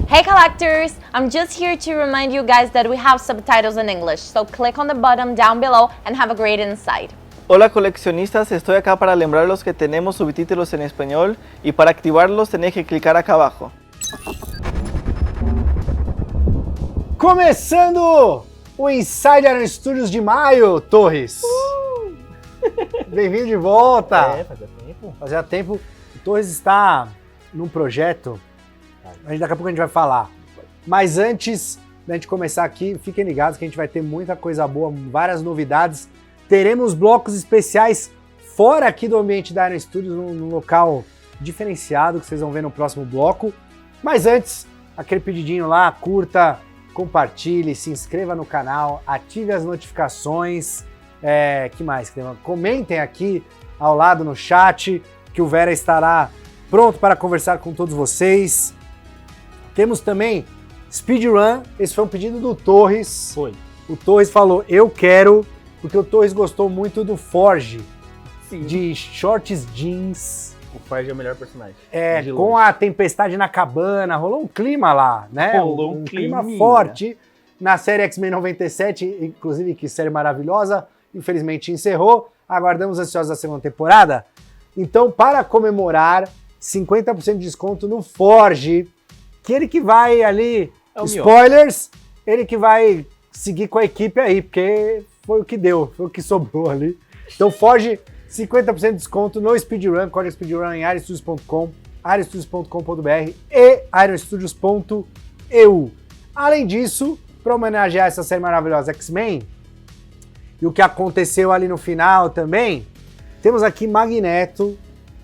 Hey collectors! I'm just here to remind you guys that we have subtitles in English, so click on the button down below and have a great insight. Hola coleccionistas, estoy acá para lembrarlos que tenemos subtítulos en español y para activarlos tenéis que clicar acá abajo. Começando o Inside Iron Studios de maio, Torres. Bem-vindo de volta. Fazia tempo. Fazia tempo. O Torres está num projeto, daqui a pouco a gente vai falar. Mas antes da gente começar aqui, fiquem ligados que a gente vai ter muita coisa boa, várias novidades. Teremos blocos especiais fora aqui do ambiente da Iron Studios, num local diferenciado que vocês vão ver no próximo bloco. Mas antes, aquele pedidinho lá, curta, compartilhe, se inscreva no canal, ative as notificações. Que mais? Comentem aqui ao lado no chat, que o Vera estará pronto para conversar com todos vocês. Temos também Speedrun, esse foi um pedido do Torres. Foi. O Torres falou, eu quero, porque o Torres gostou muito do Forge, Sim. de shorts jeans. O Forge é o melhor personagem. De Com longe. a tempestade na cabana, rolou um clima lá, né? Rolou um clima climinha. forte. Na série X-Men 97, inclusive, que série maravilhosa, infelizmente encerrou. Aguardamos ansiosos a segunda temporada. Então, para comemorar, 50% de desconto no Forge, que ele que vai ali, É o spoilers, ele que vai seguir com a equipe aí, porque foi o que deu, foi o que sobrou ali. Então, Forge, 50% de desconto no Speedrun, código Speedrun em ironstudios.com, ironstudios.com.br e ironstudios.eu. Além disso, para homenagear essa série maravilhosa X-Men, e o que aconteceu ali no final também, temos aqui Magneto,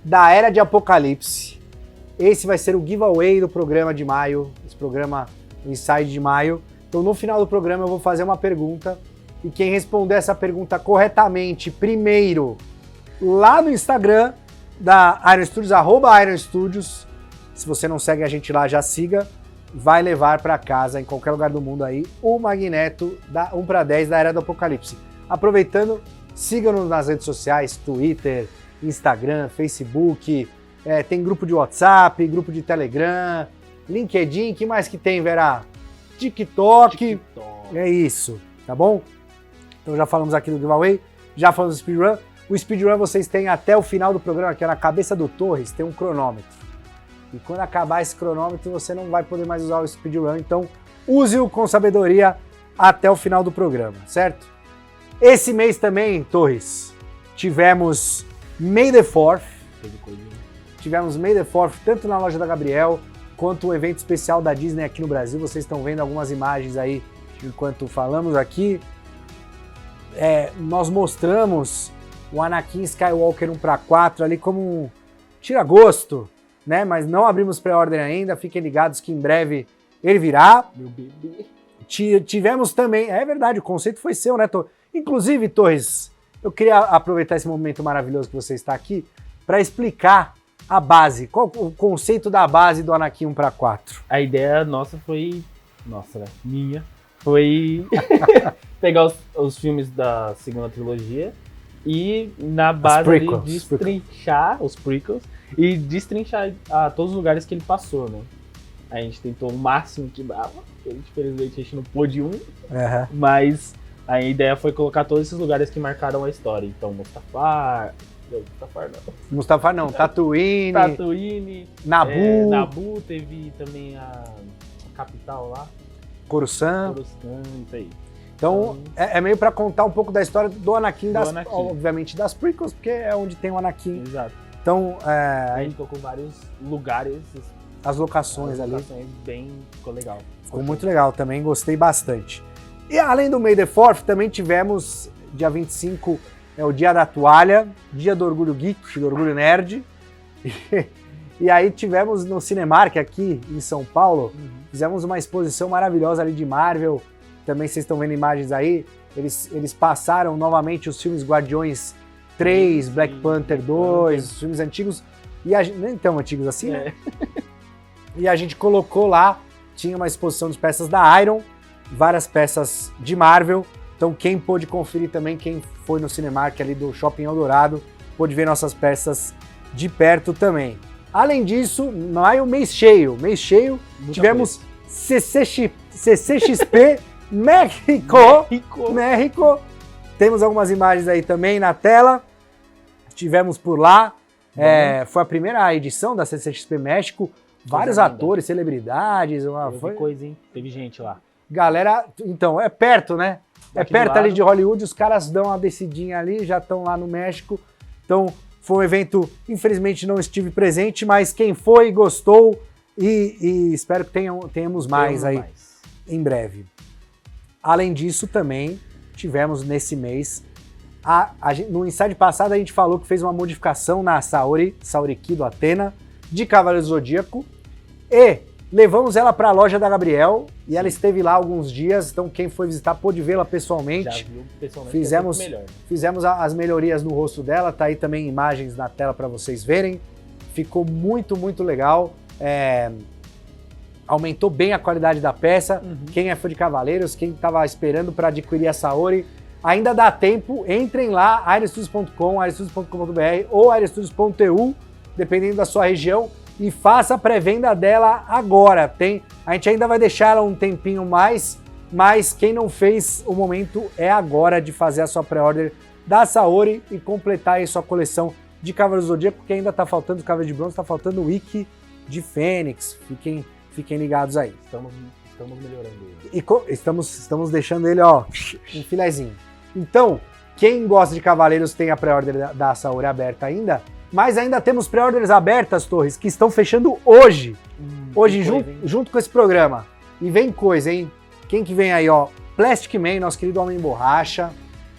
da Era de Apocalipse. Esse vai ser o giveaway do programa de maio, esse programa Inside de maio. Então no final do programa eu vou fazer uma pergunta, e quem responder essa pergunta corretamente primeiro, lá no Instagram da Iron Studios, @IronStudios, se você não segue a gente lá, já siga, vai levar para casa, em qualquer lugar do mundo aí, o Magneto da 1 para 10 da Era do Apocalipse. Aproveitando, sigam-nos nas redes sociais, Twitter, Instagram, Facebook, tem grupo de WhatsApp, grupo de Telegram, LinkedIn, que mais que tem, Vera? TikTok. É isso, tá bom? Então já falamos aqui do giveaway, já falamos do Speedrun. O Speedrun vocês têm até o final do programa, que é na cabeça do Torres, tem um cronômetro. E quando acabar esse cronômetro, você não vai poder mais usar o Speedrun, então use-o com sabedoria até o final do programa, certo? Esse mês também, Torres, tivemos May the 4th. Tivemos May the 4th tanto na loja da Gabriel, quanto o evento especial da Disney aqui no Brasil. Vocês estão vendo algumas imagens aí enquanto falamos aqui. Nós mostramos o Anakin Skywalker 1 para 4 ali como um tira-gosto, né? Mas não abrimos pré-order ainda, fiquem ligados que em breve ele virá. Meu bebê. Tivemos também, é verdade, o conceito foi seu, né, Torres? Inclusive, Torres, eu queria aproveitar esse momento maravilhoso que você está aqui para explicar a base, qual o conceito da base do Anakin 1 para 4. A ideia nossa foi... Nossa, né? Minha. Foi pegar os filmes da segunda trilogia e na base ali destrinchar os prequels e destrinchar todos os lugares que ele passou, né? A gente tentou o máximo que dava, infelizmente a gente não pôde mas a ideia foi colocar todos esses lugares que marcaram a história. Então, Mustafar não, Tatooine, Naboo. Naboo, teve também a capital lá. Coruscant, isso aí. Então, é meio pra contar um pouco da história do Anakin, Anakin. obviamente das prequels, porque é onde tem o Anakin. Exato. Então, a gente colocou vários lugares, as locações ali. Ficou legal. Ficou muito legal também, gostei bastante. E além do May the 4th, também tivemos, dia 25, o Dia da Toalha, Dia do Orgulho Geek, do Orgulho Nerd. E aí tivemos no Cinemark aqui em São Paulo, fizemos uma exposição maravilhosa ali de Marvel. Também vocês estão vendo imagens aí. Eles passaram novamente os filmes Guardiões 3, Black Panther 2, os filmes antigos. Nem tão antigos assim, né? E a gente colocou lá, tinha uma exposição de peças da Iron, várias peças de Marvel. Então quem pôde conferir também, quem foi no Cinemark ali do Shopping Eldorado, pôde ver nossas peças de perto também. Além disso, maio, mês cheio. Tivemos CCXP México. Temos algumas imagens aí também na tela. Estivemos por lá. Foi a primeira edição da CCXP México. Vários atores, celebridades. Foi coisa, hein? Teve gente lá. Galera, então, é perto, né? Daqui é perto ali de Hollywood, os caras dão uma descidinha ali, já estão lá no México. Então, foi um evento, infelizmente não estive presente, mas quem foi, gostou e espero que tenhamos mais aí em breve. Além disso, também tivemos nesse mês, no Inside passado a gente falou que fez uma modificação na Saori Kido Athena, de Cavaleiro Zodíaco, e levamos ela para a loja da Gabriel, e ela esteve lá alguns dias, então quem foi visitar pôde vê-la pessoalmente. Já viu pessoalmente, fizemos as melhorias no rosto dela, tá aí também imagens na tela para vocês verem. Ficou muito, muito legal. Aumentou bem a qualidade da peça. Quem é fã de Cavaleiros, quem estava esperando para adquirir a Saori, ainda dá tempo, entrem lá, airestudios.com, airestudios.com.br ou airestudios.eu, dependendo da sua região, e faça a pré-venda dela agora. A gente ainda vai deixar ela um tempinho mais, mas quem não fez, o momento é agora de fazer a sua pré-order da Saori e completar aí sua coleção de Cavaleiros do Zodíaco, porque ainda está faltando Cavaleiro de Bronze, está faltando o Wiki de Fênix. Fiquem ligados aí. Estamos melhorando ele. E estamos deixando ele, ó, um filezinho. Então, quem gosta de Cavaleiros tem a pré-order da Saori aberta ainda, mas ainda temos pré-orders abertas, Torres, que estão fechando hoje. Hoje, junto com esse programa. E vem coisa, hein? Quem que vem aí, ó? Plastic Man, nosso querido Homem Borracha,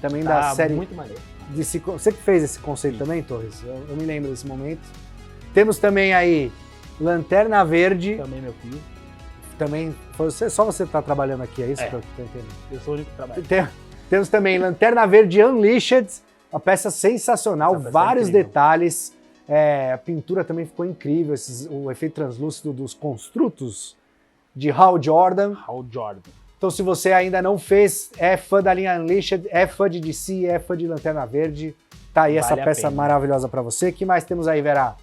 também da série... Muito maneiro. Você que fez esse conceito também, Torres? Eu me lembro desse momento. Temos também aí Lanterna Verde. Também meu filho. Também, só você tá trabalhando aqui, é isso que eu tô entendendo? Eu sou o único que trabalha. Temos também Lanterna Verde Unleashed, uma peça sensacional, vários detalhes. A pintura também ficou incrível, o efeito translúcido dos construtos de Hal Jordan. Então, se você ainda não fez, é fã da linha Unleashed, é fã de DC, é fã de Lanterna Verde, tá aí essa peça maravilhosa para você. O que mais temos aí, Vera?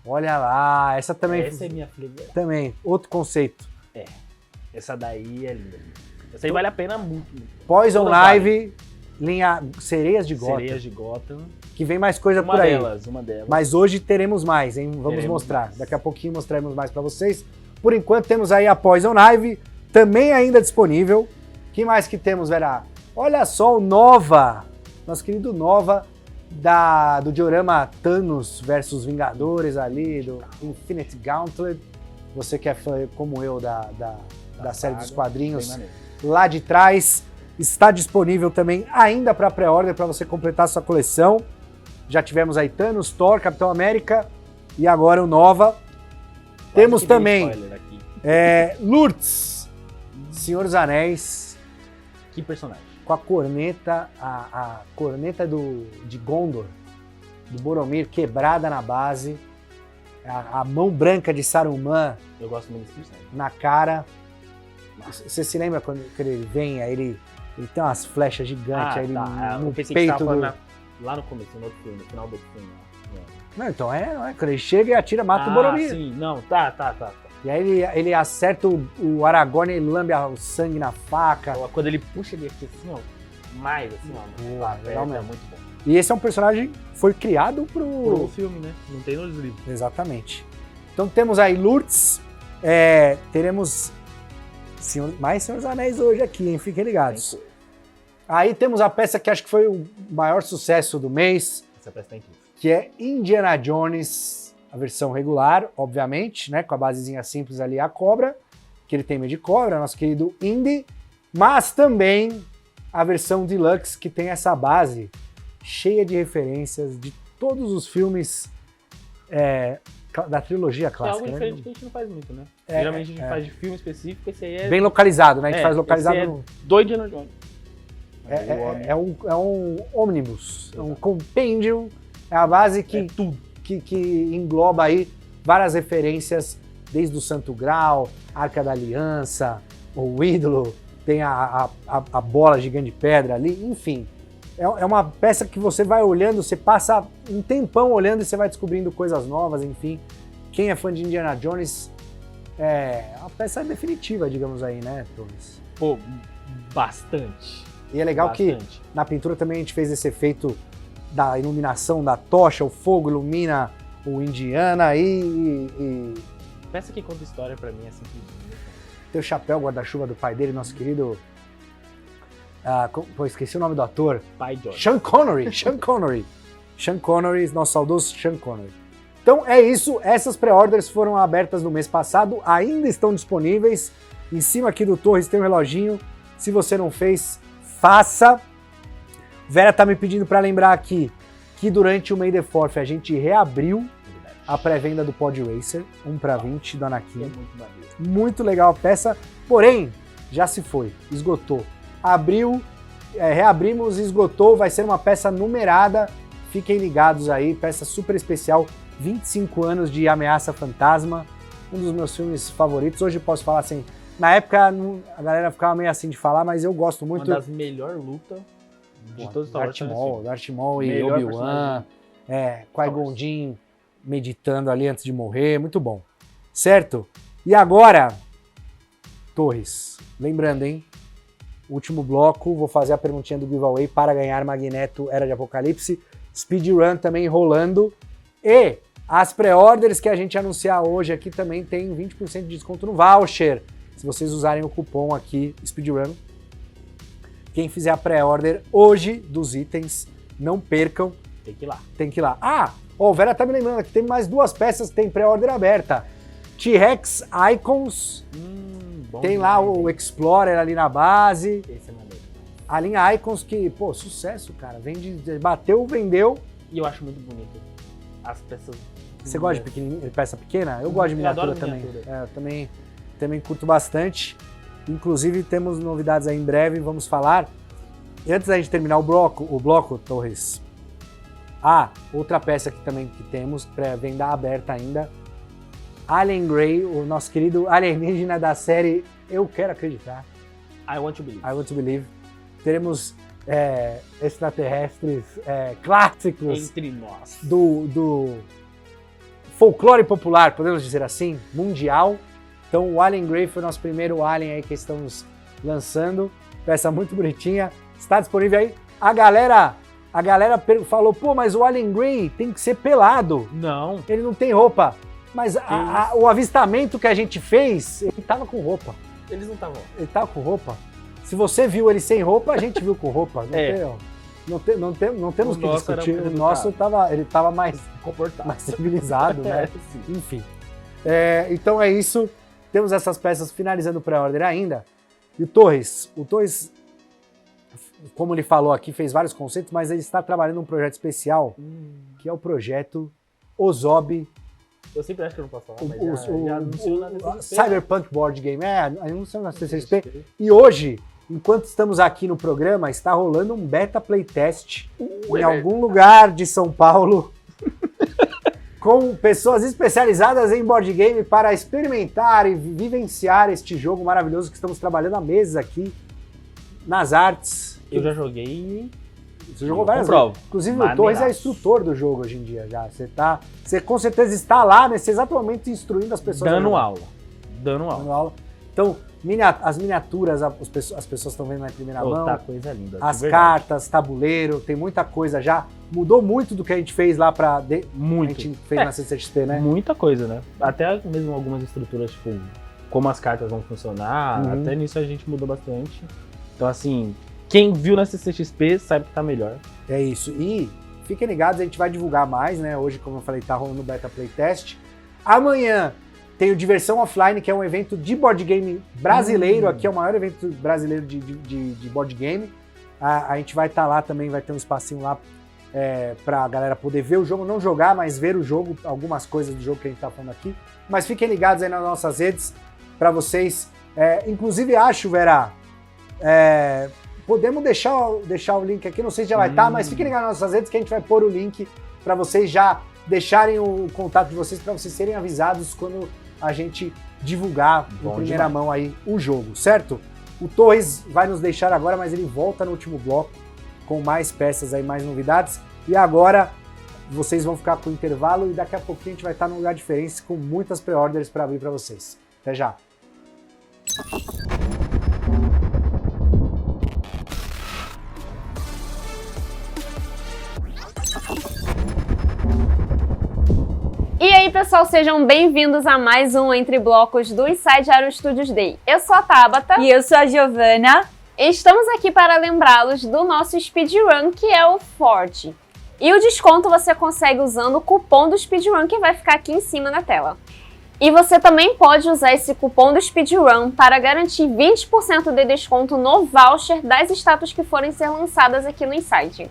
Olha lá, essa também... Essa é minha filha. Também, outro conceito. Essa daí é linda. Essa aí vale a pena muito. Poison Live, linha Sereias de Gotham. Sereias de Gotham. Que vem mais coisa por aí. Uma delas. Mas hoje teremos mais, hein? Vamos mostrar. Daqui a pouquinho mostraremos mais para vocês. Por enquanto temos aí a Poison Ivy, também ainda disponível. Que mais que temos, Vera? Olha só o Nova, nosso querido Nova, do diorama Thanos versus Vingadores ali, do Infinite Gauntlet. Você que é fã, como eu, da série dos quadrinhos, lá de trás. Está disponível também ainda para pré-order, para você completar sua coleção. Já tivemos aí Thanos, Thor, Capitão América e agora o Nova. Temos também Lourdes, Senhor dos Anéis. Que personagem? Com a corneta, a corneta de Gondor, do Boromir, quebrada na base. A mão branca de Saruman. Eu gosto muito desse personagem. Na cara. Você se lembra quando ele vem, aí ele tem umas flechas gigantes aí no peito do... Lá no começo, no outro filme, no final do filme. Não, então não é. Quando ele chega e atira, mata o Boromir. Sim, não, tá. E aí ele acerta o Aragorn e ele lambe o sangue na faca. Quando ele puxa ele aqui assim, ó, mais assim, ó. Legal mesmo. É muito bom. E esse é um personagem que foi criado pro filme, né? Não tem nos livros. Exatamente. Então temos aí Lourdes, teremos mais Senhor dos Anéis hoje aqui, hein? Fiquem ligados. Aí temos a peça que acho que foi o maior sucesso do mês. Essa peça tá incrível. Que é Indiana Jones, a versão regular, obviamente, né? Com a basezinha simples ali, a cobra, que ele tem medo de cobra, nosso querido Indy. Mas também a versão deluxe, que tem essa base cheia de referências de todos os filmes da trilogia clássica. É algo diferente que a gente não faz muito, né? Geralmente a gente faz de filme específico, esse aí é... Bem localizado, né? A gente faz localizado no... do Indiana Jones. É um ônibus, é um compêndio, é a base que engloba aí várias referências, desde o Santo Grau, Arca da Aliança, o ídolo, tem a bola gigante de pedra ali, enfim. É uma peça que você vai olhando, você passa um tempão olhando e você vai descobrindo coisas novas, enfim. Quem é fã de Indiana Jones uma peça definitiva, digamos aí, né, Torres? Pô, bastante. E é legal que na pintura também a gente fez esse efeito da iluminação da tocha, o fogo ilumina o Indiana e... Peça que conta história pra mim é simplesmente. Tem o chapéu guarda-chuva do pai dele, nosso querido... esqueci o nome do ator. Pai George. Sean Connery. Sean Connery, nosso saudoso Sean Connery. Então é isso, essas pré-orders foram abertas no mês passado, ainda estão disponíveis. Em cima aqui do Torres tem um reloginho. Se você não fez, faça. Vera tá me pedindo para lembrar aqui que durante o May the 4th a gente reabriu a pré-venda do Pod Racer, 1/20 do Anakin. É muito maneiro. Muito legal a peça, porém, já se foi, esgotou. Reabrimos, esgotou, vai ser uma peça numerada, fiquem ligados aí, peça super especial, 25 anos de Ameaça Fantasma, um dos meus filmes favoritos. Hoje posso falar assim, na época a galera ficava meio assim de falar, mas eu gosto muito. Uma das melhores lutas de todos os Darth Maul e Obi-Wan, Qui-Gon Jinn meditando ali antes de morrer, muito bom. Certo? E agora, Torres, lembrando, hein? Último bloco, vou fazer a perguntinha do giveaway para ganhar Magneto Era de Apocalipse, Speedrun também rolando, e as pré-orders que a gente anunciar hoje aqui também tem 20% de desconto no voucher, se vocês usarem o cupom aqui, Speedrun. Quem fizer a pré-order hoje dos itens, não percam. Tem que ir lá. Tem que ir lá. O Vera tá me lembrando aqui, tem mais 2 peças que tem pré-order aberta. T-Rex Icons, tem lá o Explorer ali na base. Esse é maneiro. A linha Icons que, pô, sucesso, cara. Bateu, vendeu. E eu acho muito bonito. As peças... Você gosta de peça pequena? Eu gosto de miniatura também. Eu também curto bastante. Inclusive temos novidades aí em breve, vamos falar. E antes da gente terminar o bloco, Torres, outra peça aqui também que temos, pré-venda aberta ainda, Alien Grey, o nosso querido alienígena da série Eu Quero Acreditar. I Want to Believe. Teremos extraterrestres clássicos entre nós do folclore popular, podemos dizer assim, mundial. Então o Alien Grey foi o nosso primeiro Alien aí que estamos lançando, peça muito bonitinha, está disponível aí. A galera falou, pô, mas o Alien Grey tem que ser pelado. Não. Ele não tem roupa. Mas o avistamento que a gente fez, ele tava com roupa. Eles não estavam. Ele tava com roupa. Se você viu ele sem roupa, a gente viu com roupa. Não temos que discutir. O nosso ele tava mais comportado, mais civilizado, né? Enfim. Então é isso. Temos essas peças finalizando o pré-order ainda. E o Torres, como ele falou aqui, fez vários conceitos, mas ele está trabalhando num projeto especial, que é o projeto Ozob. Eu sempre acho que eu não posso falar, mas já anunciou na CCXP. Cyberpunk Board Game, anunciou na CCXP. E hoje, enquanto estamos aqui no programa, está rolando um beta playtest em algum lugar de São Paulo, com pessoas especializadas em board game para experimentar e vivenciar este jogo maravilhoso que estamos trabalhando há meses aqui, nas artes. Eu já joguei. Você jogou várias vezes. Inclusive o Torres é instrutor do jogo hoje em dia já. Você com certeza está lá nesse exato momento instruindo as pessoas. Dando aula. Então, as miniaturas, as pessoas estão vendo na primeira mão. Tá coisa linda. As cartas, tabuleiro, tem muita coisa já. Mudou muito do que a gente fez lá Muito. A gente fez na CCXP, né? Muita coisa, né? Até mesmo algumas estruturas, tipo, como as cartas vão funcionar, até nisso a gente mudou bastante. Então, assim, quem viu na CCXP sabe que tá melhor. É isso. E fiquem ligados, a gente vai divulgar mais, né? Hoje, como eu falei, tá rolando o Beta Playtest. Amanhã tem o Diversão Offline, que é um evento de board game brasileiro. Aqui é o maior evento brasileiro de board game. A gente vai estar lá também, vai ter um espacinho lá pra galera poder ver o jogo, não jogar, mas ver o jogo, algumas coisas do jogo que a gente tá falando aqui. Mas fiquem ligados aí nas nossas redes para vocês. Inclusive, acho, Vera, podemos deixar o link aqui, não sei se já vai estar, mas fiquem ligados nas nossas redes que a gente vai pôr o link para vocês já deixarem o contato de vocês, para vocês serem avisados quando a gente divulgar em primeira mão aí o jogo, certo? O Torres vai nos deixar agora, mas ele volta no último bloco com mais peças aí, mais novidades. E agora vocês vão ficar com o intervalo e daqui a pouquinho a gente vai estar num lugar diferente com muitas pré-orders para abrir para vocês. Até já. E aí, pessoal, sejam bem-vindos a mais um Entre Blocos do Inside Iron Studios Day. Eu sou a Tabata. E eu sou a Giovana. Estamos aqui para lembrá-los do nosso speedrun, que é o Forte. E o desconto você consegue usando o cupom do speedrun, que vai ficar aqui em cima na tela. E você também pode usar esse cupom do speedrun para garantir 20% de desconto no voucher das estátuas que forem ser lançadas aqui no Inside.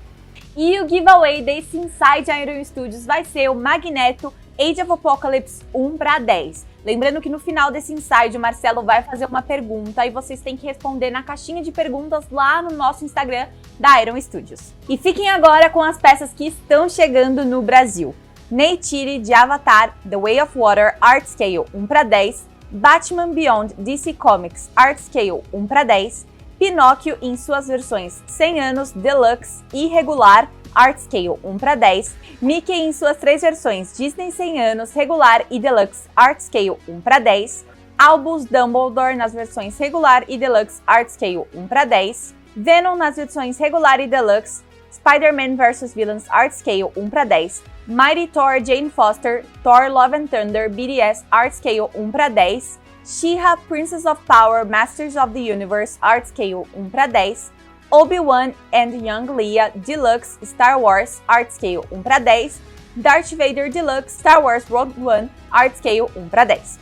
E o giveaway desse Inside Iron Studios vai ser o Magneto Age of Apocalypse 1 para 10. Lembrando que no final desse Inside o Marcelo vai fazer uma pergunta e vocês têm que responder na caixinha de perguntas lá no nosso Instagram da Iron Studios. E fiquem agora com as peças que estão chegando no Brasil. Neytiri de Avatar The Way of Water Art Scale 1 para 10, Batman Beyond DC Comics Art Scale 1 para 10, Pinóquio em suas versões 100 anos, Deluxe e Regular Art Scale 1 para 10, Mickey em suas 3 versões Disney 100 anos, Regular e Deluxe Art Scale 1 para 10, Albus Dumbledore nas versões Regular e Deluxe Art Scale 1 para 10, Venom nas versões Regular e Deluxe, Spider-Man vs Villains Art Scale 1 para 10, Mighty Thor Jane Foster Thor Love and Thunder BDS Art Scale 1 para 10, She-Ra Princess of Power Masters of the Universe Art Scale 1 para 10, Obi-Wan and Young Leia Deluxe Star Wars Art Scale 1 para 10, Darth Vader Deluxe Star Wars Rogue One Art Scale 1 para 10.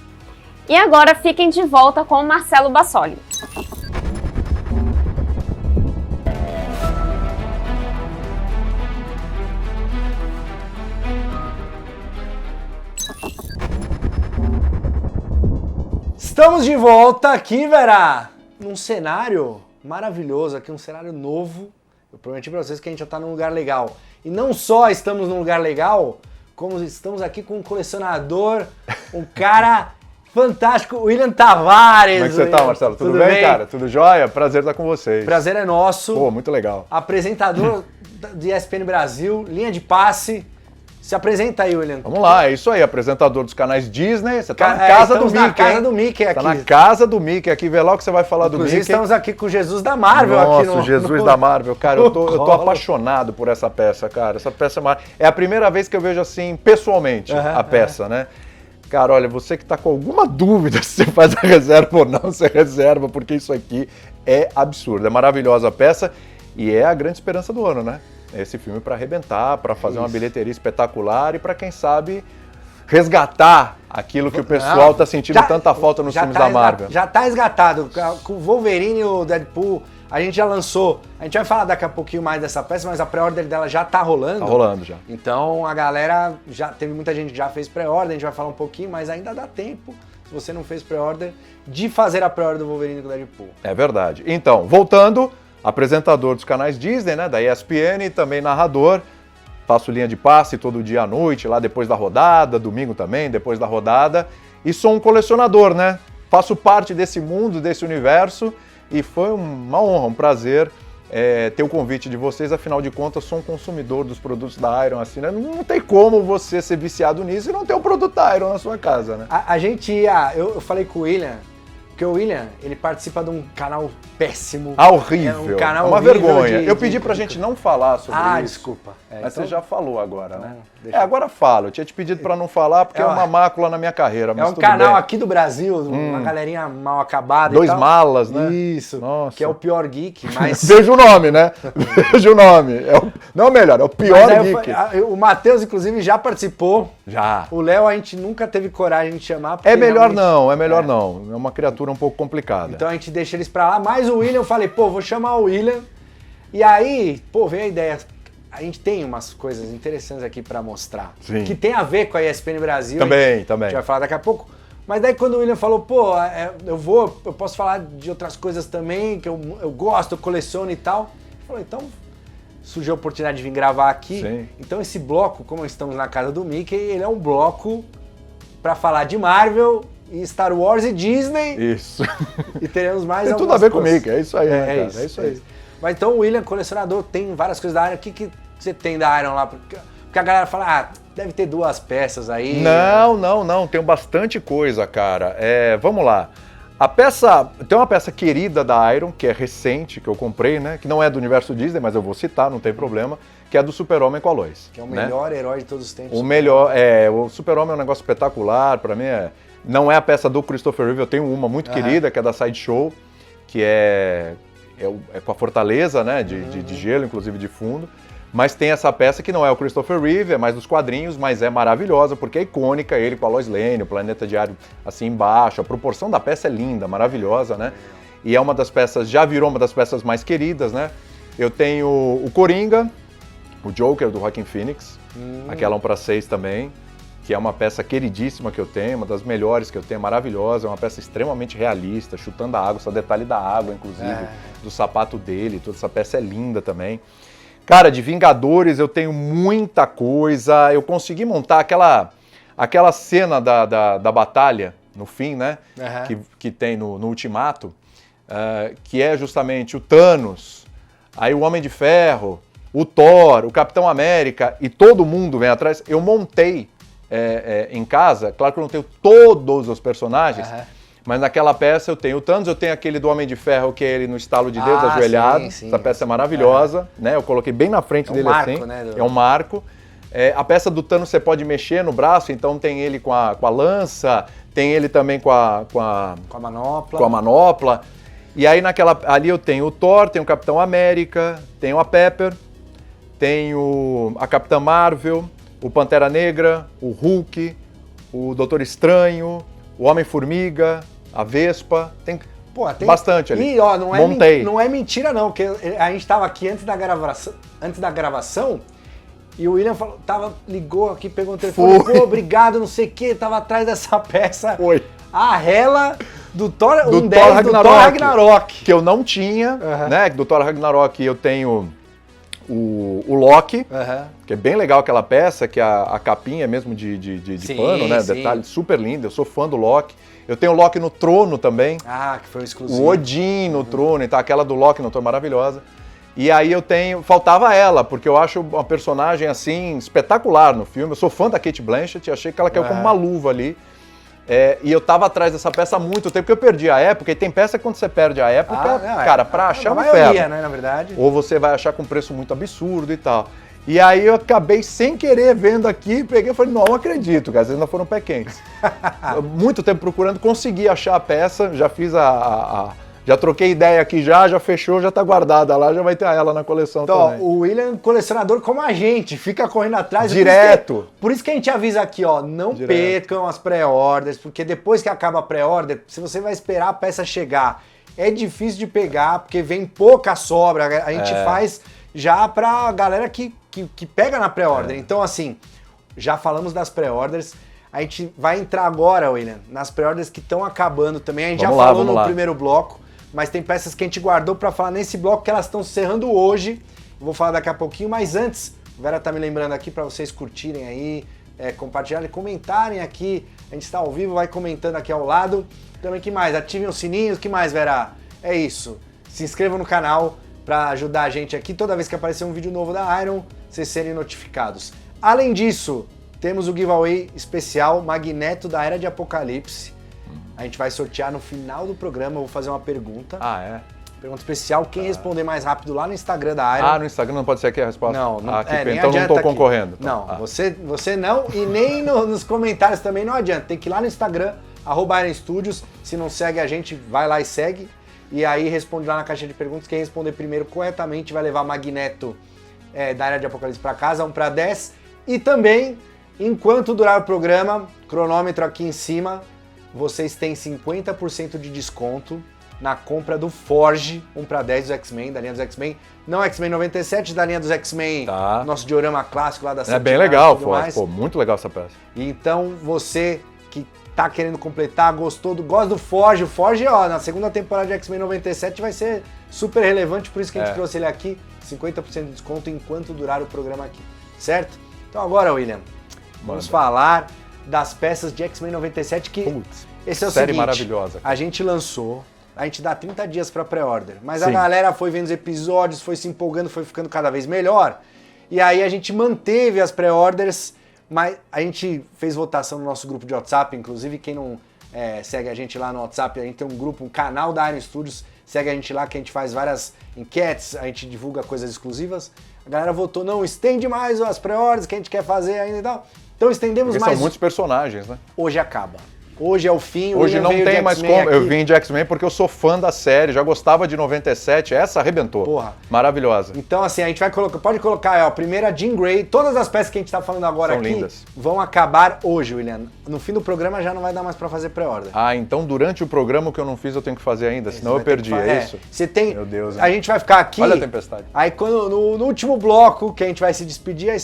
E agora fiquem de volta com o Marcelo Bassoli. Estamos de volta aqui, Vera, num cenário maravilhoso aqui, um cenário novo. Eu prometi pra vocês que a gente já tá num lugar legal. E não só estamos num lugar legal, como estamos aqui com um colecionador, um cara fantástico, William Tavares. Como é que você tá, Marcelo? Tudo bem, cara? Tudo jóia? Prazer estar com vocês. Prazer é nosso. Pô, muito legal. Apresentador de ESPN Brasil, linha de passe. Se apresenta aí, William. Vamos lá, é isso aí, apresentador dos canais Disney. Você tá na casa do Mickey, na casa do Mickey aqui. Tá na casa do Mickey aqui, vê lá o que você vai falar do Mickey. Estamos aqui com o Jesus da Marvel. Nossa, aqui no Jesus da Marvel. Cara, eu tô apaixonado por essa peça, cara. Essa peça é a primeira vez que eu vejo assim, pessoalmente, a peça, né? Cara, olha, você que tá com alguma dúvida se você faz a reserva ou não, você reserva, porque isso aqui é absurdo. É maravilhosa a peça e é a grande esperança do ano, né? Esse filme para arrebentar, para fazer uma bilheteria espetacular e para, quem sabe, resgatar aquilo que o pessoal tá sentindo tanta falta nos filmes da Marvel. Já tá resgatado. Com o Wolverine e o Deadpool, a gente já lançou. A gente vai falar daqui a pouquinho mais dessa peça, mas a pré-order dela já tá rolando. Tá rolando já. Então a galera, já teve muita gente que já fez pré-order, a gente vai falar um pouquinho, mas ainda dá tempo, se você não fez pré-order, de fazer a pré-order do Wolverine e do Deadpool. É verdade. Então, voltando, apresentador dos canais Disney, né, da ESPN, e também narrador. Faço linha de passe todo dia à noite, lá depois da rodada, domingo também, depois da rodada. E sou um colecionador, né? Faço parte desse mundo, desse universo, e foi uma honra, um prazer ter o convite de vocês. Afinal de contas, sou um consumidor dos produtos da Iron, assim, né? Não tem como você ser viciado nisso e não ter um produto da Iron na sua casa, né? A gente ia... Eu falei com o William, porque o William, ele participa de um canal péssimo. Ah, horrível. É um canal uma horrível vergonha. Eu pedi pra gente não falar sobre isso. Ah, desculpa. Mas então... você já falou agora, né? Deixa agora fala. Eu tinha te pedido pra não falar porque é uma mácula na minha carreira. Mas é um tudo canal bem. Aqui do Brasil, uma galerinha mal acabada. Dois e tal. malas, né? Isso. Nossa. Que é o pior geek, mas... Veja o nome, né? Veja o nome. Não é o melhor, é o pior geek. O Matheus, inclusive, já participou. Já. O Léo, a gente nunca teve coragem de chamar. É melhor não, é melhor não. É uma criatura um pouco complicada. Então a gente deixa eles pra lá. Mas o William, eu falei, pô, vou chamar o William. E aí, pô, veio a ideia. A gente tem umas coisas interessantes aqui pra mostrar. Sim. Que tem a ver com a ESPN Brasil. Também. A gente vai falar daqui a pouco. Mas daí quando o William falou, pô, eu posso falar de outras coisas também, que eu gosto, eu coleciono e tal. Ele falou, então, surgiu a oportunidade de vir gravar aqui. Sim. Então esse bloco, como estamos na casa do Mickey, ele é um bloco pra falar de Marvel, e Star Wars e Disney. Isso. E teremos mais tem algumas tudo a ver coisas. comigo, é isso aí, né, cara? Isso, é isso aí. Mas então o William, colecionador, tem várias coisas da Iron. O que você tem da Iron lá? Porque a galera fala, deve ter 2 peças aí. Não, tem bastante coisa, cara. Vamos lá. Tem uma peça querida da Iron, que é recente, que eu comprei, né? Que não é do universo Disney, mas eu vou citar, não tem problema, que é do Super-Homem com a Lois. Que é o melhor herói de todos os tempos. O Super-Homem é um negócio espetacular, pra mim não é a peça do Christopher Reeve, eu tenho uma muito querida, que é da Sideshow, que é com a fortaleza, né, de gelo, inclusive de fundo. Mas tem essa peça que não é o Christopher Reeve, é mais dos quadrinhos, mas é maravilhosa, porque é icônica, ele com a Lois Lane, o Planeta Diário assim embaixo, a proporção da peça é linda, maravilhosa, né? E é uma das peças, já virou uma das peças mais queridas, né? Eu tenho o Coringa, o Joker do Joaquin Phoenix, aquela 1/6 também, que é uma peça queridíssima que eu tenho, uma das melhores que eu tenho, maravilhosa, é uma peça extremamente realista, chutando a água, só detalhe da água, inclusive, do sapato dele, toda essa peça é linda também. Cara, de Vingadores eu tenho muita coisa, eu consegui montar aquela cena da batalha, no fim, né, que tem no Ultimato, que é justamente o Thanos, aí o Homem de Ferro, o Thor, o Capitão América e todo mundo vem atrás. Eu montei em casa, claro que eu não tenho todos os personagens, mas naquela peça eu tenho o Thanos, eu tenho aquele do Homem de Ferro, que é ele no estalo de dedo, ajoelhado. Sim. Essa peça é maravilhosa, né? Eu coloquei bem na frente dele marco, assim. Né, É um marco. A peça do Thanos você pode mexer no braço, então tem ele com a lança, tem ele também com a manopla. Com a manopla. E aí ali eu tenho o Thor, tenho o Capitão América, tenho a Pepper, tenho a Capitã Marvel, o Pantera Negra, o Hulk, o Doutor Estranho, o Homem-Formiga, a Vespa, tem bastante ali. E ó, não Montei. É mentira não, porque a gente tava aqui antes da gravação e o William ligou aqui, pegou o telefone, pô, obrigado, não sei o que, tava atrás dessa peça. Foi. A Rela do Thor, do Thor Ragnarok, que eu não tinha, né? Do Thor Ragnarok eu tenho o Loki, que é bem legal aquela peça, que a capinha é mesmo de pano, né? Sim. Detalhe super lindo, eu sou fã do Loki. Eu tenho o Loki no Trono também. Que foi um exclusivo. O Odin no Trono, então aquela do Loki no Trono maravilhosa. E aí faltava ela, porque eu acho uma personagem assim espetacular no filme. Eu sou fã da Cate Blanchett, achei que ela caiu como uma luva ali. E eu tava atrás dessa peça há muito tempo, que eu perdi a época, e tem peça que quando você perde a época, cara, pra achar um inferno. Né, na verdade. Ou você vai achar com preço muito absurdo e tal. E aí eu acabei sem querer vendo aqui, peguei e falei, não acredito, cara, vocês ainda foram pé quentes. Muito tempo procurando, consegui achar a peça, já fiz já troquei ideia aqui já fechou, já tá guardada lá, já vai ter ela na coleção também. Então, o William, colecionador como a gente, fica correndo atrás. Direto. Por isso que a gente avisa aqui, ó, não percam as pré-orders, porque depois que acaba a pré-order, se você vai esperar a peça chegar, é difícil de pegar, porque vem pouca sobra, a gente faz já pra galera que pega na pré-order. Então, assim, já falamos das pré-orders, a gente vai entrar agora, William, nas pré-orders que estão acabando também, a gente falou no primeiro bloco, mas tem peças que a gente guardou para falar nesse bloco que elas estão encerrando hoje. Eu vou falar daqui a pouquinho, mas antes, a Vera tá me lembrando aqui para vocês curtirem aí, compartilharem, comentarem aqui. A gente está ao vivo, vai comentando aqui ao lado. Também, que mais? Ativem os sininhos, que mais, Vera? É isso. Se inscrevam no canal para ajudar a gente aqui. Toda vez que aparecer um vídeo novo da Iron, vocês serem notificados. Além disso, temos o giveaway especial Magneto da Era de Apocalipse. A gente vai sortear no final do programa, eu vou fazer uma pergunta. Pergunta especial, quem responder mais rápido lá no Instagram da Iron. No Instagram não pode ser aqui a resposta? Não, então não estou concorrendo. Não, você não, e nem nos comentários também não adianta. Tem que ir lá no Instagram, @Iron Studios. Se não segue a gente, vai lá e segue. E aí responde lá na caixa de perguntas. Quem responder primeiro corretamente vai levar Magneto da Era de Apocalipse para casa, 1/10. E também, enquanto durar o programa, cronômetro aqui em cima, vocês têm 50% de desconto na compra do Forge 1/10 do X-Men, da linha dos X-Men. Não X-Men 97, da linha dos X-Men, nosso diorama clássico lá da série. É bem legal, Forge. Pô, muito legal essa peça. Então, você que tá querendo completar, gosta do Forge. O Forge, ó, na segunda temporada de X-Men 97 vai ser super relevante, por isso que a gente trouxe ele aqui. 50% de desconto enquanto durar o programa aqui, certo? Então agora, William, vamos falar das peças de X-Men 97, que esse é o série seguinte, maravilhosa. A gente lançou, a gente dá 30 dias para pré-order, mas a galera foi vendo os episódios, foi se empolgando, foi ficando cada vez melhor, e aí a gente manteve as pré-orders Mas a gente fez votação no nosso grupo de WhatsApp, inclusive quem não segue a gente lá no WhatsApp, a gente tem um grupo, um canal da Iron Studios, segue a gente lá que a gente faz várias enquetes, a gente divulga coisas exclusivas. A galera votou, não, estende mais as pré-ordens que a gente quer fazer ainda e tal. Então estendemos Porque mais. são muitos personagens, né? Hoje acaba. Hoje é o fim. Hoje não tem mais como. Eu vim de X-Men porque eu sou fã da série, já gostava de 97, essa arrebentou. Porra. Maravilhosa. Então, assim, a gente vai colocar. Pode colocar, a primeira Jean Grey, todas as peças que a gente tá falando agora São aqui lindas. vão acabar hoje, William. No fim do programa já não vai dar mais pra fazer pré-order. Ah, então durante o programa o que eu não fiz eu tenho que fazer ainda, senão eu perdi, é isso? Você tem. Meu Deus. A gente vai ficar aqui. Olha a tempestade. Aí quando no último bloco que a gente vai se despedir, aí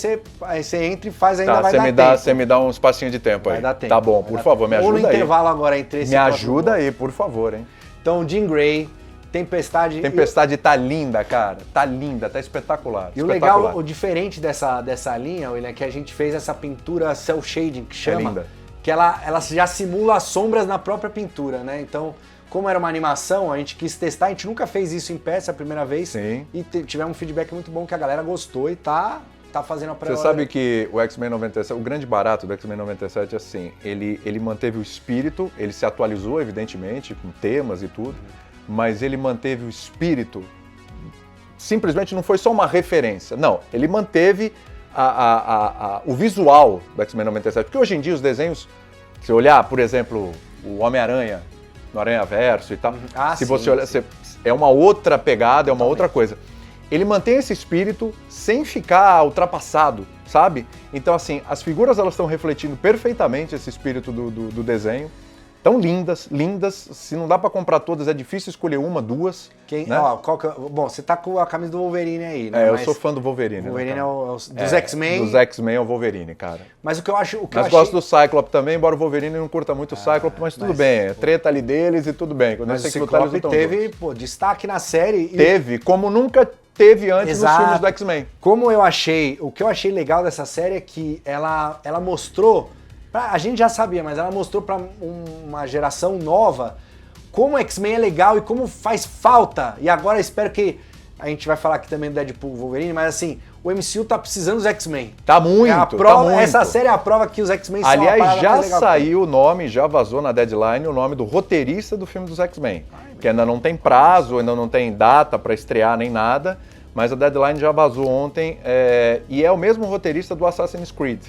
você entra e faz ainda, Tá, vai dar tempo. você me dá um espacinho de tempo Vai aí. dar tempo. Tá bom, por favor, me Ou ajuda no aí. intervalo agora entre esse Me e o próximo ajuda bloco. aí, por favor, hein? Então, Jean Grey, Tempestade. Tempestade tá linda, cara. Tá linda, tá espetacular. E o legal, o diferente dessa linha, William, é que a gente fez essa pintura cel shading, que chama. linda. Que ela já simula as sombras na própria pintura, né? Então, como era uma animação, a gente quis testar, a gente nunca fez isso em peça a primeira vez. Sim. E tivemos um feedback muito bom que a galera gostou e tá fazendo a pré-order. Você sabe que o X-Men 97, o grande barato do X-Men 97 é assim, ele manteve o espírito, ele se atualizou, evidentemente, com temas e tudo, mas ele manteve o espírito, simplesmente não foi só uma referência, não, ele manteve o visual do X-Men 97, porque hoje em dia os desenhos, se olhar, por exemplo, o Homem-Aranha, no Aranhaverso e tal, se você olhar, é uma outra pegada, é uma outra coisa. Ele mantém esse espírito sem ficar ultrapassado, sabe? Então, assim, as figuras elas estão refletindo perfeitamente esse espírito do desenho. Tão lindas, lindas. Se não dá pra comprar todas, é difícil escolher uma, duas. Né? Bom, você tá com a camisa do Wolverine aí, né? Eu sou fã do Wolverine. O Wolverine né, dos X-Men. Dos X-Men é o Wolverine, cara. Mas o que eu acho... Mas gosto do Cyclope também, embora o Wolverine não curta muito o Cyclope, mas tudo bem. É treta ali deles e tudo bem. Quando Mas o Cyclope teve destaque na série. Teve, como nunca teve antes nos filmes do X-Men. O que eu achei legal dessa série é que ela mostrou, a gente já sabia, mas ela mostrou pra uma geração nova como o X-Men é legal e como faz falta. E agora eu espero que, a gente vai falar aqui também do Deadpool e Wolverine, mas assim, o MCU tá precisando dos X-Men. Tá muito, tá muito. Essa série é a prova que os X-Men são aliás, já saiu o nome, já vazou na deadline o nome do roteirista do filme dos X-Men. Que ainda não tem prazo, ainda não tem data pra estrear nem nada, mas a deadline já vazou ontem e é o mesmo roteirista do Assassin's Creed.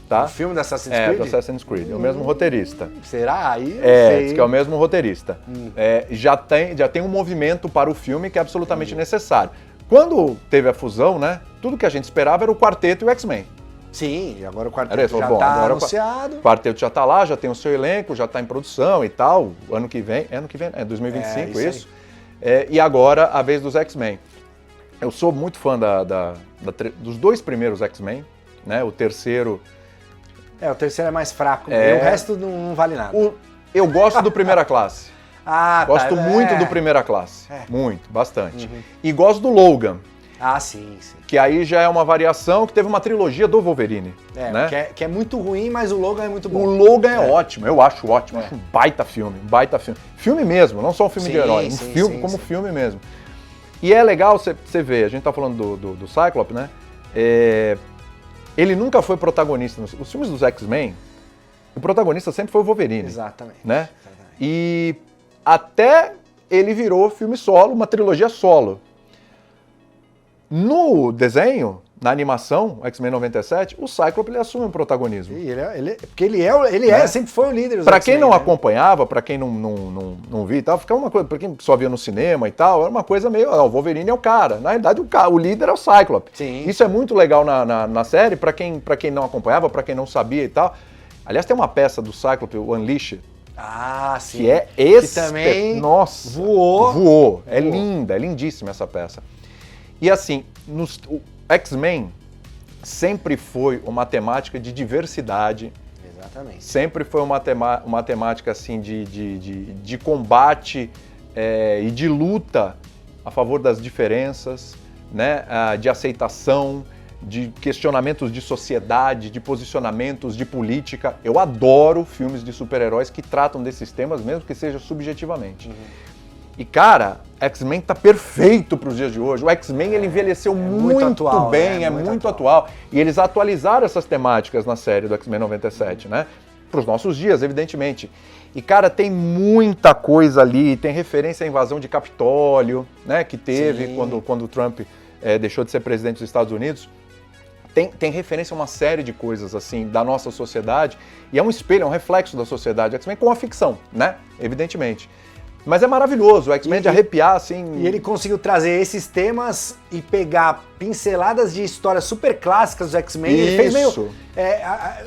Tá? O filme do Assassin's Creed? Do Assassin's Creed, é o mesmo roteirista. Será? Aí diz que é o mesmo roteirista. Já tem um movimento para o filme que é absolutamente necessário. Quando teve a fusão, né, tudo que a gente esperava era o Quarteto e o X-Men. Sim, e agora o Quarteto já tá anunciado. O Quarteto já tá lá, já tem o seu elenco, já tá em produção e tal. Ano que vem, é 2025 isso. E agora a vez dos X-Men. Eu sou muito fã dos dois primeiros X-Men, né? O terceiro... o terceiro é mais fraco, o resto não vale nada. Eu gosto do Primeira Classe. Gosto muito do Primeira Classe. Muito, bastante. E gosto do Logan. Sim. Que aí já é uma variação, que teve uma trilogia do Wolverine. Né? Que é muito ruim, mas o Logan é muito bom. O Logan é ótimo, eu acho ótimo. Acho um baita filme. Filme mesmo, não só um filme de herói, filme mesmo. E é legal você ver, a gente tá falando do Cyclope, né? Ele nunca foi protagonista. Os filmes dos X-Men, o protagonista sempre foi o Wolverine. Exatamente. Né? E até ele virou filme solo, uma trilogia solo. No desenho, na animação, X-Men 97, o Cyclope ele assume o protagonismo. Porque ele sempre foi o líder. Para quem não acompanhava, para quem não via e tal, ficava uma coisa, para quem só via no cinema e tal, era uma coisa meio, o Wolverine é o cara. Na verdade, o líder é o Cyclope. Sim. Isso é muito legal na série, para quem não acompanhava, para quem não sabia e tal. Aliás, tem uma peça do Cyclope, o Unleashed, sim. que é que também voou. É linda, é lindíssima essa peça. E assim, o X-Men sempre foi uma temática de diversidade. Exatamente. Sempre foi uma temática assim, de combate e de luta a favor das diferenças, né? De aceitação, de questionamentos de sociedade, de posicionamentos, de política. Eu adoro filmes de super-heróis que tratam desses temas, mesmo que seja subjetivamente. E, cara, X-Men tá perfeito pros dias de hoje. O X-Men, ele envelheceu muito atual, bem, é muito atual. E eles atualizaram essas temáticas na série do X-Men 97, né? Pros nossos dias, evidentemente. E, cara, tem muita coisa ali, tem referência à invasão de Capitólio, né? Que teve quando o Trump deixou de ser presidente dos Estados Unidos. Tem referência a uma série de coisas, assim, da nossa sociedade. E é um espelho, é um reflexo da sociedade. X-Men com a ficção, né? Evidentemente. Mas é maravilhoso, o X-Men de arrepiar, assim... E ele conseguiu trazer esses temas e pegar pinceladas de histórias super clássicas dos X-Men. Ele fez meio...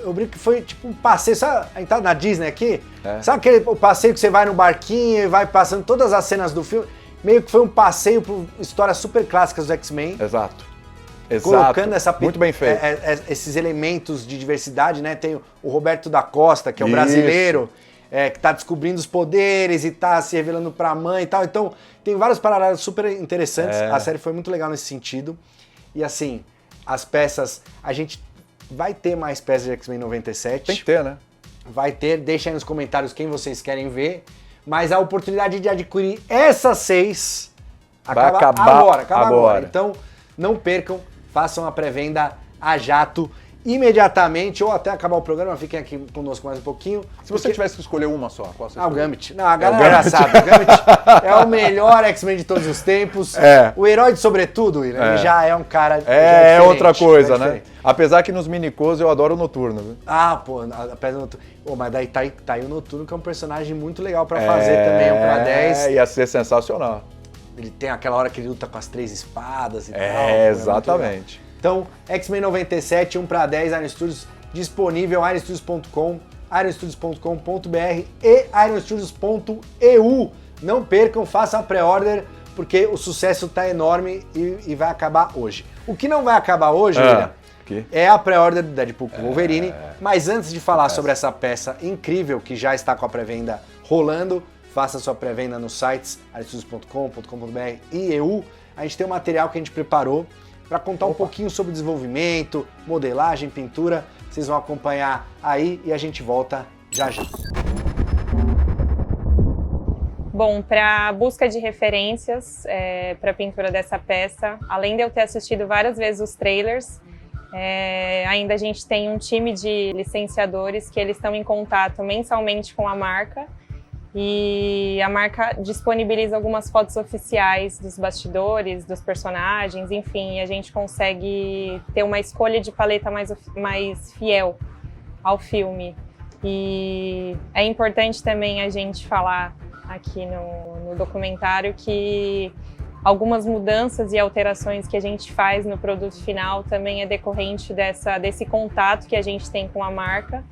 eu brinco que foi tipo um passeio, sabe? A gente tá na Disney aqui, sabe o passeio que você vai no barquinho e vai passando todas as cenas do filme? Meio que foi um passeio por histórias super clássicas dos X-Men. Exato. Colocando muito bem feito. Esses elementos de diversidade, né? Tem o Roberto da Costa, que é o brasileiro... que tá descobrindo os poderes e tá se revelando pra mãe e tal. Então, tem vários paralelos super interessantes. A série foi muito legal nesse sentido. E assim, as peças... A gente vai ter mais peças de X-Men 97. Tem que ter, né? Vai ter. Deixa aí nos comentários quem vocês querem ver. Mas a oportunidade de adquirir essas 6 acaba agora. Então, não percam. Façam a pré-venda a jato imediatamente, ou até acabar o programa, fiquem aqui conosco mais um pouquinho. Se você tivesse que escolher uma só, qual você escolhe? O Gambit. Não, a galera já sabe, o Gambit é o melhor X-Men de todos os tempos. O herói de sobretudo, ele já é um cara é outra coisa, né? Apesar que nos minicôs eu adoro o Noturno, viu? Apesar do Noturno. Mas daí tá aí o Noturno, que é um personagem muito legal pra fazer também, um pra 10. Ia ser sensacional. Ele tem aquela hora que ele luta com as 3 espadas e tal. Exatamente. Então, X-Men 97, 1 para 10, Iron Studios, disponível ironstudios.com, ironstudios.com.br e ironstudios.eu. Não percam, façam a pré-order, porque o sucesso tá enorme e vai acabar hoje. O que não vai acabar hoje, William, é a pré-order do Deadpool com Wolverine. Mas antes de falar sobre essa peça incrível que já está com a pré-venda rolando, faça sua pré-venda nos sites ironstudios.com.br e EU. A gente tem um material que a gente preparou para contar um pouquinho sobre desenvolvimento, modelagem, pintura. Vocês vão acompanhar aí e a gente volta já já. Bom, para busca de referências para a pintura dessa peça, além de eu ter assistido várias vezes os trailers, ainda a gente tem um time de licenciadores que eles estão em contato mensalmente com a marca. E a marca disponibiliza algumas fotos oficiais dos bastidores, dos personagens, enfim, e a gente consegue ter uma escolha de paleta mais fiel ao filme. E é importante também a gente falar aqui no documentário que algumas mudanças e alterações que a gente faz no produto final também é decorrente desse contato que a gente tem com a marca.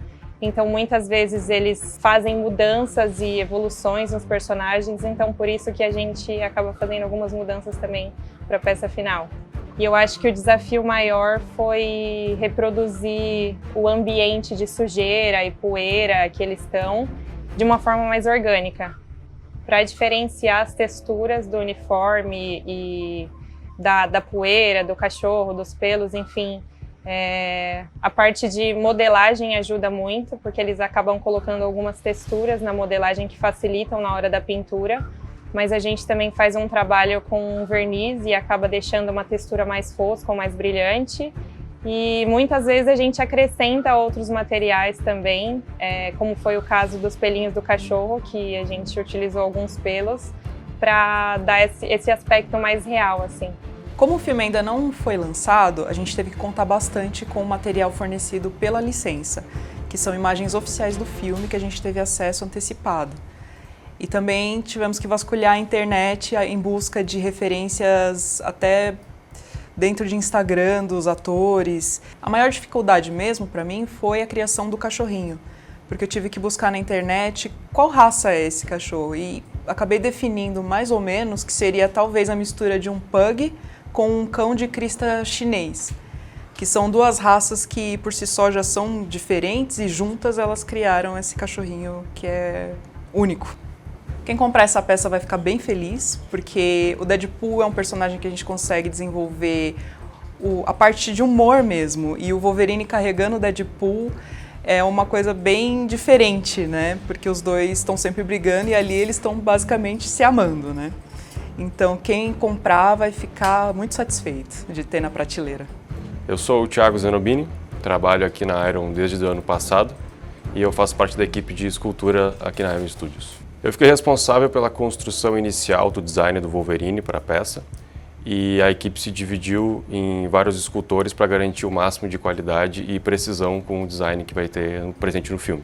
Então, muitas vezes eles fazem mudanças e evoluções nos personagens, então por isso que a gente acaba fazendo algumas mudanças também para a peça final. E eu acho que o desafio maior foi reproduzir o ambiente de sujeira e poeira que eles estão de uma forma mais orgânica, para diferenciar as texturas do uniforme e da poeira, do cachorro, dos pelos, enfim. A parte de modelagem ajuda muito, porque eles acabam colocando algumas texturas na modelagem que facilitam na hora da pintura, mas a gente também faz um trabalho com verniz e acaba deixando uma textura mais fosca ou mais brilhante, e muitas vezes a gente acrescenta outros materiais também, como foi o caso dos pelinhos do cachorro, que a gente utilizou alguns pelos para dar esse aspecto mais real, assim. Como o filme ainda não foi lançado, a gente teve que contar bastante com o material fornecido pela licença, que são imagens oficiais do filme que a gente teve acesso antecipado. E também tivemos que vasculhar a internet em busca de referências até dentro de Instagram dos atores. A maior dificuldade mesmo para mim foi a criação do cachorrinho, porque eu tive que buscar na internet qual raça é esse cachorro e acabei definindo mais ou menos que seria talvez a mistura de um pug com um cão de crista chinês, que são duas raças que por si só já são diferentes e juntas elas criaram esse cachorrinho que é único. Quem comprar essa peça vai ficar bem feliz, porque o Deadpool é um personagem que a gente consegue desenvolver a parte de humor mesmo, e o Wolverine carregando o Deadpool é uma coisa bem diferente, né? Porque os dois estão sempre brigando e ali eles estão basicamente se amando, né? Então quem comprar vai ficar muito satisfeito de ter na prateleira. Eu sou o Thiago Zenobini, trabalho aqui na Iron desde o ano passado e eu faço parte da equipe de escultura aqui na Iron Studios. Eu fiquei responsável pela construção inicial do design do Wolverine para a peça e a equipe se dividiu em vários escultores para garantir o máximo de qualidade e precisão com o design que vai ter presente no filme.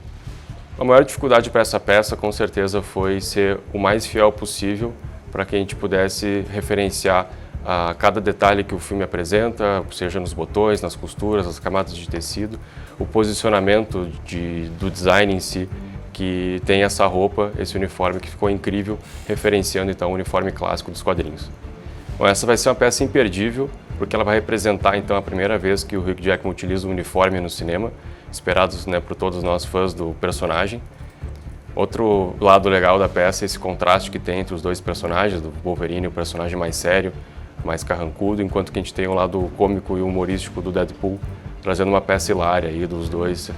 A maior dificuldade para essa peça, com certeza, foi ser o mais fiel possível para que a gente pudesse referenciar a cada detalhe que o filme apresenta, seja nos botões, nas costuras, nas camadas de tecido, o posicionamento do design em si, que tem essa roupa, esse uniforme que ficou incrível, referenciando então o uniforme clássico dos quadrinhos. Bom, essa vai ser uma peça imperdível, porque ela vai representar então a primeira vez que o Hugh Jackman utiliza um uniforme no cinema, esperados, né, por todos nós fãs do personagem. Outro lado legal da peça é esse contraste que tem entre os dois personagens, do Wolverine, o personagem mais sério, mais carrancudo, enquanto que a gente tem um lado cômico e humorístico do Deadpool, trazendo uma peça hilária aí dos dois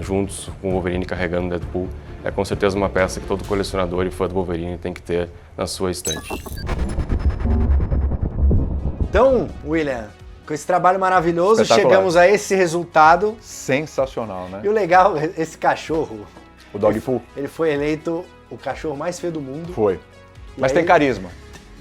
juntos, com o Wolverine carregando o Deadpool. É com certeza uma peça que todo colecionador e fã do Wolverine tem que ter na sua estante. Então, William, com esse trabalho maravilhoso, chegamos a esse resultado. Sensacional, né? E o legal, esse cachorro... O Dogpool. Ele foi eleito o cachorro mais feio do mundo. Foi. Mas aí, tem carisma.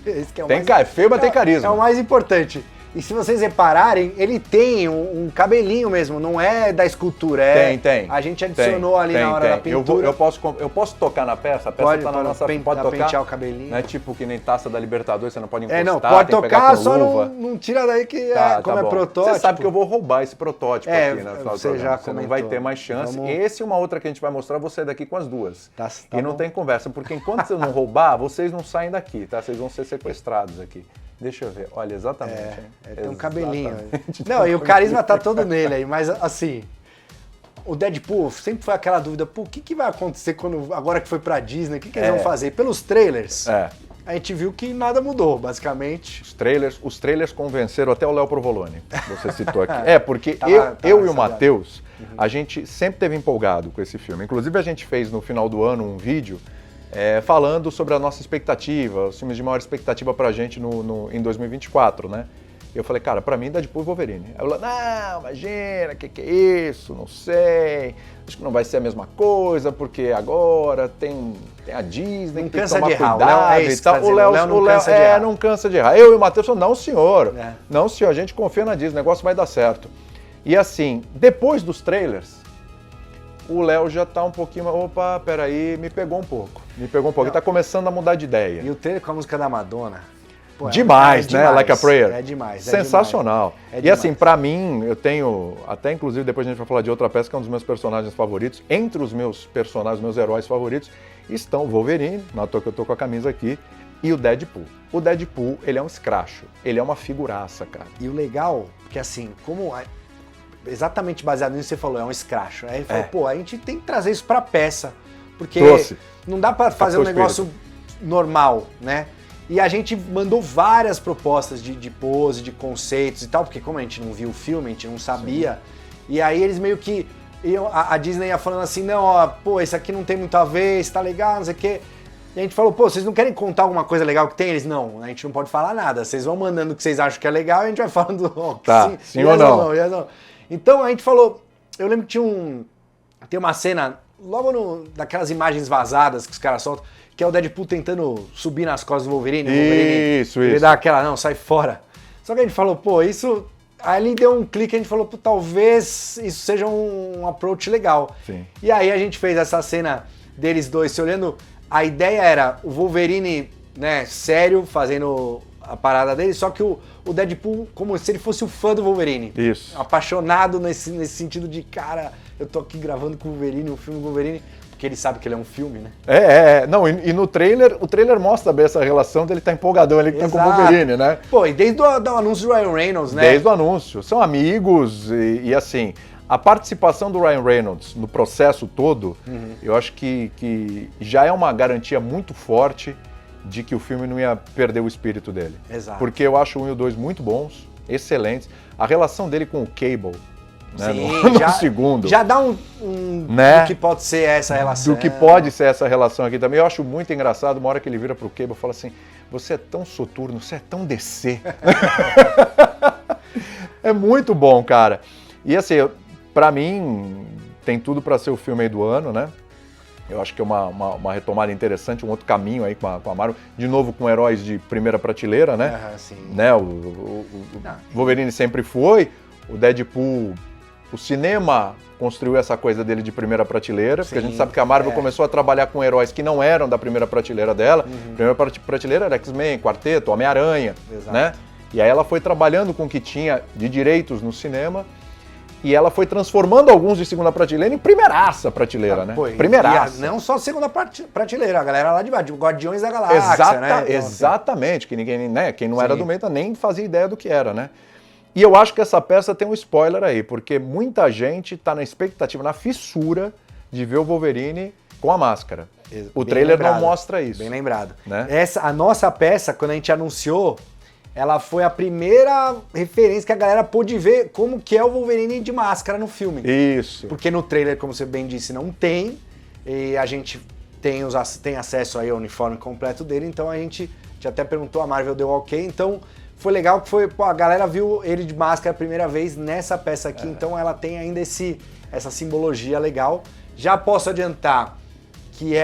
Esse que é o feio, mas tem carisma. É o mais importante. E se vocês repararem, ele tem um cabelinho mesmo, não é da escultura. Tem. A gente adicionou ali na hora da pintura. Eu posso tocar na peça? A peça pode, tá na nossa... Pode tocar? Pentear o cabelinho. Não é tipo que nem taça da Libertadores, você não pode encostar, não, pode tem tocar, que só não tira daí que como é protótipo. Você sabe que eu vou roubar esse protótipo aqui, né? Você não vai ter mais chance. Esse e uma outra que a gente vai mostrar, você daqui com as duas. Tá e não tem conversa, porque enquanto você não roubar, vocês não saem daqui, tá? Vocês vão ser sequestrados aqui. Deixa eu ver, olha, exatamente. Tem um cabelinho. Não, e o carisma tá todo nele aí, mas assim, o Deadpool sempre foi aquela dúvida, o que vai acontecer agora que foi pra Disney, o que eles vão fazer? Pelos trailers, a gente viu que nada mudou, basicamente. Os trailers convenceram até o Léo Provolone, você citou aqui. Porque eu e o Matheus, a gente sempre esteve empolgado com esse filme. Inclusive a gente fez no final do ano um vídeo falando sobre a nossa expectativa, os filmes de maior expectativa pra gente em 2024, né? Eu falei, cara, pra mim Deadpool e Wolverine. Aí eu falei, não, imagina, que é isso, não sei, acho que não vai ser a mesma coisa, porque agora tem a Disney, tem que tomar cuidado e tal. O Léo não cansa de errar. Eu e o Matheus falamos, não senhor, não senhor, a gente confia na Disney, o negócio vai dar certo. E assim, depois dos trailers, o Léo já tá um pouquinho, opa, peraí, me pegou um pouco, ele tá começando a mudar de ideia. E o trailer com a música da Madonna... Pô, demais, né? Demais, Like a Prayer. É demais. Sensacional. Demais. E assim, pra mim, eu tenho, até inclusive depois a gente vai falar de outra peça que é um dos meus personagens favoritos. Entre os meus personagens, meus heróis favoritos, estão o Wolverine, na toa que eu tô com a camisa aqui, e o Deadpool. O Deadpool, ele é um escracho, ele é uma figuraça, cara. E o legal, que assim, como... Exatamente baseado nisso que você falou, é um escracho. Aí ele falou, pô, a gente tem que trazer isso pra peça, porque não dá pra fazer um negócio normal, né? E a gente mandou várias propostas de pose, de conceitos e tal, porque como a gente não viu o filme, a gente não sabia. Sim. E aí eles meio que... A Disney ia falando assim, não, ó, pô, esse aqui não tem muito a ver, esse tá legal, não sei o quê. E a gente falou, pô, vocês não querem contar alguma coisa legal que tem? Eles, não, a gente não pode falar nada. Vocês vão mandando o que vocês acham que é legal e a gente vai falando, sim ou não. Então a gente falou, eu lembro que tem uma cena, logo daquelas imagens vazadas que os caras soltam, que é o Deadpool tentando subir nas costas do Wolverine. Isso. Ele dá aquela, não, sai fora. Só que a gente falou, pô, isso... Aí ele deu um clique, a gente falou, pô, talvez isso seja um approach legal. Sim. E aí a gente fez essa cena deles dois se olhando. A ideia era o Wolverine, né, sério, fazendo a parada dele, só que o Deadpool como se ele fosse o fã do Wolverine. Isso. Apaixonado nesse sentido de, cara, eu tô aqui gravando com o Wolverine, um filme com o Wolverine... Porque ele sabe que ele é um filme, né? Não, e no trailer, o trailer mostra bem essa relação dele tá empolgadão ali que tá com o Wolverine, né? Pô, e desde o anúncio do Ryan Reynolds, né? Desde o anúncio. São amigos e assim, a participação do Ryan Reynolds no processo todo, eu acho que já é uma garantia muito forte de que o filme não ia perder o espírito dele. Exato. Porque eu acho o 1 e o 2 muito bons, excelentes. A relação dele com o Cable né? Sim, no segundo. Já dá um né? do que pode ser essa relação. Do que pode ser essa relação aqui também. Eu acho muito engraçado, uma hora que ele vira pro Cable e fala assim, você é tão soturno, você é tão DC. É muito bom, cara. E assim, pra mim, tem tudo pra ser o filme aí do ano, né? Eu acho que é uma retomada interessante, um outro caminho aí com a Marvel. De novo com heróis de primeira prateleira, né? Sim. Né? O Wolverine sempre foi, o Deadpool, o cinema construiu essa coisa dele de primeira prateleira, porque a gente sabe que a Marvel começou a trabalhar com heróis que não eram da primeira prateleira dela. Primeira prateleira era X-Men, Quarteto, Homem-Aranha, né? E aí ela foi trabalhando com o que tinha de direitos no cinema e ela foi transformando alguns de segunda prateleira em primeiraça prateleira, né? Primeiraça. Não só segunda prateleira, a galera lá de baixo, Guardiões da Galáxia, né? Então, exatamente, que ninguém, né? Quem não era do Meta nem fazia ideia do que era, né? E eu acho que essa peça tem um spoiler aí, porque muita gente tá na expectativa, na fissura de ver o Wolverine com a máscara. O trailer não mostra isso. Bem lembrado. Né? A nossa peça, quando a gente anunciou, ela foi a primeira referência que a galera pôde ver como que é o Wolverine de máscara no filme. Isso. Porque no trailer, como você bem disse, não tem, e a gente tem acesso aí ao uniforme completo dele, então a gente até perguntou, a Marvel deu ok, então foi legal que a galera viu ele de máscara a primeira vez nessa peça aqui, então ela tem ainda essa simbologia legal. Já posso adiantar que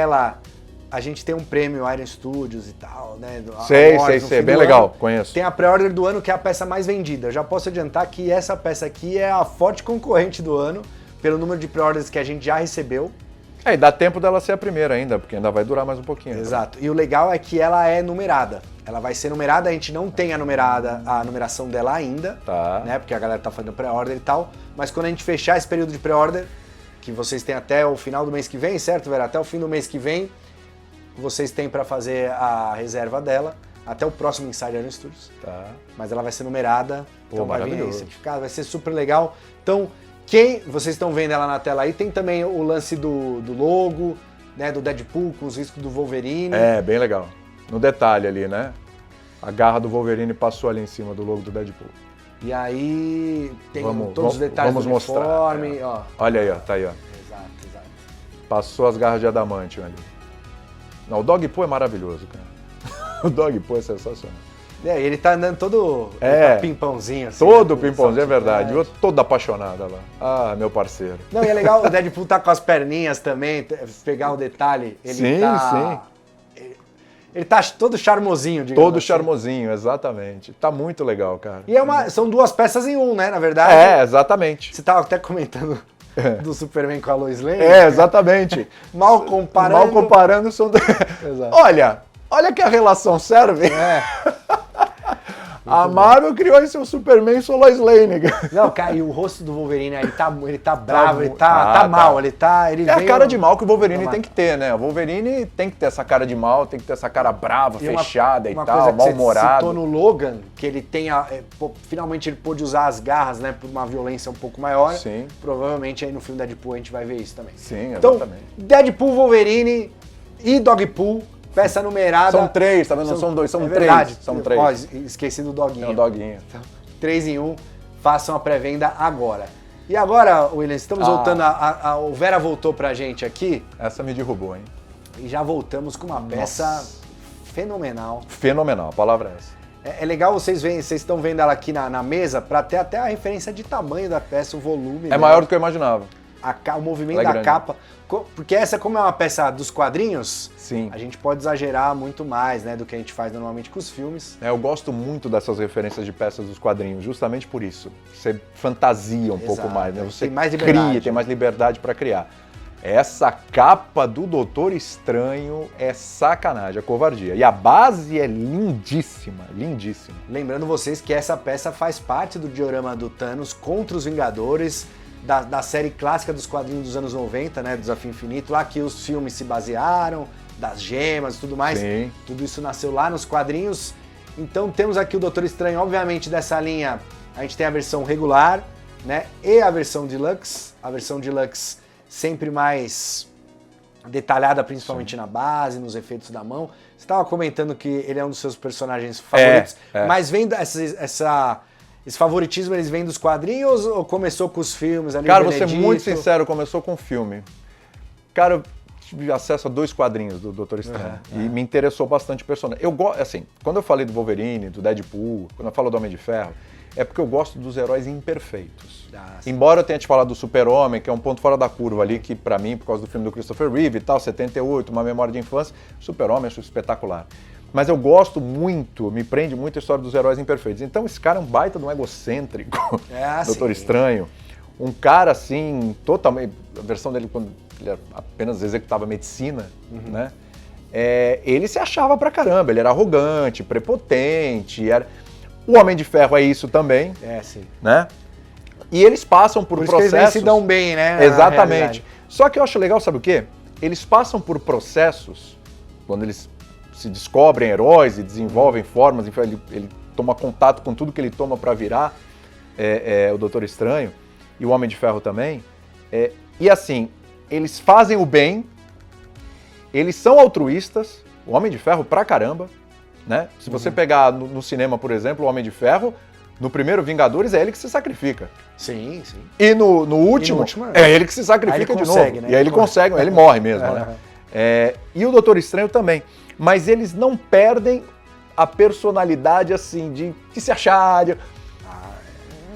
a gente tem um prêmio Iron Studios e tal, né? Sei, bem legal, conheço. Tem a pré-order do ano, que é a peça mais vendida. Eu já posso adiantar que essa peça aqui é a forte concorrente do ano, pelo número de pré-orders que a gente já recebeu. E dá tempo dela ser a primeira ainda, porque ainda vai durar mais um pouquinho. Exato. E o legal é que ela é numerada. Ela vai ser numerada, a gente não tem a numeração dela ainda, né? Porque a galera tá fazendo pré-order e tal. Mas quando a gente fechar esse período de pré-order, que vocês têm até o final do mês que vem, certo, Vera? Até o fim do mês que vem, vocês têm para fazer a reserva dela até o próximo Insider no Studios. Mas ela vai ser numerada, então vai vir aí certificado, vai ser super legal. Então, vocês estão vendo ela na tela aí, tem também o lance do logo, né, do Deadpool com os riscos do Wolverine. É, bem legal. No detalhe ali, né? A garra do Wolverine passou ali em cima do logo do Deadpool. E aí tem todos os detalhes do uniforme. Ó. Olha aí, ó, tá aí, ó. Exato. Passou as garras de adamantium ali. Não, o Dogpool é maravilhoso, cara. O Dogpool é sensacional. Ele tá andando todo pimpãozinho. Assim, todo pimpãozinho, é verdade. Eu todo apaixonado lá. Ah, meu parceiro. Não, e é legal, o Deadpool tá com as perninhas também, pegar o detalhe. Ele tá todo charmosinho, digamos todo assim. Charmosinho, exatamente. Tá muito legal, cara. E são duas peças em um, né, na verdade? Exatamente. Você tava até comentando do Superman com a Lois Lane. Exatamente. Mal comparando são... Olha que a relação serve. A Marvel criou esse Superman e Lois Lane. Não, cara, e o rosto do Wolverine, ele tá bravo, ele tá mal, ele a cara de mal que o Wolverine tem que ter, né? O Wolverine tem que ter essa cara de mal, tem que ter essa cara brava, fechada e tal, mal-humorado. Você citou no Logan, que ele tem finalmente ele pôde usar as garras, né, por uma violência um pouco maior. Sim. Provavelmente aí no filme Deadpool a gente vai ver isso também. Sim, então, exatamente. Deadpool, Wolverine e Dogpool. Peça numerada. São três, tá vendo? Não são dois, são três. Verdade. São três. Esqueci do doguinho. É o doguinho. Então, 3 em 1, façam a pré-venda agora. E agora, Williams, estamos voltando, o Vera voltou pra gente aqui. Essa me derrubou, hein? E já voltamos com uma peça fenomenal. Fenomenal, a palavra é essa. É legal vocês estão vendo ela aqui na mesa para ter até a referência de tamanho da peça, o volume. É maior do que eu imaginava. O movimento da capa. Porque essa, como é uma peça dos quadrinhos, sim, a gente pode exagerar muito mais, né, do que a gente faz normalmente com os filmes. Eu gosto muito dessas referências de peças dos quadrinhos, justamente por isso. Você fantasia um pouco mais, né? Você tem mais liberdade, tem mais liberdade para criar. Essa capa do Doutor Estranho é sacanagem, é covardia. E a base é lindíssima, lindíssima. Lembrando vocês que essa peça faz parte do diorama do Thanos contra os Vingadores, da série clássica dos quadrinhos dos anos 90, né, Desafio Infinito, lá que os filmes se basearam, das gemas e tudo mais. Sim. Tudo isso nasceu lá nos quadrinhos. Então temos aqui o Doutor Estranho, obviamente dessa linha, a gente tem a versão regular, né, e a versão Deluxe. A versão Deluxe sempre mais detalhada, principalmente na base, nos efeitos da mão. Você estava comentando que ele é um dos seus personagens favoritos, mas vendo esse favoritismo eles vêm dos quadrinhos ou começou com os filmes ali? Cara, vou ser muito sincero, começou com o filme. Cara, eu tive acesso a 2 quadrinhos do Doutor Estranho e me interessou bastante o personagem. Eu gosto, assim, quando eu falei do Wolverine, do Deadpool, quando eu falo do Homem de Ferro, é porque eu gosto dos heróis imperfeitos. Embora eu tenha te falado do Super-Homem, que é um ponto fora da curva ali, que pra mim, por causa do filme do Christopher Reeve e tal, 78, uma memória de infância, Super-Homem eu acho espetacular. Mas eu gosto muito, me prende muito a história dos heróis imperfeitos. Então esse cara é um baita de um egocêntrico, Doutor Estranho. Um cara assim, totalmente... A versão dele, quando ele apenas executava medicina, né? Ele se achava pra caramba, ele era arrogante, prepotente, era... O Homem de Ferro é isso também, né? E eles passam por processos... eles se dão bem, né? Exatamente. Só que eu acho legal, sabe o quê? Eles passam por processos, quando eles se descobrem heróis e desenvolvem formas, enfim, ele toma contato com tudo que ele toma para virar o Doutor Estranho, e o Homem de Ferro também. E assim, eles fazem o bem, eles são altruístas, o Homem de Ferro pra caramba, né? Se você pegar no cinema, por exemplo, o Homem de Ferro, no primeiro Vingadores é ele que se sacrifica. Sim. E no último é ele que se sacrifica de novo. Né? E aí ele consegue, ele morre mesmo, né? E o Doutor Estranho também. Mas eles não perdem a personalidade, assim, de se achar...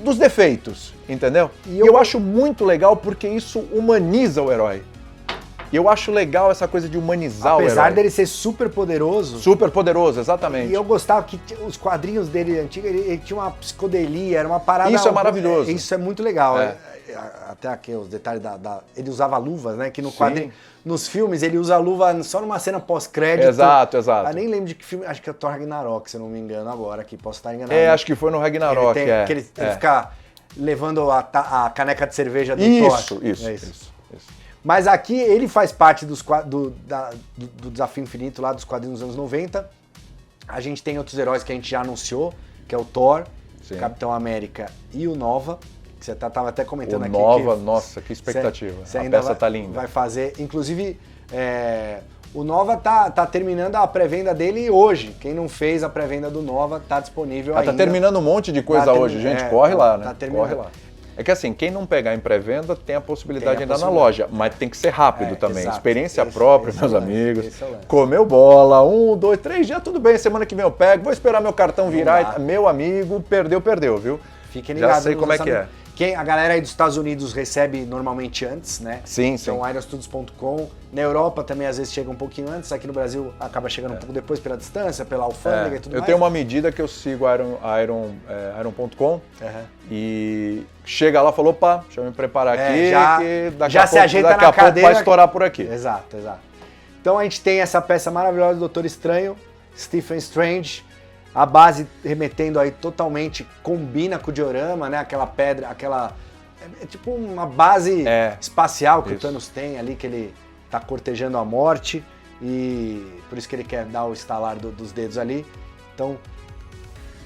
dos defeitos, entendeu? E eu acho muito legal porque isso humaniza o herói. E eu acho legal essa coisa de humanizar o herói. Apesar dele ser super poderoso. Super poderoso, exatamente. E eu gostava que os quadrinhos dele antigos, ele tinha uma psicodelia, era uma parada... Isso é maravilhoso. Isso é muito legal. Até aqui os detalhes ele usava luvas, né? Que no quadrinho... Nos filmes ele usa a luva só numa cena pós-crédito. Exato. Nem lembro de que filme, acho que é Thor Ragnarok, se eu não me engano agora, aqui posso estar enganado. Acho que foi no Ragnarok, Que ele fica levando a caneca de cerveja do Thor. Isso. Mas aqui ele faz parte do Desafio Infinito, lá dos quadrinhos dos anos 90. A gente tem outros heróis que a gente já anunciou, que é o Thor, o Capitão América e o Nova. Que você estava até comentando aqui. Nova, nossa, que expectativa. A peça tá linda. Vai fazer, inclusive, o Nova tá terminando a pré-venda dele hoje. Quem não fez a pré-venda do Nova tá disponível ainda. Tá terminando um monte de coisa hoje, gente. Corre lá, né? Tá terminando. Corre lá. É que assim, quem não pegar em pré-venda tem a possibilidade de andar na loja, mas tem que ser rápido também. Exato. Experiência própria, meus amigos. Comeu bola, 1, 2, 3 dias, tudo bem, semana que vem eu pego, vou esperar meu cartão virar. Meu amigo, perdeu, viu? Fiquem ligados. Já sei como é que é. A galera aí dos Estados Unidos recebe normalmente antes, né? Sim. Então, ironstudios.com. Na Europa também às vezes chega um pouquinho antes. Aqui no Brasil acaba chegando um pouco depois pela distância, pela alfândega e tudo mais. Eu tenho uma medida que eu sigo iron.com e chega lá e falou, opa, deixa eu me preparar aqui, que daqui a pouco vai estourar por aqui. Exato. Então a gente tem essa peça maravilhosa do Doutor Estranho, Stephen Strange. A base remetendo aí totalmente, combina com o diorama, né? Aquela pedra, é tipo uma base espacial que o Thanos tem ali, que ele tá cortejando a morte e por isso que ele quer dar o estalar dos dedos ali. Então,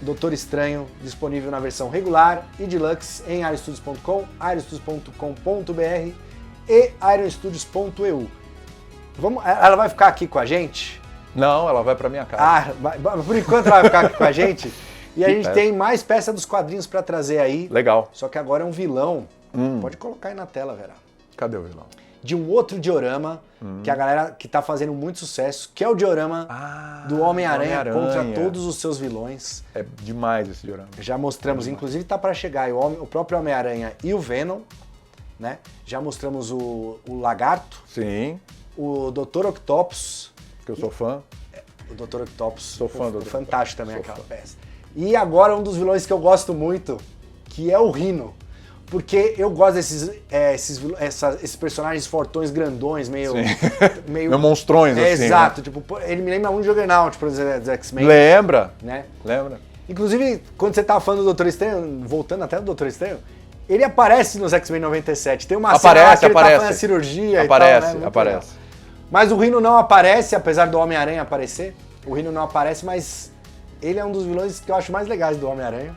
Doutor Estranho disponível na versão regular e deluxe em ironstudios.com, ironstudios.com.br e ironstudios.eu. Ela vai ficar aqui com a gente? Não, ela vai pra minha casa. Por enquanto ela vai ficar aqui com a gente. E a gente tem mais peça dos quadrinhos pra trazer aí. Legal. Só que agora é um vilão. Pode colocar aí na tela, Vera. Cadê o vilão? De um outro diorama, que a galera que tá fazendo muito sucesso, que é o diorama do Homem-Aranha contra todos os seus vilões. É demais esse diorama. Já mostramos, inclusive tá pra chegar o próprio Homem-Aranha e o Venom, né? Já mostramos o Lagarto. Sim. O Dr. Octopus. Que eu sou fã. O Dr. Octopus. Sou fã do fantástico também aquela peça. E agora um dos vilões que eu gosto muito, que é o Rhino. Porque eu gosto desses personagens fortões, grandões, meio monstrões, assim. Exato. Né? Tipo, ele me lembra muito de Juggernaut, por exemplo, dos X-Men. Lembra. Né? Lembra. Inclusive, quando você tava falando do Doutor Estranho, voltando até do Doutor Estranho, ele aparece nos X-Men 97. Tem uma cena lá que ele tá fazendo a cirurgia e tal, né? Aparece. Legal. Mas o Rhino não aparece, apesar do Homem-Aranha aparecer. O Rhino não aparece, mas ele é um dos vilões que eu acho mais legais do Homem-Aranha.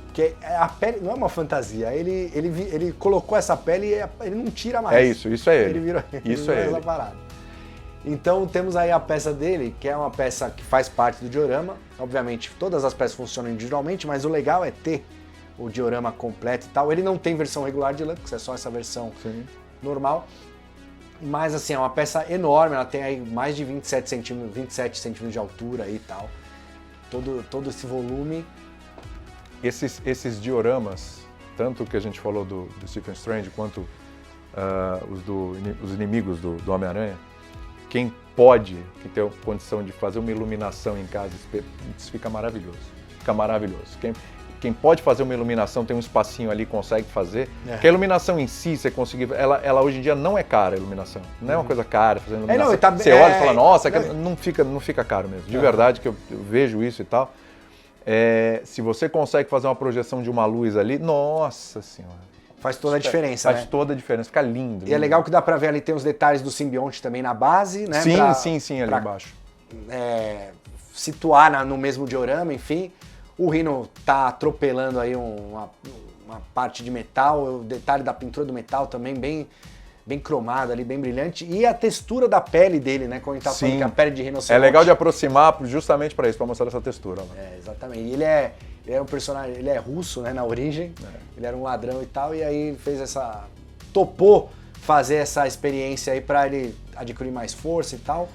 Porque a pele não é uma fantasia. Ele colocou essa pele e ele não tira mais. Isso é ele. Ele virou essa parada. Então temos aí a peça dele, que é uma peça que faz parte do diorama. Obviamente todas as peças funcionam individualmente, mas o legal é ter o diorama completo e tal. Ele não tem versão regular de Lux, é só essa versão normal. Mas assim, é uma peça enorme, ela tem aí mais de 27 centímetros de altura e tal. Todo esse volume. Esses dioramas, tanto que a gente falou do Stephen Strange, quanto os inimigos do Homem-Aranha, quem tem a condição de fazer uma iluminação em casa, isso fica maravilhoso. Fica maravilhoso. Quem pode fazer uma iluminação, tem um espacinho ali, consegue fazer. Porque a iluminação em si, você conseguir... Ela hoje em dia não é cara, a iluminação. Não é uma coisa cara fazer iluminação. Você olha e fala, nossa, não fica caro mesmo. De verdade, que eu vejo isso e tal. Se você consegue fazer uma projeção de uma luz ali, nossa senhora. Faz toda a diferença, Faz toda a diferença, fica lindo. E é legal que dá pra ver ali, tem os detalhes do simbionte também na base, né? Sim, ali embaixo. Situar no mesmo diorama, enfim. O Rhino tá atropelando aí uma parte de metal, o detalhe da pintura do metal também bem cromado ali, bem brilhante. E a textura da pele dele, né? Quando a gente tá falando que a pele de rinoceronte... É legal de aproximar justamente para isso, para mostrar essa textura. Né? Exatamente. E ele é um personagem, ele é russo, né, na origem. Ele era um ladrão e tal, e aí topou fazer essa experiência aí para ele adquirir mais força e tal.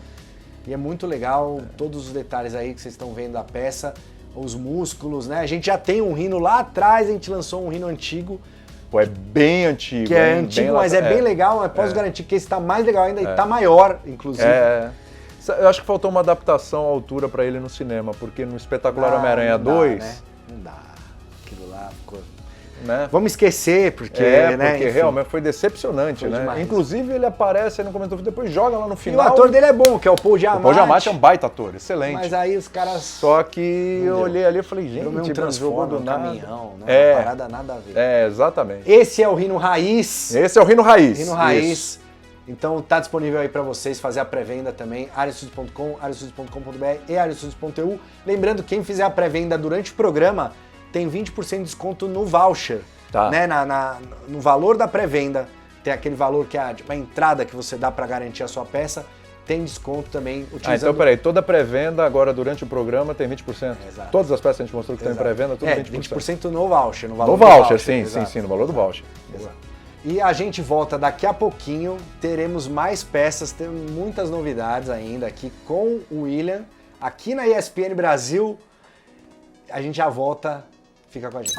E é muito legal todos os detalhes aí que vocês estão vendo da peça, os músculos, né? A gente já tem um Rhino lá atrás, a gente lançou um Rhino antigo. Pô, é bem antigo. Que é antigo, mas é bem legal, mas posso garantir que esse tá mais legal ainda e tá maior, inclusive. Eu acho que faltou uma adaptação à altura para ele no cinema, porque no Espetacular Homem-Aranha 2... Né? Não dá. Aquilo lá ficou... Né? Vamos esquecer, porque, porque realmente foi decepcionante, foi né? Demais. Inclusive ele aparece aí no comentário, depois joga lá no final. E o ator dele é bom, que é o Paul Giamatti. O Paul Giamatti é um baita ator, excelente. Mas aí os caras... Só que eu olhei ali e falei, gente, um transforma do caminhão, né? Uma parada nada a ver. Exatamente. Esse é o Rhino Raiz. Esse é o Rhino Raiz. Rhino Raiz. Isso. Então tá disponível aí para vocês fazer a pré-venda também, ariastudios.com, ariastudios.com.br e ariastudios.eu. Lembrando, quem fizer a pré-venda durante o programa tem 20% de desconto no voucher. Tá. Né? No valor da pré-venda, tem aquele valor que é a entrada que você dá para garantir a sua peça, tem desconto também utilizando... então peraí, toda pré-venda agora durante o programa tem 20%? Exato. Todas as peças que a gente mostrou que tem pré-venda, tudo 20%. 20% no voucher. No voucher, sim, no valor do voucher. Exato. E a gente volta daqui a pouquinho, teremos mais peças, temos muitas novidades ainda aqui com o William, aqui na ESPN Brasil. A gente já volta, fica com a gente.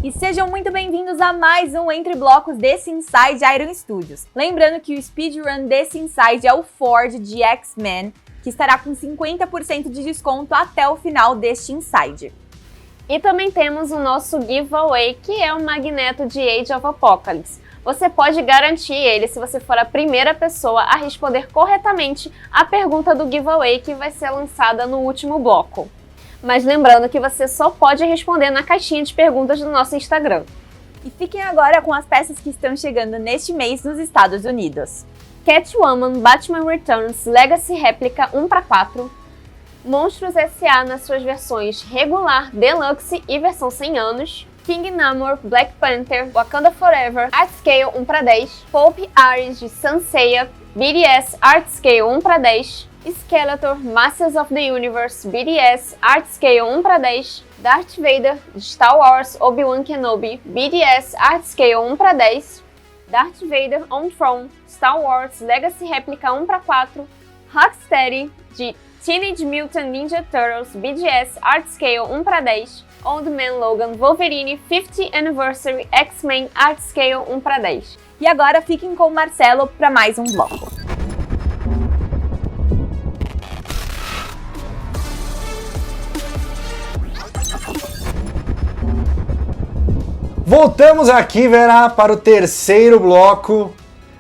E sejam muito bem-vindos a mais um Entre Blocos desse Inside Iron Studios. Lembrando que o speedrun desse Inside é o Ford de X-Men, que estará com 50% de desconto até o final deste Inside. E também temos o nosso giveaway, que é o Magneto de Age of Apocalypse. Você pode garantir ele se você for a primeira pessoa a responder corretamente a pergunta do giveaway que vai ser lançada no último bloco. Mas lembrando que você só pode responder na caixinha de perguntas do nosso Instagram. E fiquem agora com as peças que estão chegando neste mês nos Estados Unidos. Catwoman Batman Returns Legacy Réplica 1/4, Monstros S.A. nas suas versões regular, deluxe e versão 100 anos, King Namor Black Panther Wakanda Forever Art Scale 1/10, Pope Ares de Sanseiya BDS Art Scale 1/10, Skeletor Masters of the Universe BDS Art Scale 1/10, Darth Vader de Star Wars Obi-Wan Kenobi BDS Art Scale 1/10, Darth Vader on Throne Star Wars Legacy Réplica 1/4, Rocksteady de Teenage Mutant Ninja Turtles BDS Art Scale 1/10, Old Man Logan Wolverine 50th Anniversary X-Men Art Scale 1/10. E agora fiquem com o Marcelo para mais um bloco. Voltamos aqui, Vera, para o terceiro bloco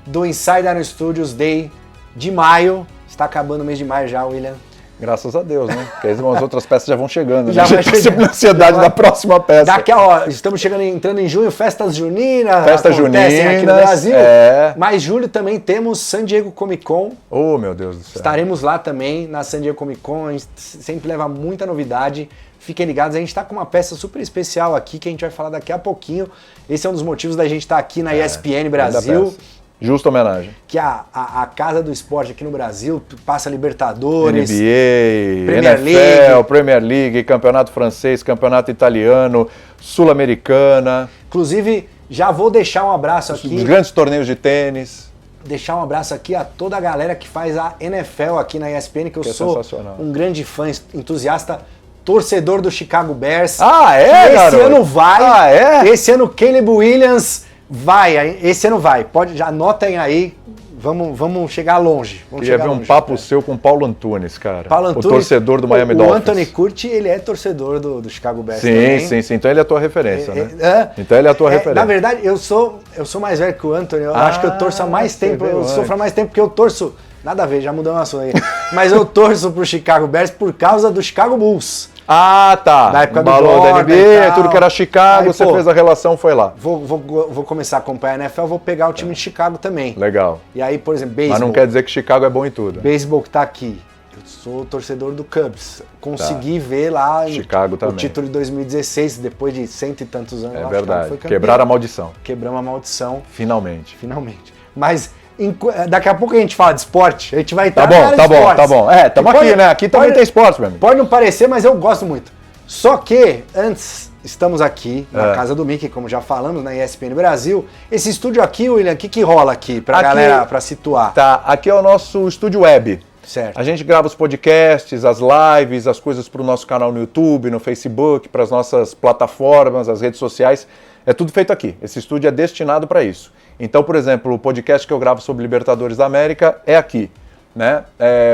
do Inside Iron Studios Day de maio. Está acabando o mês de maio já, William. Graças a Deus, né? Porque as outras peças já vão chegando. Já vai chegando. A ansiedade da próxima peça. Daqui estamos entrando em junho, festas juninas. Festas juninas aqui no Brasil. É. Mas julho também temos San Diego Comic Con. Oh, meu Deus do céu. Estaremos lá também na San Diego Comic Con. A gente sempre leva muita novidade. Fiquem ligados, a gente está com uma peça super especial aqui que a gente vai falar daqui a pouquinho. Esse é um dos motivos da gente estar aqui na ESPN Brasil. Justa homenagem. Que a casa do esporte aqui no Brasil passa Libertadores, NBA, Premier NFL, League. Premier League, Campeonato Francês, Campeonato Italiano, Sul-Americana. Inclusive, já vou deixar um abraço aqui. Os grandes torneios de tênis. Deixar um abraço aqui a toda a galera que faz a NFL aqui na ESPN, que eu sou um grande fã, entusiasta, torcedor do Chicago Bears. Ah, é, Esse garoto? ano vai. Ah, é? Esse ano Caleb Williams vai. Esse ano vai. Já anotem aí. Vamos chegar longe. Queria ver um papo seu com o Paulo Antunes, cara. Paulo Antunes, o torcedor do Miami o Dolphins. O Anthony Curti, ele é torcedor do Chicago Bears também. Sim. Então ele é a tua referência, né? Então ele é a tua referência. Na verdade, eu sou mais velho que o Anthony. Eu acho que eu torço há mais tempo. Eu sofro há mais tempo porque eu torço... Nada a ver, já mudou uma assunto aí. Mas eu torço pro Chicago Bears por causa do Chicago Bulls. Ah, tá. Da época do balão da Jordan NBA, tudo que era Chicago, aí, você fez a relação, foi lá. Vou começar a acompanhar a NFL, vou pegar o time de Chicago também. Legal. E aí, por exemplo, beisebol. Mas não quer dizer que Chicago é bom em tudo. Beisebol que tá aqui. Eu sou torcedor do Cubs. Consegui ver lá Chicago o também. título de 2016, depois de cento e tantos anos. É lá, verdade. foi campeão. Quebraram a maldição. Quebramos a maldição. Finalmente. Mas daqui a pouco a gente fala de esporte, a gente vai estar Tá bom. Estamos aqui, né? Aqui também tem esporte, meu amigo. Pode não parecer, mas eu gosto muito. Só que, antes, estamos aqui na casa do Mickey, como já falamos, na ESPN Brasil. Esse estúdio aqui, William, o que rola aqui pra galera, pra situar? Tá, aqui é o nosso estúdio web. Certo. A gente grava os podcasts, as lives, as coisas pro nosso canal no YouTube, no Facebook, para as nossas plataformas, as redes sociais. É tudo feito aqui. Esse estúdio é destinado para isso. Então, por exemplo, o podcast que eu gravo sobre Libertadores da América é aqui. Né?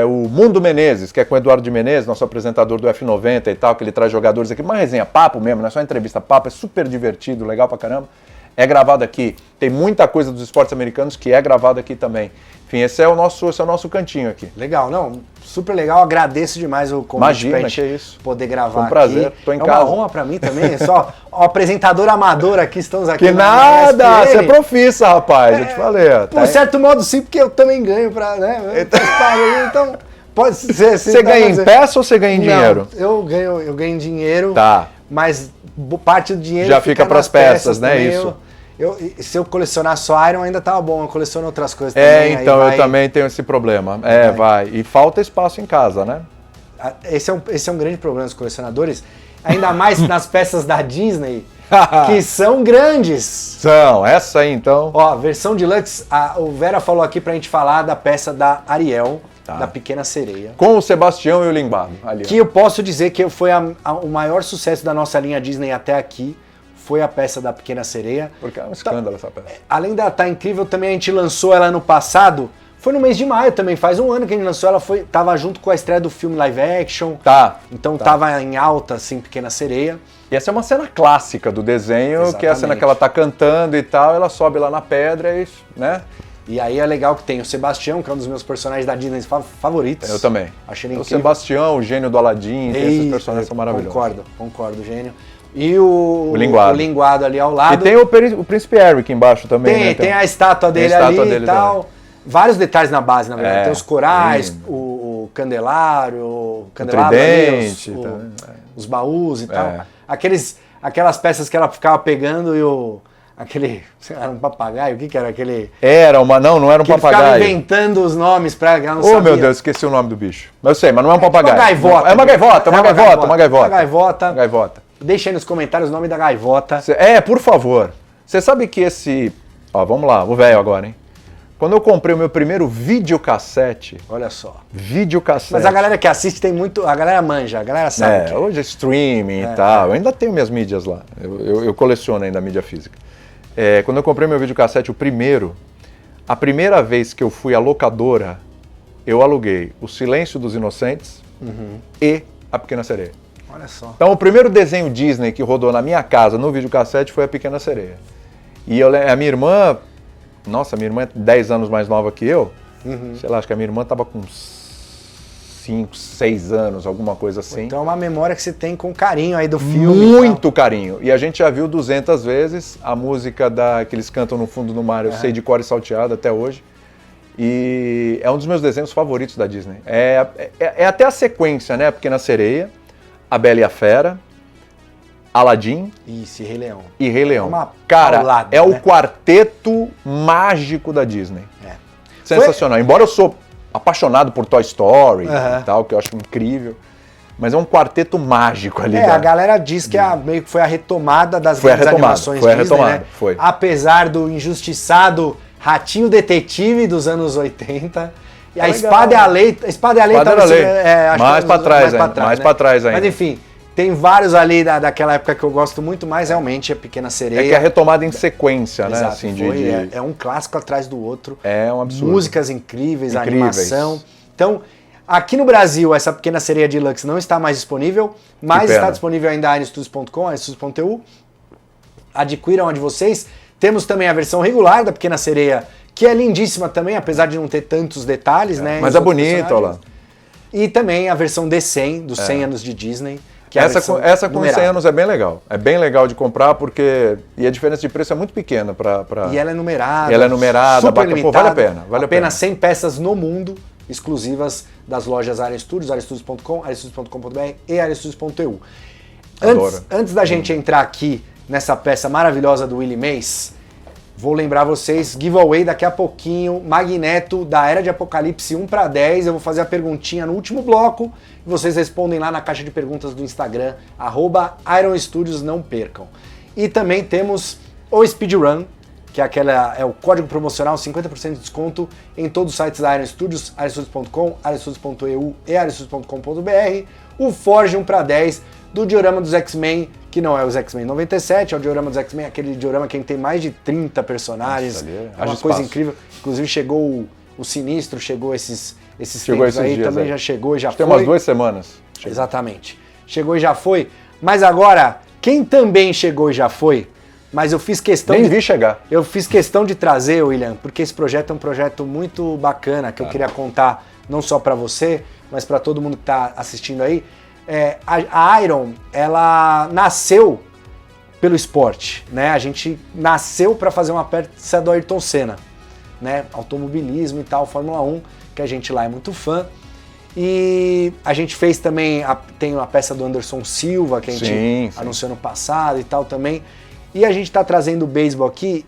O Mundo Menezes, que é com o Eduardo de Menezes, nosso apresentador do F90 e tal, que ele traz jogadores aqui, uma resenha papo mesmo, não é só entrevista papo, é super divertido, legal pra caramba. É gravado aqui. Tem muita coisa dos esportes americanos que é gravado aqui também. Enfim, esse é o nosso cantinho aqui. Legal, não, super legal, agradeço demais o convite pra gente poder gravar aqui. Foi um prazer, tô em casa. É uma honra pra mim também, só o apresentador amador aqui, estamos aqui. Que nada, você é profissa, rapaz, eu te falei. Por certo modo sim, porque eu também ganho pra, né, então pode ser. Você ganha em peça ou você ganha em dinheiro? Não, eu ganho em dinheiro, tá. Mas parte do dinheiro já fica pras peças, né, também, isso. Se eu colecionar só Iron ainda tava bom, eu coleciono outras coisas também. Então eu também tenho esse problema. Vai. E falta espaço em casa, né? Esse é um grande problema dos colecionadores, ainda mais nas peças da Disney, que são grandes. São, essa aí então. Ó, versão deluxe, o Vera falou aqui pra gente falar da peça da Ariel, da Pequena Sereia. Com o Sebastião e o Linguado. Ali, que eu posso dizer que foi o maior sucesso da nossa linha Disney até aqui. Foi a peça da Pequena Sereia. Porque é um escândalo essa peça. Além dela estar incrível, também a gente lançou ela no passado. Foi no mês de maio também, faz um ano que a gente lançou. Ela tava junto com a estreia do filme live action. Então tava em alta, assim, Pequena Sereia. E essa é uma cena clássica do desenho, exatamente. Que é a cena que ela tá cantando e tal, ela sobe lá na pedra e, né? E aí é legal que tem o Sebastião, que é um dos meus personagens da Disney favoritos. Eu também. Achei ele incrível. O Sebastião, o gênio do Aladdin, esses personagens são maravilhosos. Concordo, gênio. E o Linguado ali ao lado. E tem o Príncipe Eric embaixo também. Tem a estátua dele ali e tal. Também. Vários detalhes na base, na verdade. Tem os corais, o candelário, o tridente, ali, os baús e tal. Aquelas peças que ela ficava pegando e era um papagaio, o que era aquele? Não era um papagaio. Ele ficava inventando os nomes pra ela não sabia. Meu Deus, esqueci o nome do bicho. Eu sei, mas não é um papagaio. Uma gaivota. Deixa aí nos comentários o nome da gaivota. Por favor. Você sabe que vamos lá, o velho agora, hein? Quando eu comprei o meu primeiro videocassete... Olha só. Videocassete. Mas a galera que assiste tem muito... A galera manja, a galera sabe. Hoje é streaming e tal. Eu ainda tenho minhas mídias lá. Eu coleciono ainda a mídia física. Quando eu comprei meu videocassete, a primeira vez que eu fui à locadora, eu aluguei O Silêncio dos Inocentes e A Pequena Sereia. Olha só. Então o primeiro desenho Disney que rodou na minha casa no videocassete foi A Pequena Sereia. E a minha irmã... Nossa, minha irmã é 10 anos mais nova que eu. Sei lá, acho que a minha irmã tava com 5, 6 anos, alguma coisa assim. Então é uma memória que você tem com carinho aí do filme. Muito carinho. E a gente já viu 200 vezes a música que eles cantam no fundo do mar, eu sei de cor e salteado até hoje. E é um dos meus desenhos favoritos da Disney. É até a sequência, né? A Pequena Sereia, A Bela e a Fera, Aladdin Isso, e Rei Leão. e Rei Leão. Uma Cara, paulada, é né? o quarteto mágico da Disney. É. Sensacional. Embora eu sou apaixonado por Toy Story Aham. e tal, que eu acho incrível, mas é um quarteto mágico ali. A galera diz que meio que foi a retomada das Foi a grandes retomada, animações foi a Disney, retomada, né? foi. Apesar do injustiçado Ratinho Detetive dos anos 80. E a Legal. Espada e a Lei. A Espada e a Lei Espada talvez era Lei. acho que Mais pra trás mais ainda, mais pra trás ainda. Mas enfim, tem vários ali daquela época que eu gosto muito, mas realmente a Pequena Sereia. É que é retomada em sequência, né? Exato, Assim, é um clássico atrás do outro. É um absurdo. Músicas incríveis, Incríveis. animação. Então, aqui no Brasil, essa Pequena Sereia Deluxe não está mais disponível, mas pena. está disponível ainda na aerostudios.com, aerostudios.eu. Adquiram a de vocês. Temos também a versão regular da Pequena Sereia, que é lindíssima também, apesar de não ter tantos detalhes, né? Mas os é outros bonito, olha lá. personagens. E também a versão D100, dos 100 anos de Disney. Que é a Essa versão com numerada. 100 anos é bem legal. É bem legal de comprar porque... E a diferença de preço é muito pequena pra... E ela é numerada. Ela é numerada, super pô, limitada. vale a pena, vale a pena. Apenas 100 peças no mundo, exclusivas das lojas Área Studios, areastudios.com, areastudios.com.br e areastudios.eu. Antes da gente entrar aqui nessa peça maravilhosa do Willie Mays, vou lembrar vocês, giveaway daqui a pouquinho, Magneto da Era de Apocalipse 1 para 10. Eu vou fazer a perguntinha no último bloco e vocês respondem lá na caixa de perguntas do Instagram, @IronStudios, não percam. E também temos o Speedrun, que é o código promocional, 50% de desconto em todos os sites da Iron Studios, areastudios.com, areastudios.eu e areastudios.com.br. O Forge 1 para 10 do diorama dos X-Men, que não é os X-Men 97, é o diorama dos X-Men, aquele diorama que tem mais de 30 personagens. Nossa, ali é haja uma coisa espaço. incrível. Inclusive chegou o Sinistro, chegou esses Chegou tempos esses aí, dias, também é. já chegou, já Acho que foi. tem umas 2 semanas. Exatamente. Chegou e já foi. Mas agora, quem também chegou e já foi, mas eu fiz questão Nem vi chegar. Eu fiz questão de trazer, William, porque esse projeto é um projeto muito bacana, que eu queria contar não só para você, mas para todo mundo que está assistindo aí. A Iron, ela nasceu pelo esporte, né? A gente nasceu para fazer uma peça do Ayrton Senna, né? Automobilismo e tal, Fórmula 1, que a gente lá é muito fã. E a gente fez também, tem uma peça do Anderson Silva, que a gente Sim. anunciou no passado e tal também. E a gente está trazendo o beisebol aqui,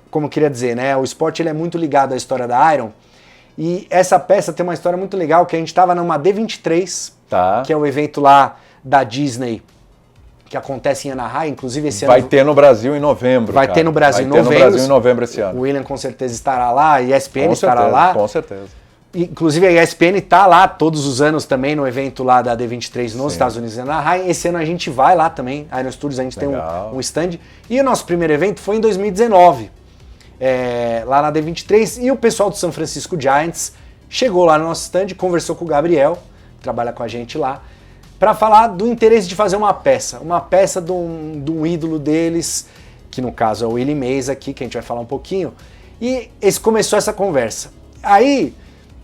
como eu queria dizer, né? O esporte ele é muito ligado à história da Iron. E essa peça tem uma história muito legal, que a gente estava numa D23, que é o evento lá da Disney, que acontece em Anaheim, inclusive esse ano... Vai ter no Brasil em novembro. Vai ter no Brasil em novembro. Vai ter no Brasil em novembro esse ano. O William com certeza estará lá, a ESPN Com estará certeza, lá. com certeza. Inclusive a ESPN está lá todos os anos também no evento lá da D23 nos Estados Unidos em Anaheim. Esse ano a gente vai lá também, a Iron Studios, a gente tem um stand. E o nosso primeiro evento foi em 2019, lá na D23. E o pessoal do San Francisco Giants chegou lá no nosso stand, conversou com o Gabriel, que trabalha com a gente lá, para falar do interesse de fazer uma peça de um ídolo deles, que no caso é o Willie Mays aqui, que a gente vai falar um pouquinho. E começou essa conversa. Aí...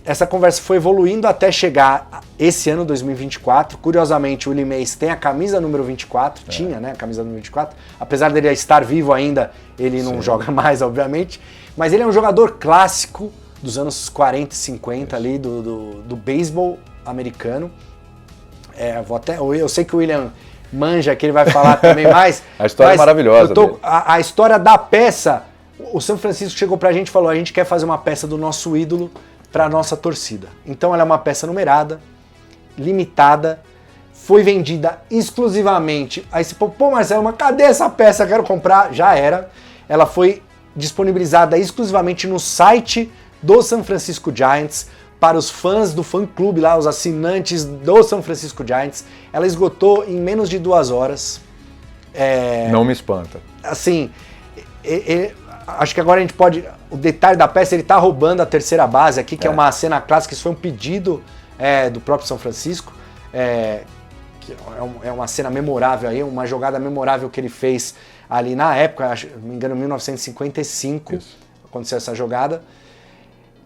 essa conversa foi evoluindo até chegar esse ano, 2024. Curiosamente, o Willie Mays tem a camisa número 24, tinha, né, a camisa número 24. Apesar dele estar vivo ainda, ele não joga mais, obviamente. Mas ele é um jogador clássico dos anos 40 e 50 ali, do beisebol americano. Eu sei que o William manja, que ele vai falar também mais. A história é maravilhosa. A história da peça, o São Francisco chegou pra gente e falou, a gente quer fazer uma peça do nosso ídolo para a nossa torcida. Então ela é uma peça numerada, limitada, foi vendida exclusivamente. Aí você falou, pô Marcelo, mas cadê essa peça? Quero comprar. Já era. Ela foi disponibilizada exclusivamente no site do San Francisco Giants para os fãs do fã-clube lá, os assinantes do San Francisco Giants. Ela esgotou em menos de 2 horas. Não me espanta. Assim, acho que agora a gente pode... O detalhe da peça, ele tá roubando a terceira base aqui, que é uma cena clássica, isso foi um pedido do próprio São Francisco, que é uma cena memorável aí, uma jogada memorável que ele fez ali na época, acho, não me engano, 1955, aconteceu essa jogada.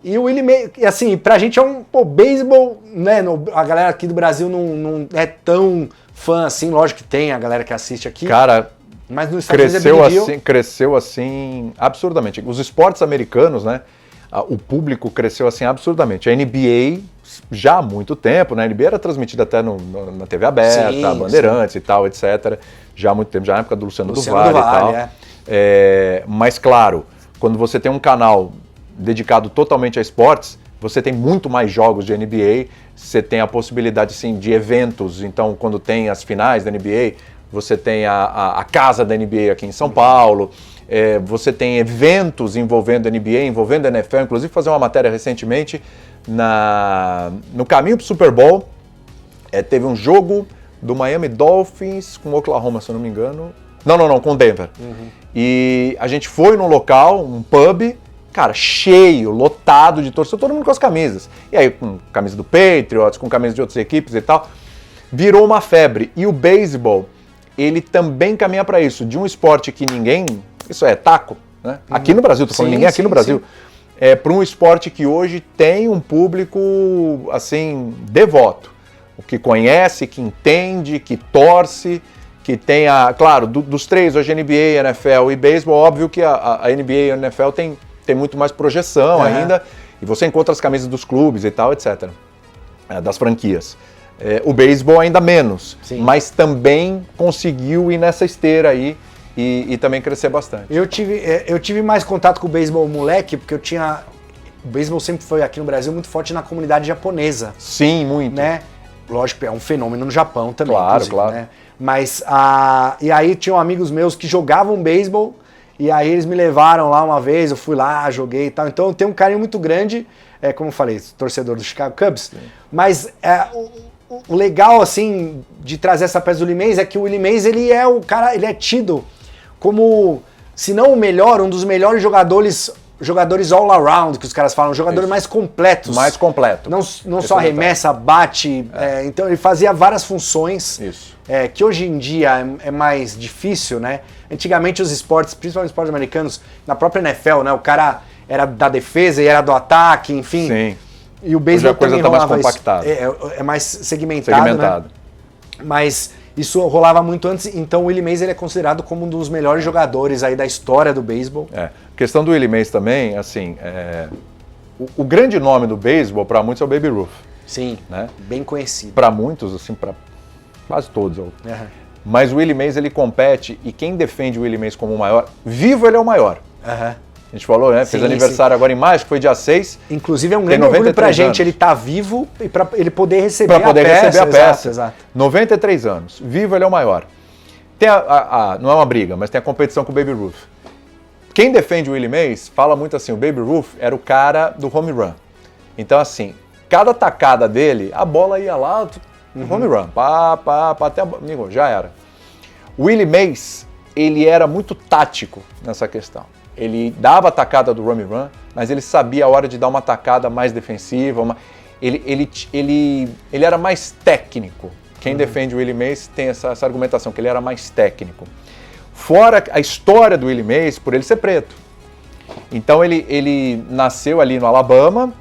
E o Willie Mays, assim, pra gente é beisebol, né, a galera aqui do Brasil não é tão fã assim, lógico que tem a galera que assiste aqui. Cara... mas no Estados Unidos cresceu assim absurdamente. Os esportes americanos, né? o público cresceu assim absurdamente. A NBA já há muito tempo, né? A NBA era transmitida até na TV aberta, sim, Bandeirantes, sim, e tal, etc. Já há muito tempo, já na época do Luciano do Vale e tal. Mas claro, quando você tem um canal dedicado totalmente a esportes, você tem muito mais jogos de NBA, você tem a possibilidade sim, de eventos, então quando tem as finais da NBA, você tem a casa da NBA aqui em São Paulo, você tem eventos envolvendo a NBA, envolvendo a NFL, inclusive fazer uma matéria recentemente no caminho para o Super Bowl, teve um jogo do Miami Dolphins com Oklahoma, se eu não me engano. Não, com Denver. E a gente foi num local, um pub, cara, cheio, lotado de torcedor, todo mundo com as camisas. E aí, com camisa do Patriots, com camisa de outras equipes e tal, virou uma febre. E o beisebol, ele também caminha para isso, de um esporte que ninguém... Isso é taco, né? Aqui no Brasil, tô falando ninguém aqui no Brasil. Para um esporte que hoje tem um público, assim, devoto. O que conhece, que entende, que torce, que tem claro, dos três, hoje NBA, NFL e beisebol, óbvio que a NBA e a NFL tem muito mais projeção ainda, e você encontra as camisas dos clubes e tal, etc. Das franquias. O beisebol ainda menos, mas também conseguiu ir nessa esteira aí e também crescer bastante. Eu tive mais contato com o beisebol moleque, porque o beisebol sempre foi aqui no Brasil muito forte na comunidade japonesa. Sim, muito. Né? Lógico, é um fenômeno no Japão também. Claro. Né? Mas, e aí tinham amigos meus que jogavam beisebol, e aí eles me levaram lá uma vez, eu fui lá, joguei e tal. Então eu tenho um carinho muito grande, como eu falei, torcedor do Chicago Cubs. Sim. Mas o legal, assim, de trazer essa peça do Willie Mays é que o Willie Mays, ele é tido como, se não o melhor, um dos melhores jogadores all around, que os caras falam, jogadores mais completos. Mais completo. Não só arremessa, bate, então ele fazia várias funções. Isso. Que hoje em dia é mais difícil, né? Antigamente os esportes, principalmente os esportes americanos, na própria NFL, né? O cara era da defesa e era do ataque, enfim. Sim. E o beisebol também rolava mais compactado. É mais segmentado, né? Mas isso rolava muito antes, então o Willie Mays ele é considerado como um dos melhores jogadores aí da história do beisebol. A questão do Willie Mays também, assim, o grande nome do beisebol para muitos é o Baby Ruth. Sim, né? Bem conhecido. Para muitos, assim, para quase todos. Mas o Willie Mays ele compete, e quem defende o Willie Mays como o maior, vivo ele é o maior. A gente falou, né? Fez aniversário agora em maio, que foi dia 6. Inclusive é um grande orgulho pra gente, ele tá vivo e pra ele poder receber a peça. Exato. 93 anos. Vivo ele é o maior. Tem não é uma briga, mas tem a competição com o Baby Ruth. Quem defende o Willie Mays fala muito assim, o Baby Ruth era o cara do home run. Então assim, cada tacada dele, a bola ia lá, home run, até amigo, já era. O Willie Mays, ele era muito tático nessa questão. Ele dava a tacada do home run, mas ele sabia a hora de dar uma tacada mais defensiva. Ele era mais técnico. Quem defende o Willie Mays tem essa argumentação, que ele era mais técnico. Fora a história do Willie Mays, por ele ser preto. Então ele nasceu ali no Alabama,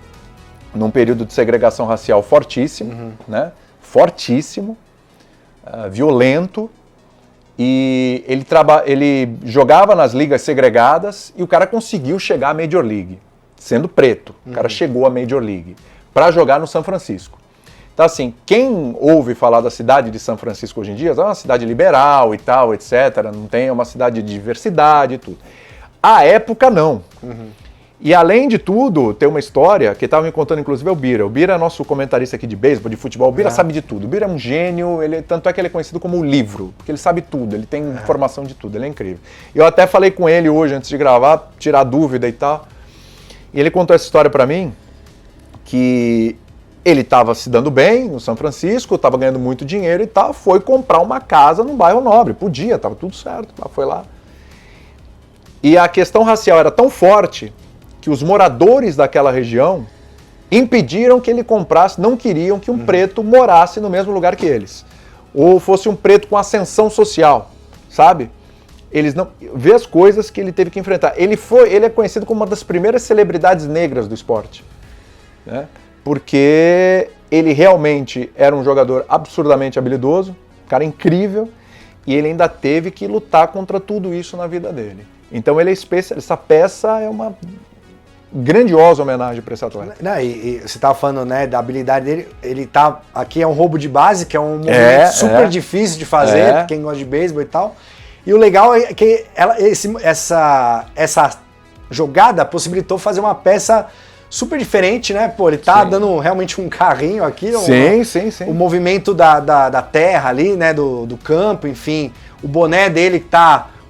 num período de segregação racial fortíssimo, né? Fortíssimo, violento. E ele jogava nas ligas segregadas e o cara conseguiu chegar à Major League, sendo preto. O cara chegou à Major League para jogar no São Francisco. Então assim, quem ouve falar da cidade de São Francisco hoje em dia, é uma cidade liberal e tal, etc. Não tem, é uma cidade de diversidade e tudo. À época não. E além de tudo, tem uma história que estava me contando inclusive é o Bira. O Bira é nosso comentarista aqui de beisebol, de futebol. O Bira sabe de tudo. O Bira é um gênio, tanto é que ele é conhecido como o livro, porque ele sabe tudo, ele tem informação de tudo, ele é incrível. Eu até falei com ele hoje, antes de gravar, tirar dúvida e tal. E ele contou essa história para mim, que ele estava se dando bem no São Francisco, estava ganhando muito dinheiro e tal, foi comprar uma casa num bairro nobre. Podia, estava tudo certo, foi lá. E a questão racial era tão forte que os moradores daquela região impediram que ele comprasse, não queriam que um preto morasse no mesmo lugar que eles. Ou fosse um preto com ascensão social, sabe? Eles não... Vê as coisas que ele teve que enfrentar. Ele é conhecido como uma das primeiras celebridades negras do esporte, né? Porque ele realmente era um jogador absurdamente habilidoso, um cara incrível, e ele ainda teve que lutar contra tudo isso na vida dele. Então ele é especial, essa peça é uma grandiosa homenagem para esse atleta. Não, e você estava falando, né, da habilidade dele, ele tá, aqui é um roubo de base, que é um movimento super difícil de fazer, pra quem gosta de beisebol e tal, e o legal é que essa jogada possibilitou fazer uma peça super diferente, né, pô, ele tá dando realmente um carrinho aqui, sim. O movimento da terra ali, né, do campo, enfim, o boné dele que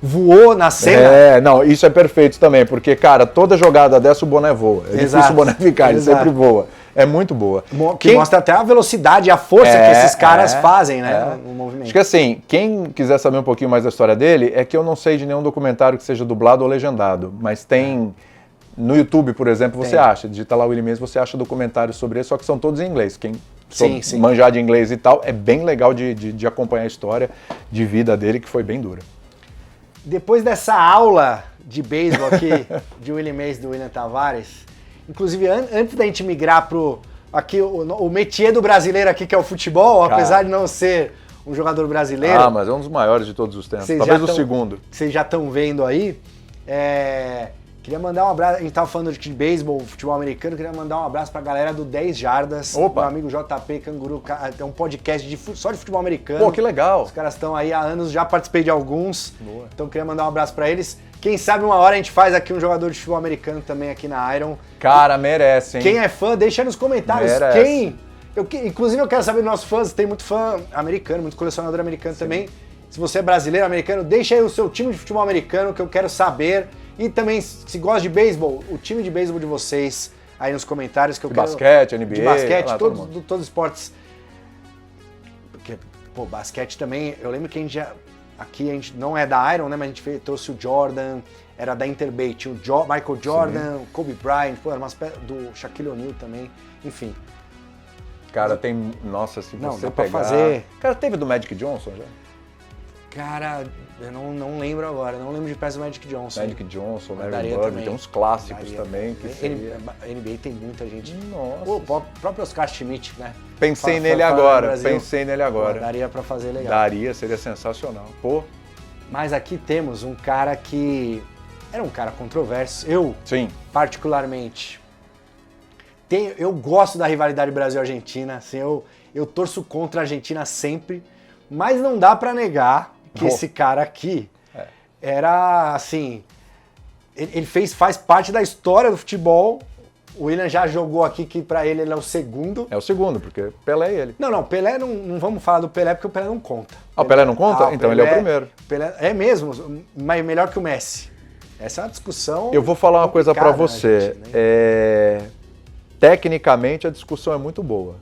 voou na cena. Não, isso é perfeito também, porque, cara, toda jogada dessa o boné voa. É difícil o boné ficar, ele sempre voa. É muito boa. Que mostra até a velocidade e a força que esses caras fazem, né, no movimento. Acho que assim, quem quiser saber um pouquinho mais da história dele, é que eu não sei de nenhum documentário que seja dublado ou legendado, mas tem... No YouTube, por exemplo, você acha, digita lá o Willie Mays, você acha documentários sobre ele, só que são todos em inglês. Quem manjar de inglês e tal, é bem legal de acompanhar a história de vida dele, que foi bem dura. Depois dessa aula de beisebol aqui, de Willie Mays do William Tavares, inclusive antes da gente migrar pro aqui, o métier do brasileiro aqui, que é o futebol, apesar de não ser um jogador brasileiro... mas é um dos maiores de todos os tempos, talvez o segundo. Vocês já estão vendo aí, queria mandar um abraço, a gente tava falando de beisebol, futebol americano, queria mandar um abraço pra galera do 10 Jardas, meu amigo JP Canguru, tem um podcast só de futebol americano. Pô, que legal! Os caras estão aí há anos, já participei de alguns, então queria mandar um abraço pra eles. Quem sabe uma hora a gente faz aqui um jogador de futebol americano também aqui na Iron. Cara, merece, hein? Quem é fã, deixa aí nos comentários inclusive eu quero saber dos nossos fãs, tem muito fã americano, muito colecionador americano também. Se você é brasileiro, americano, deixa aí o seu time de futebol americano que eu quero saber. E também, se gosta de beisebol, o time de beisebol de vocês aí nos comentários que eu quero... Basquete, NBA... De basquete, todos os esportes. Porque, pô, basquete também, eu lembro que a gente aqui a gente não é da Iron, né, mas a gente trouxe o Jordan, era da Interbay, tinha o Michael Jordan, o Kobe Bryant, pô, era umas do Shaquille O'Neal também, enfim. Cara, tem... Nossa, se você dá pegar... pra fazer... Cara, teve do Magic Johnson já? Cara, eu não lembro agora, não lembro de peças do Magic Johnson. Magic Johnson, Larry Bird, tem uns clássicos também. Que NBA tem muita gente. Nossa. O próprio Oscar Schmidt, né? Pensei nele agora. Pô, daria pra fazer legal. Daria, seria sensacional. Pô. Mas aqui temos um cara que era um cara controverso. Eu, particularmente, eu gosto da rivalidade Brasil-Argentina. Assim, eu torço contra a Argentina sempre, mas não dá pra negar que esse cara aqui era, assim, ele faz parte da história do futebol. O William já jogou aqui que pra ele é o segundo. É o segundo, porque Pelé é ele. Não, Pelé não vamos falar do Pelé porque o Pelé não conta. O Pelé não conta? Então ele é o primeiro. Pelé é mesmo, mas melhor que o Messi. Essa é uma discussão. Eu vou falar uma coisa pra você. Tecnicamente a discussão é muito boa.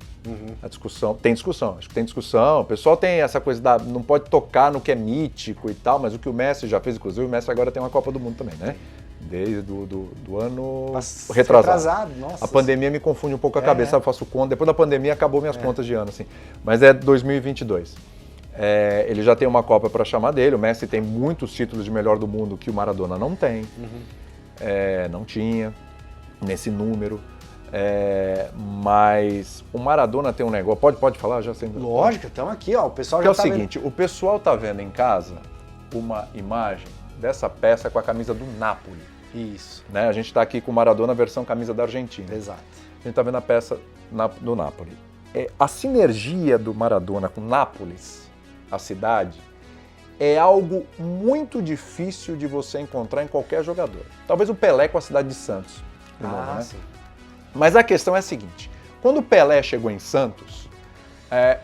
A discussão, acho que tem discussão. O pessoal tem essa coisa não pode tocar no que é mítico e tal, mas o que o Messi já fez, inclusive o Messi agora tem uma Copa do Mundo também, né? Desde do ano retrasado. Nossa. A pandemia me confunde um pouco a cabeça, eu faço conta. Depois da pandemia acabou minhas contas de ano, assim. Mas é 2022. Ele já tem uma Copa para chamar dele. O Messi tem muitos títulos de melhor do mundo que o Maradona não tem. Não tinha nesse número. Mas o Maradona tem um negócio. Pode falar já? Lógico, estamos aqui, ó. O pessoal já tá vendo. É o seguinte, o pessoal tá vendo em casa uma imagem dessa peça com a camisa do Napoli. Isso. Né? A gente está aqui com o Maradona versão camisa da Argentina. Exato. A gente está vendo a peça do Napoli. A sinergia do Maradona com Nápoles, a cidade, é algo muito difícil de você encontrar em qualquer jogador. Talvez o Pelé com a cidade de Santos. Né? Sim. Mas a questão é a seguinte, quando o Pelé chegou em Santos,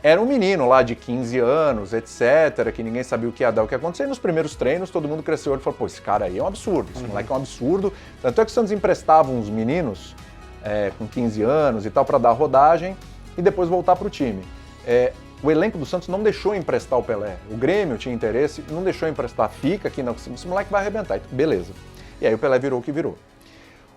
era um menino lá de 15 anos, etc., que ninguém sabia o que ia dar, o que ia acontecer. E nos primeiros treinos, todo mundo cresceu o olho e falou, pô, esse cara aí é um absurdo, esse moleque é um absurdo. Tanto é que o Santos emprestava uns meninos com 15 anos e tal para dar rodagem e depois voltar para o time. O elenco do Santos não deixou emprestar o Pelé. O Grêmio tinha interesse, não deixou emprestar. Fica aqui, não, esse moleque vai arrebentar. Beleza. E aí o Pelé virou o que virou.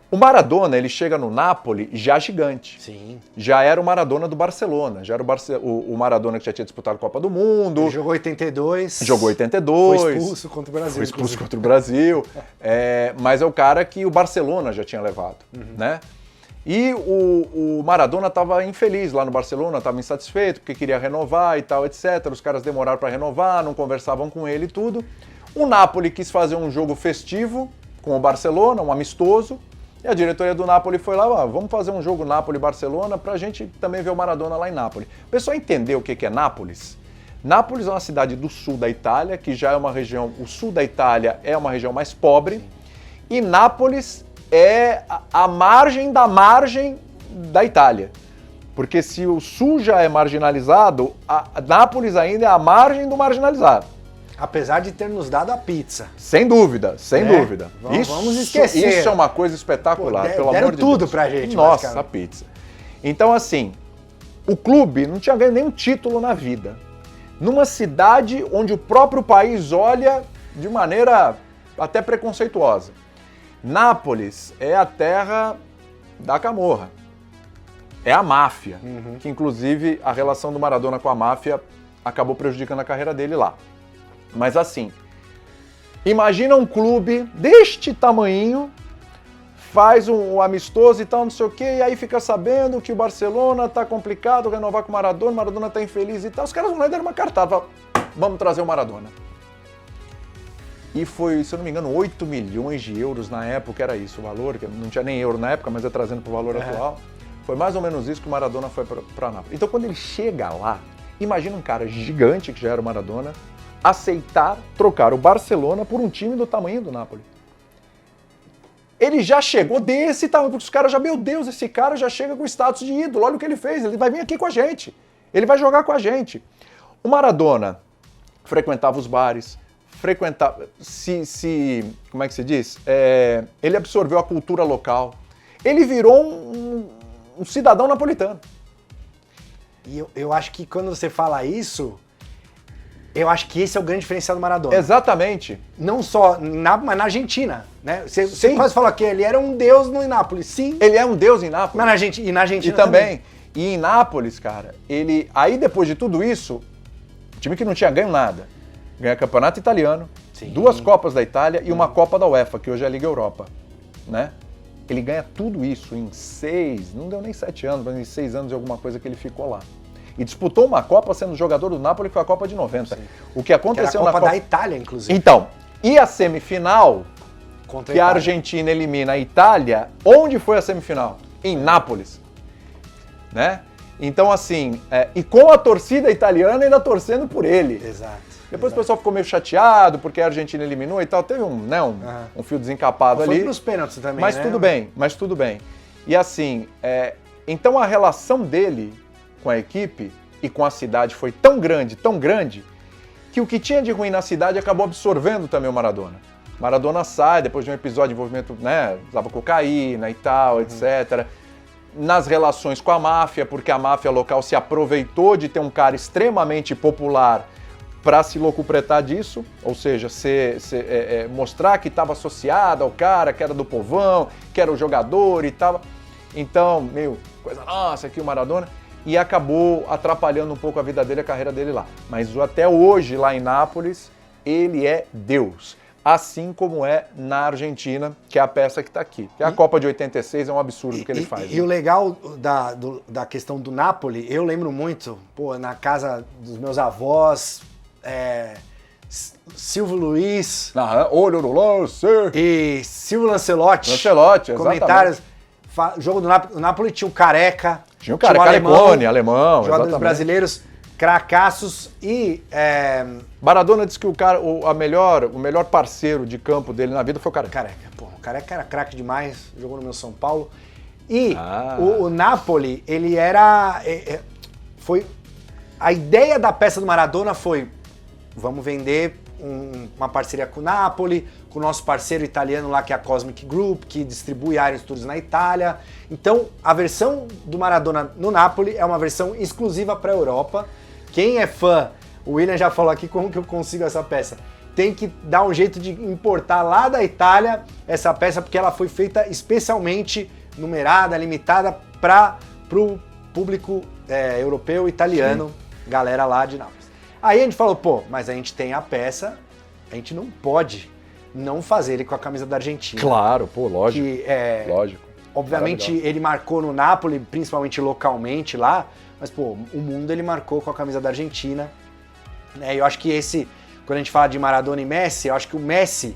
O Maradona, ele chega no Napoli já gigante. Sim. Já era o Maradona do Barcelona. Já era o Maradona que já tinha disputado a Copa do Mundo. Ele jogou 82. Jogou 82. Foi expulso contra o Brasil. Foi expulso contra o Brasil. Mas é o cara que o Barcelona já tinha levado, né? E o Maradona estava infeliz lá no Barcelona, estava insatisfeito porque queria renovar e tal, etc. Os caras demoraram para renovar, não conversavam com ele e tudo. O Napoli quis fazer um jogo festivo com o Barcelona, um amistoso, E a diretoria do Napoli foi lá, vamos fazer um jogo Napoli-Barcelona pra gente também ver o Maradona lá em Nápoles. O pessoal entendeu o que é Nápoles? Nápoles é uma cidade do sul da Itália, que já é uma região, o sul da Itália é uma região mais pobre, e Nápoles é a margem da Itália. Porque se o sul já é marginalizado, Nápoles ainda é a margem do marginalizado. Apesar de ter nos dado a pizza. Sem dúvida, sem dúvida. Vamos esquecer. Isso é uma coisa espetacular, pelo amor de Deus. Deram tudo pra gente. Nossa, a pizza. Então, assim, o clube não tinha ganho nenhum título na vida. Numa cidade onde o próprio país olha de maneira até preconceituosa. Nápoles é a terra da camorra. É a máfia, que inclusive a relação do Maradona com a máfia acabou prejudicando a carreira dele lá. Mas assim, imagina um clube deste tamanhinho, faz um amistoso e tal, não sei o quê, e aí fica sabendo que o Barcelona tá complicado, renovar com o Maradona tá infeliz e tal. Os caras vão lá e deram uma cartada, falaram, vamos trazer o Maradona. E foi, se eu não me engano, 8 milhões de euros na época, era isso o valor, que não tinha nem euro na época, mas é trazendo pro valor atual. Foi mais ou menos isso que o Maradona foi para Nápoles. Então quando ele chega lá, imagina um cara gigante, que já era o Maradona, aceitar trocar o Barcelona por um time do tamanho do Napoli. Ele já chegou desse tamanho, porque os caras já, meu Deus, esse cara já chega com status de ídolo, olha o que ele fez, ele vai vir aqui com a gente, ele vai jogar com a gente. O Maradona frequentava os bares, como é que se diz? Ele absorveu a cultura local, ele virou um cidadão napolitano. E eu acho que quando você fala isso, eu acho que esse é o grande diferencial do Maradona. Exatamente. Não só mas na Argentina, né? Você quase falou que ele era um deus no Nápoles. Sim. Ele é um deus em Nápoles. Mas na Argentina também. E em Nápoles, cara, aí depois de tudo isso, time que não tinha ganho nada, ganha campeonato italiano, 2 Copas da Itália e uma Copa da UEFA, que hoje é a Liga Europa, né? Ele ganha tudo isso em 6, não deu nem 7 anos, mas em 6 anos de alguma coisa que ele ficou lá. E disputou uma Copa sendo jogador do Napoli, que foi a Copa de 90. Sim. O que aconteceu na Copa da Itália, inclusive. Então, e a semifinal, que a Argentina elimina a Itália, onde foi a semifinal? Em Nápoles. Né? Então, assim, e com a torcida italiana ainda torcendo por ele. Exato. Depois o pessoal ficou meio chateado porque a Argentina eliminou e tal. Teve um fio desencapado ali. Foi nos pênaltis também, mas né? Mas tudo bem. E assim, então a relação dele com a equipe e com a cidade foi tão grande, que o que tinha de ruim na cidade acabou absorvendo também o Maradona. Maradona sai depois de um episódio de envolvimento, né? Usava cocaína e tal, etc. Nas relações com a máfia, porque a máfia local se aproveitou de ter um cara extremamente popular para se locupletar disso, ou seja, mostrar que estava associado ao cara, que era do povão, que era o jogador e tal. Então, coisa nossa, aqui o Maradona. E acabou atrapalhando um pouco a vida dele, a carreira dele lá. Mas até hoje, lá em Nápoles, ele é Deus. Assim como é na Argentina, que é a peça que está aqui. Que a Copa de 86 é um absurdo o que ele faz. E o legal da questão do Napoli, eu lembro muito, na casa dos meus avós, Silvio Luiz. Olho no lance. E Silvio Lancelotti. Exatamente. Comentários. Jogo do Napoli, o Napoli tinha o Careca. Tinha o Careca, alemão. Jogadores brasileiros, cracassos e... Maradona disse que o melhor parceiro de campo dele na vida foi o Careca. O Careca era craque demais, jogou no meu São Paulo. E o Napoli, ele era... A ideia da peça do Maradona foi, vamos vender uma parceria com o Napoli, com o nosso parceiro italiano lá, que é a Cosmic Group, que distribui Iron Studios na Itália. Então, a versão do Maradona no Napoli é uma versão exclusiva para a Europa. Quem é fã, o William já falou aqui como que eu consigo essa peça. Tem que dar um jeito de importar lá da Itália essa peça, porque ela foi feita especialmente numerada, limitada para o público europeu, italiano, galera lá de Nápoles. Aí a gente falou, mas a gente tem a peça, a gente não pode não fazer ele com a camisa da Argentina. Claro, lógico. Lógico. Obviamente ele marcou no Napoli, principalmente localmente lá, mas o mundo ele marcou com a camisa da Argentina. Eu acho que quando a gente fala de Maradona e Messi, eu acho que o Messi,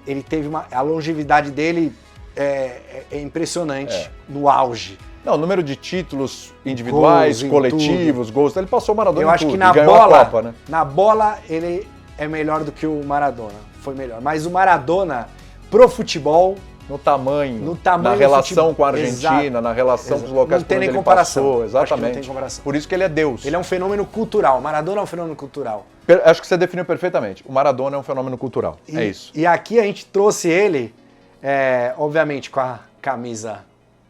ele teve a longevidade dele é impressionante no auge. Não, o número de títulos individuais, gols, coletivos, gols, ele passou o Maradona Eu em acho tudo, que na ganhou bola, a Copa, né? na bola ele é melhor do que o Maradona, foi melhor. Mas o Maradona, pro futebol... No tamanho na relação com a Argentina, na relação com os locais por onde ele passou. Exatamente. Não tem comparação. Por isso que ele é Deus. Ele é um fenômeno cultural. Maradona é um fenômeno cultural. Acho que você definiu perfeitamente. O Maradona é um fenômeno cultural. É isso. E aqui a gente trouxe ele, obviamente, com a camisa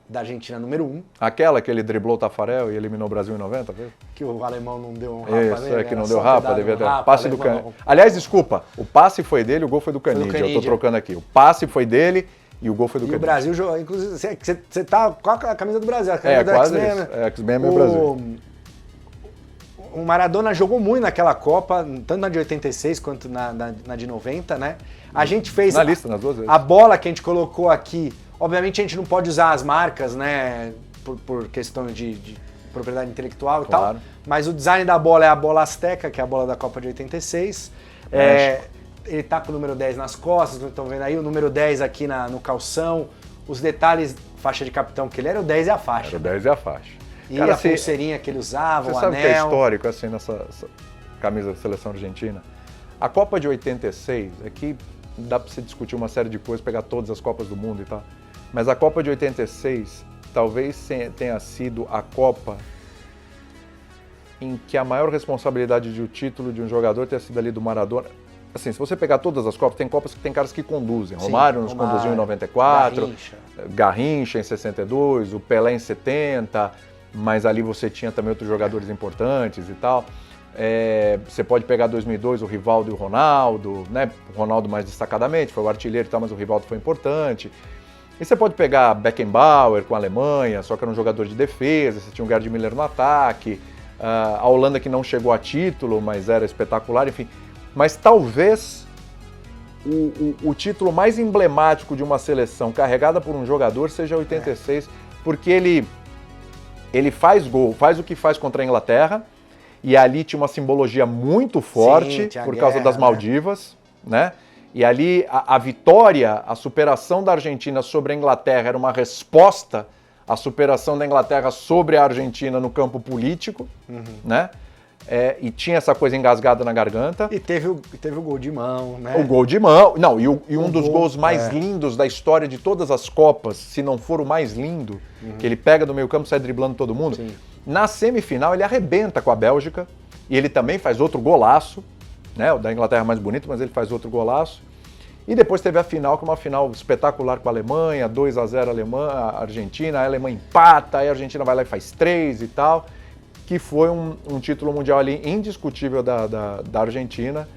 da Argentina número 1. Aquela que ele driblou o Tafarel e eliminou o Brasil em 90, viu? Que o alemão não deu um rapa nele. Que não deu rapa, devia ter. Passe do Canide. Aliás, desculpa, o passe foi dele, o gol foi do Canide. Eu tô trocando aqui. O passe foi dele e o gol foi do Canide. E o Brasil jogou, inclusive, você tá com a camisa do Brasil. A camisa do quase X-Men, isso. X-Men é meu Brasil. O Maradona jogou muito naquela Copa, tanto na de 86 quanto na de 90, né? A gente fez... Na lista, nas duas vezes. A bola que a gente colocou aqui, obviamente a gente não pode usar as marcas, né? Por questão de propriedade intelectual e tal. Mas o design da bola é a bola Azteca, que é a bola da Copa de 86. Ele tá com o número 10 nas costas, estão vendo aí, o número 10 aqui no calção. Os detalhes, faixa de capitão, que ele era o 10 e a faixa. Era o 10 e a faixa. E a pulseirinha que ele usava, o anel. Você sabe que é histórico, assim, nessa camisa da seleção argentina? A Copa de 86, aqui dá para você discutir uma série de coisas, pegar todas as Copas do mundo e tal. Mas a Copa de 86 talvez tenha sido a Copa em que a maior responsabilidade de o título de um jogador tenha sido ali do Maradona. Assim, se você pegar todas as Copas, tem Copas que tem caras que conduzem. Sim, Romário nos conduziu em 94, Garrincha em 62, o Pelé em 70, mas ali você tinha também outros jogadores importantes e tal. Você pode pegar 2002 o Rivaldo e o Ronaldo, né? O Ronaldo mais destacadamente, foi o artilheiro e tal, mas o Rivaldo foi importante. E você pode pegar Beckenbauer com a Alemanha, só que era um jogador de defesa, você tinha o Gerd Müller no ataque, a Holanda que não chegou a título, mas era espetacular, enfim. Mas talvez o título mais emblemático de uma seleção carregada por um jogador seja 86, porque ele faz gol, faz o que faz contra a Inglaterra, e ali tinha uma simbologia muito forte por causa das Maldivas, né? E ali a vitória, a superação da Argentina sobre a Inglaterra era uma resposta à superação da Inglaterra sobre a Argentina no campo político, né? E tinha essa coisa engasgada na garganta. E teve o gol de mão, né? O gol de mão. Não, e um dos gols mais lindos da história de todas as Copas, se não for o mais lindo, que ele pega do meio campo e sai driblando todo mundo. Sim. Na semifinal ele arrebenta com a Bélgica e ele também faz outro golaço, né? O da Inglaterra é mais bonito, mas ele faz outro golaço. E depois teve a final, que é uma final espetacular com a Alemanha, 2-0 Argentina, a Alemanha empata, aí a Argentina vai lá e faz 3 e tal, que foi um título mundial ali indiscutível da Argentina,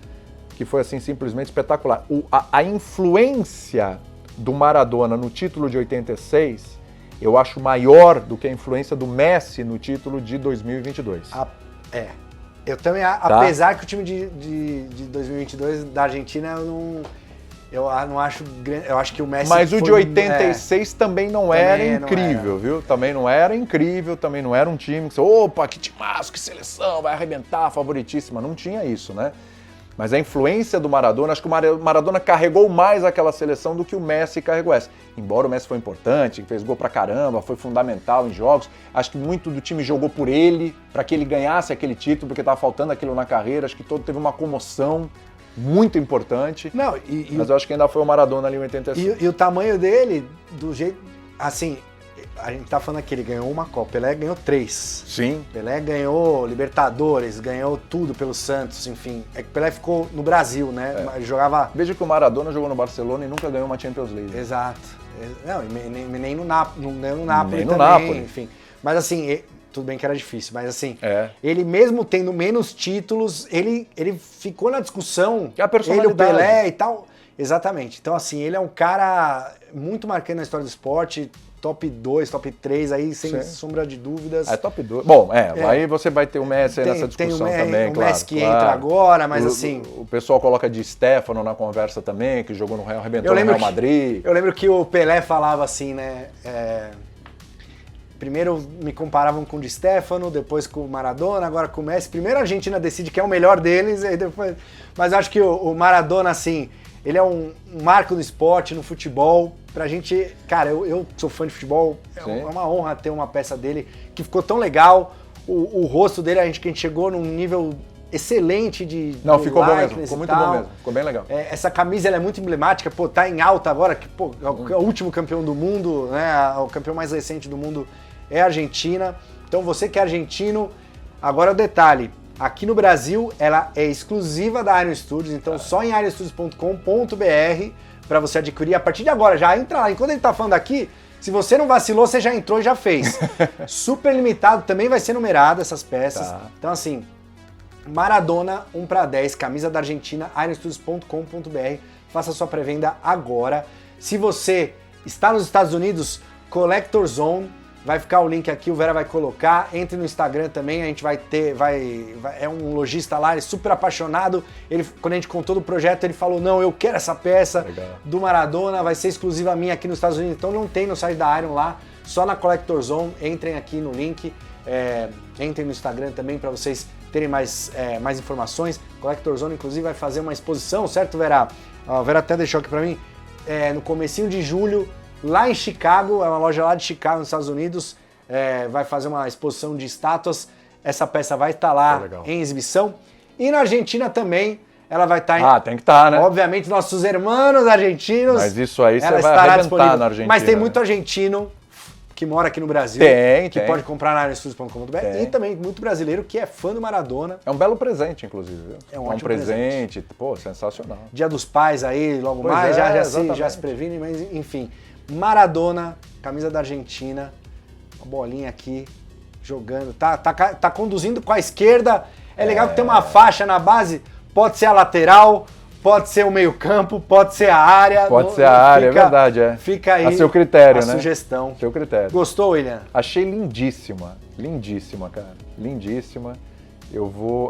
que foi assim simplesmente espetacular. A influência do Maradona no título de 86, eu acho maior do que a influência do Messi no título de 2022. Eu também, apesar que o time de 2022 da Argentina eu não acho grande, eu acho que o Messi... Mas o de 86 também não era incrível, viu? Também não era incrível, também não era um time que você, opa, que timaço, que seleção, vai arrebentar, favoritíssima. Não tinha isso, né? Mas a influência do Maradona, acho que o Maradona carregou mais aquela seleção do que o Messi carregou essa. Embora o Messi foi importante, fez gol pra caramba, foi fundamental em jogos, acho que muito do time jogou por ele, para que ele ganhasse aquele título, porque estava faltando aquilo na carreira, acho que teve uma comoção muito importante. Não, mas eu acho que ainda foi o Maradona ali em 86. E o tamanho dele, do jeito... Assim, a gente tá falando aqui, ele ganhou uma Copa, Pelé ganhou 3. Sim. Pelé ganhou Libertadores, ganhou tudo pelo Santos, enfim. É que Pelé ficou no Brasil, né? Ele jogava... Veja que o Maradona jogou no Barcelona e nunca ganhou uma Champions League. Exato. Não, nem no Napoli também, Napoli. Enfim. Mas assim... Tudo bem que era difícil, mas assim, ele mesmo tendo menos títulos, ele ficou na discussão, a personalidade. Ele, o Pelé e tal. Exatamente. Então assim, ele é um cara muito marcante na história do esporte, top 2, top 3 aí, sem sombra de dúvidas. Top 2. Bom, aí você vai ter o Messi nessa discussão também, claro. O Messi que entra agora, mas assim... O pessoal coloca de Stefano na conversa também, que jogou no Real, arrebentou no Real Madrid. Eu lembro que o Pelé falava assim, né... Primeiro me comparavam com o Di Stefano, depois com o Maradona, agora com o Messi. Primeiro a Argentina decide que é o melhor deles, e depois... Mas acho que o Maradona, assim, Ele é um marco do esporte, no futebol. Pra gente, cara, eu sou fã de futebol, é uma honra ter uma peça dele que ficou tão legal. O rosto dele, que a gente chegou num nível excelente de Não, ficou bom mesmo, ficou muito bom mesmo, ficou bem legal. Essa camisa ela é muito emblemática, pô, tá em alta agora, que pô, é o último campeão do mundo, né? O campeão mais recente do mundo é a Argentina. Então você que é argentino, agora o detalhe, aqui no Brasil ela é exclusiva da Iron Studios, então só em ironstudios.com.br para você adquirir a partir de agora, já entra lá. Enquanto ele tá falando aqui, se você não vacilou, você já entrou e já fez. Super limitado, também vai ser numerado essas peças. Então assim, Maradona 1/10, camisa da Argentina, ironstudios.com.br, faça sua pré-venda agora. Se você está nos Estados Unidos, Collector Zone, vai ficar o link aqui, o Vera vai colocar. Entre no Instagram também, a gente vai ter, é um lojista lá, ele é super apaixonado. Quando a gente contou do projeto, ele falou, não, eu quero essa peça do Maradona, vai ser exclusiva minha aqui nos Estados Unidos. Então não tem no site da Iron lá, só na Collector Zone. Entrem aqui no link, entrem no Instagram também para vocês terem mais informações. Collector Zone, inclusive, vai fazer uma exposição, certo, Vera? A Vera até deixou aqui para mim, no comecinho de julho, lá em Chicago, é uma loja lá de Chicago, nos Estados Unidos, vai fazer uma exposição de estátuas. Essa peça vai estar lá em exibição. E na Argentina também, ela vai estar tem que estar, né? Obviamente, nossos irmãos argentinos. Mas isso aí você vai arrebentar na Argentina. Mas tem muito argentino que mora aqui no Brasil, que pode comprar na ironstudios.com.br e também muito brasileiro que é fã do Maradona. É um belo presente, inclusive. Viu? É um presente. Pô, sensacional. Dia dos Pais aí, logo mais, já se previne, mas enfim. Maradona, camisa da Argentina, uma bolinha aqui, jogando, tá conduzindo com a esquerda, é legal que tem uma faixa na base, pode ser a lateral, pode ser o meio campo, pode ser a área. Pode ser a área, é verdade, Fica aí a seu critério, né? Sugestão. Seu critério. Gostou, William? Achei lindíssima, cara, lindíssima.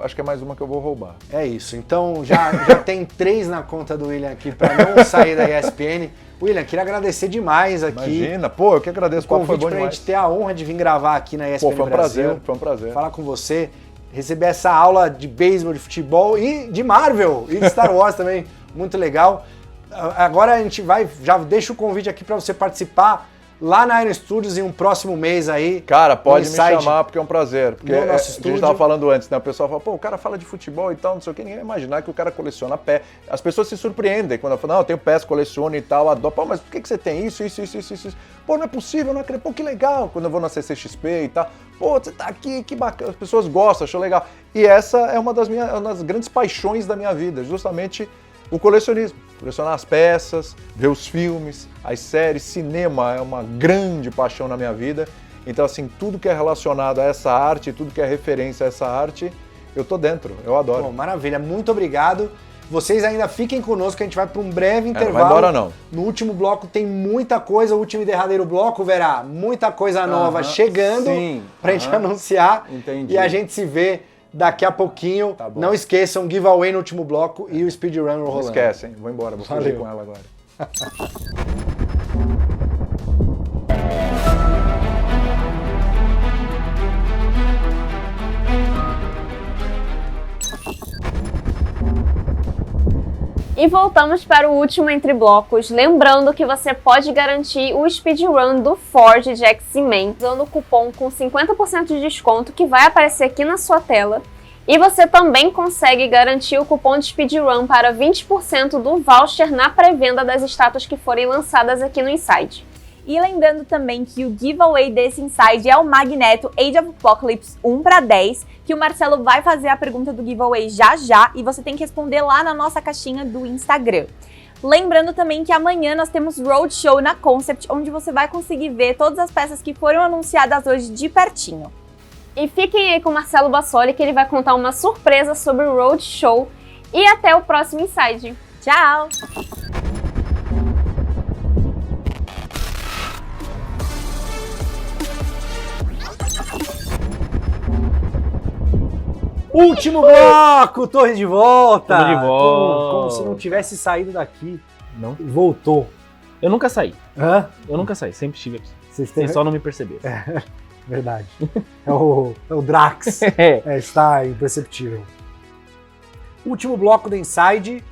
Acho que é mais uma que eu vou roubar. É isso, então já tem 3 na conta do William aqui para não sair da ESPN. William, queria agradecer demais aqui. Imagina, pô, eu que agradeço. O convite pra gente ter a honra de vir gravar aqui na ESPN Brasil. Foi um prazer. Falar com você, receber essa aula de beisebol, de futebol e de Marvel e de Star Wars também, muito legal. Agora a gente já deixa o convite aqui para você participar lá na Iron Studios em um próximo mês aí. Cara, pode me chamar porque é um prazer. Porque no nosso a estúdio. gente tava falando antes, né? O pessoal fala, pô, o cara fala de futebol e tal, não sei o que, ninguém vai imaginar que o cara coleciona pé. As pessoas se surpreendem quando eu falo, não, eu tenho pés, coleciono e tal, adoro. Pô, mas por que você tem isso? Pô, não é possível, não acredito. Pô, que legal, quando eu vou na CCXP e tal. Pô, você tá aqui, que bacana. As pessoas gostam, achou legal. E essa é uma das grandes paixões da minha vida, justamente o colecionismo. Colecionar as peças, ver os filmes, as séries, cinema é uma grande paixão na minha vida. Então, assim, tudo que é relacionado a essa arte, tudo que é referência a essa arte, eu tô dentro, eu adoro. Bom, maravilha, muito obrigado. Vocês ainda fiquem conosco, que a gente vai para um breve intervalo. Não vai embora, não. No último bloco tem muita coisa, o último e derradeiro bloco, Verá, muita coisa nova chegando pra gente anunciar. Entendi. E a gente se vê daqui a pouquinho. Tá bom. Não esqueçam, giveaway no último bloco e o speedrun rolando. Não esquecem, vou embora, vou fugir com ela agora. E voltamos para o último entre blocos, lembrando que você pode garantir o speedrun do Ford de X-Men usando o cupom com 50% de desconto que vai aparecer aqui na sua tela. E você também consegue garantir o cupom de speedrun para 20% do voucher na pré-venda das estátuas que forem lançadas aqui no Inside. E lembrando também que o giveaway desse Inside é o Magneto Age of Apocalypse 1/10, que o Marcelo vai fazer a pergunta do giveaway já e você tem que responder lá na nossa caixinha do Instagram. Lembrando também que amanhã nós temos Roadshow na Concept, onde você vai conseguir ver todas as peças que foram anunciadas hoje de pertinho. E fiquem aí com o Marcelo Bassoli, que ele vai contar uma surpresa sobre o Roadshow. E até o próximo Inside. Tchau! Último bloco, Torres de volta! Tamo de volta. Como se não tivesse saído daqui. Não. Voltou. Eu nunca saí. Hã? Eu nunca saí, sempre estive aqui. Vocês Vocês só não me perceberam. Verdade. É o Drax. Está imperceptível. Último bloco do Inside.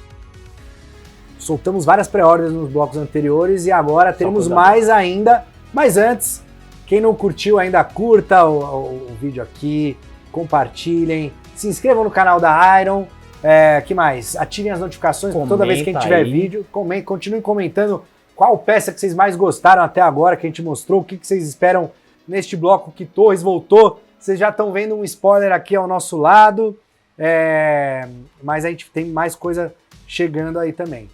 soltamos várias pré-ordens nos blocos anteriores e agora teremos mais ainda. Mas antes, quem não curtiu ainda, curta o vídeo aqui, compartilhem, se inscrevam no canal da Iron, que mais? Ativem as notificações toda vez que a gente tiver vídeo, continuem comentando qual peça que vocês mais gostaram até agora, que a gente mostrou, o que vocês esperam neste bloco que Torres voltou. Vocês já estão vendo um spoiler aqui ao nosso lado, mas a gente tem mais coisa chegando aí também.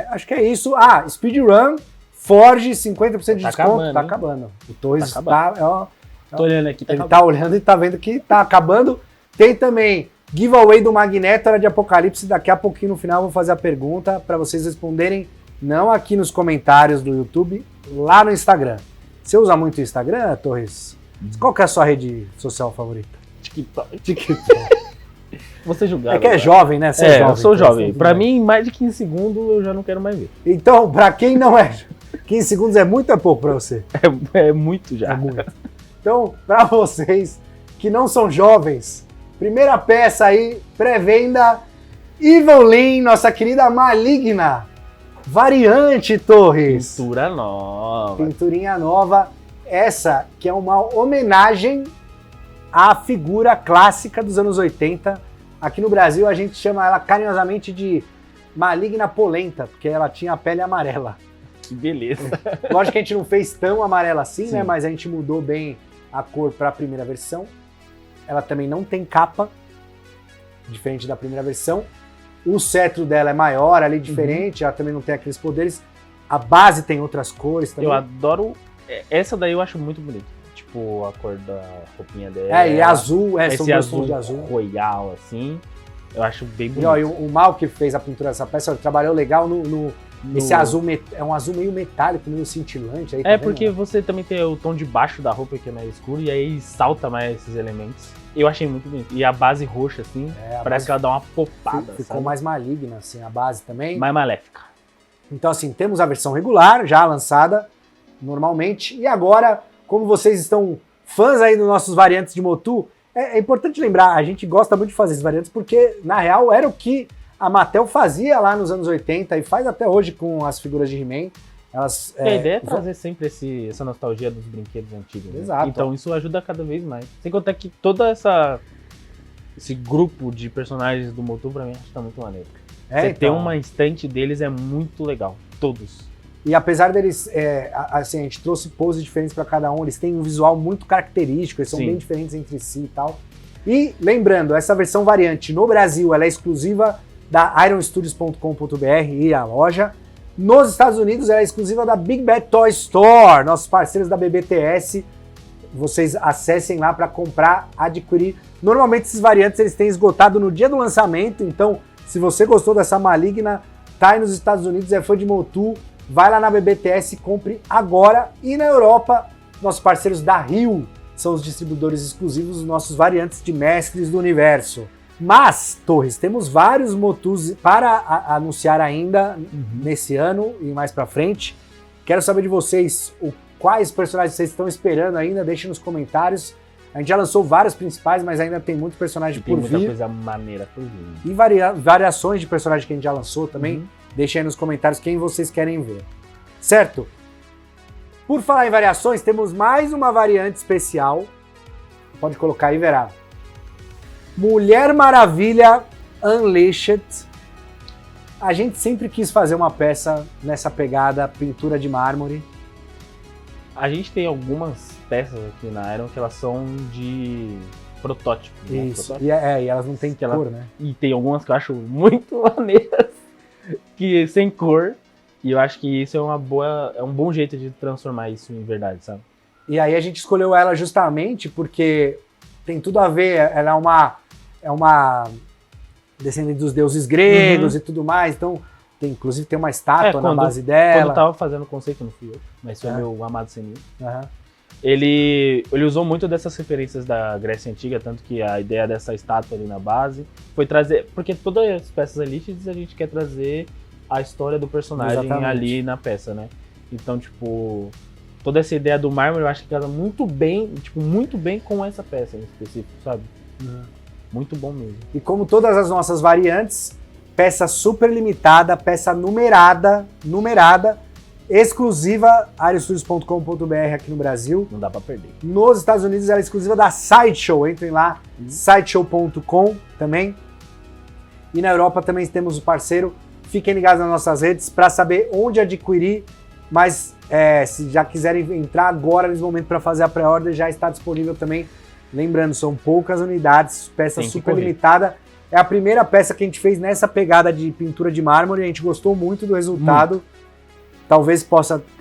Acho que é isso. Speedrun, Forge, 50% de desconto. Acabando, tá acabando. O Torres Tô olhando aqui, ele tá olhando e tá vendo que tá acabando. Tem também giveaway do Magneto, Era de Apocalipse. Daqui a pouquinho no final eu vou fazer a pergunta para vocês responderem, não aqui nos comentários do YouTube, lá no Instagram. Você usa muito o Instagram, Torres? Qual que é a sua rede social favorita? TikTok. Você julgava. É que é jovem, né? Você é jovem, eu sou jovem. Pra mim, mais de 15 segundos eu já não quero mais ver. Então, pra quem não é... 15 segundos é muito ou é pouco pra você? É muito já. É muito. Então, pra vocês que não são jovens, primeira peça aí, pré-venda, Evil-Lyn, nossa querida Maligna. Variante, Torres. Pintura nova. Pinturinha nova. Essa que é uma homenagem à figura clássica dos anos 80. Aqui no Brasil a gente chama ela carinhosamente de Maligna Polenta, porque ela tinha a pele amarela. Que beleza. Lógico que a gente não fez tão amarela assim, Sim. né? Mas a gente mudou bem a cor para a primeira versão. Ela também não tem capa, diferente da primeira versão. O cetro dela é maior, ali diferente, ela também não tem aqueles poderes. A base tem outras cores também. Eu adoro... Essa daí eu acho muito bonita. Tipo, a cor da roupinha dela. E azul, esse são dois azul tons de azul. royal, assim. Eu acho bem bonito. E, ó, e o Mal que fez a pintura dessa peça, ele trabalhou legal esse azul, é um azul meio metálico, meio cintilante. Aí, tá porque você também tem o tom de baixo da roupa que é mais escuro e aí salta mais esses elementos. Eu achei muito bonito. E a base roxa, assim, parece que ela dá uma popada. Ficou mais maligna, assim, a base também. Mais maléfica. Então, assim, temos a versão regular, já lançada normalmente. E agora, como vocês estão fãs aí dos nossos variantes de Motu, é importante lembrar, a gente gosta muito de fazer esses variantes porque, na real, era o que a Mattel fazia lá nos anos 80 e faz até hoje com as figuras de He-Man. A ideia é trazer sempre essa nostalgia dos brinquedos antigos. Né? Exato. Então isso ajuda cada vez mais. Sem contar que todo esse grupo de personagens do Motu, pra mim, acho que tá muito maneiro. Você ter uma estante deles é muito legal. Todos. E apesar deles, assim, a gente trouxe poses diferentes para cada um, eles têm um visual muito característico, eles são bem diferentes entre si e tal. E lembrando, essa versão variante no Brasil, ela é exclusiva da ironstudios.com.br e a loja. Nos Estados Unidos, ela é exclusiva da Big Bad Toy Store, nossos parceiros da BBTS. Vocês acessem lá para comprar, adquirir. Normalmente esses variantes eles têm esgotado no dia do lançamento, então se você gostou dessa Maligna, tá aí nos Estados Unidos, é fã de Motu, vai lá na BBTS e compre agora. E na Europa, nossos parceiros da Rio são os distribuidores exclusivos dos nossos variantes de Mestres do Universo. Mas, Torres, temos vários Motus para anunciar ainda nesse ano e mais pra frente. Quero saber de vocês quais personagens vocês estão esperando ainda, deixem nos comentários. A gente já lançou vários principais, mas ainda tem muitos personagens por vir. Tem muita coisa maneira por vir. E variações de personagens que a gente já lançou também. Deixem aí nos comentários quem vocês querem ver. Certo? Por falar em variações, temos mais uma variante especial. Pode colocar aí, Verá. Mulher Maravilha Unleashed. A gente sempre quis fazer uma peça nessa pegada pintura de mármore. A gente tem algumas peças aqui na Iron que elas são de protótipo. Né? Isso, protótipo. E elas não têm cor, né? E tem algumas que eu acho muito maneiras, que sem cor. E eu acho que isso é um bom jeito de transformar isso em verdade, sabe? E aí a gente escolheu ela justamente porque tem tudo a ver, ela é uma descendente dos deuses gregos e tudo mais, então inclusive tem uma estátua na base dela. Quando eu tava fazendo o conceito, não fui eu, mas foi meu amado Senil. Ele usou muito dessas referências da Grécia Antiga, tanto que a ideia dessa estátua ali na base foi trazer, porque todas as peças Unleashed a gente quer trazer a história do personagem ali na peça, né? Então, tipo, toda essa ideia do mármore eu acho que casa muito bem com essa peça em específico, sabe? Muito bom mesmo. E como todas as nossas variantes, peça super limitada, peça numerada, exclusiva aerostudios.com.br aqui no Brasil. Não dá pra perder. Nos Estados Unidos ela é exclusiva da Sideshow, entrem lá, sideshow.com também. E na Europa também temos o parceiro. Fiquem ligados nas nossas redes para saber onde adquirir, mas se já quiserem entrar agora nesse momento para fazer a pré-order, já está disponível também. Lembrando, são poucas unidades, peça super limitada. É a primeira peça que a gente fez nessa pegada de pintura de mármore, a gente gostou muito do resultado. Talvez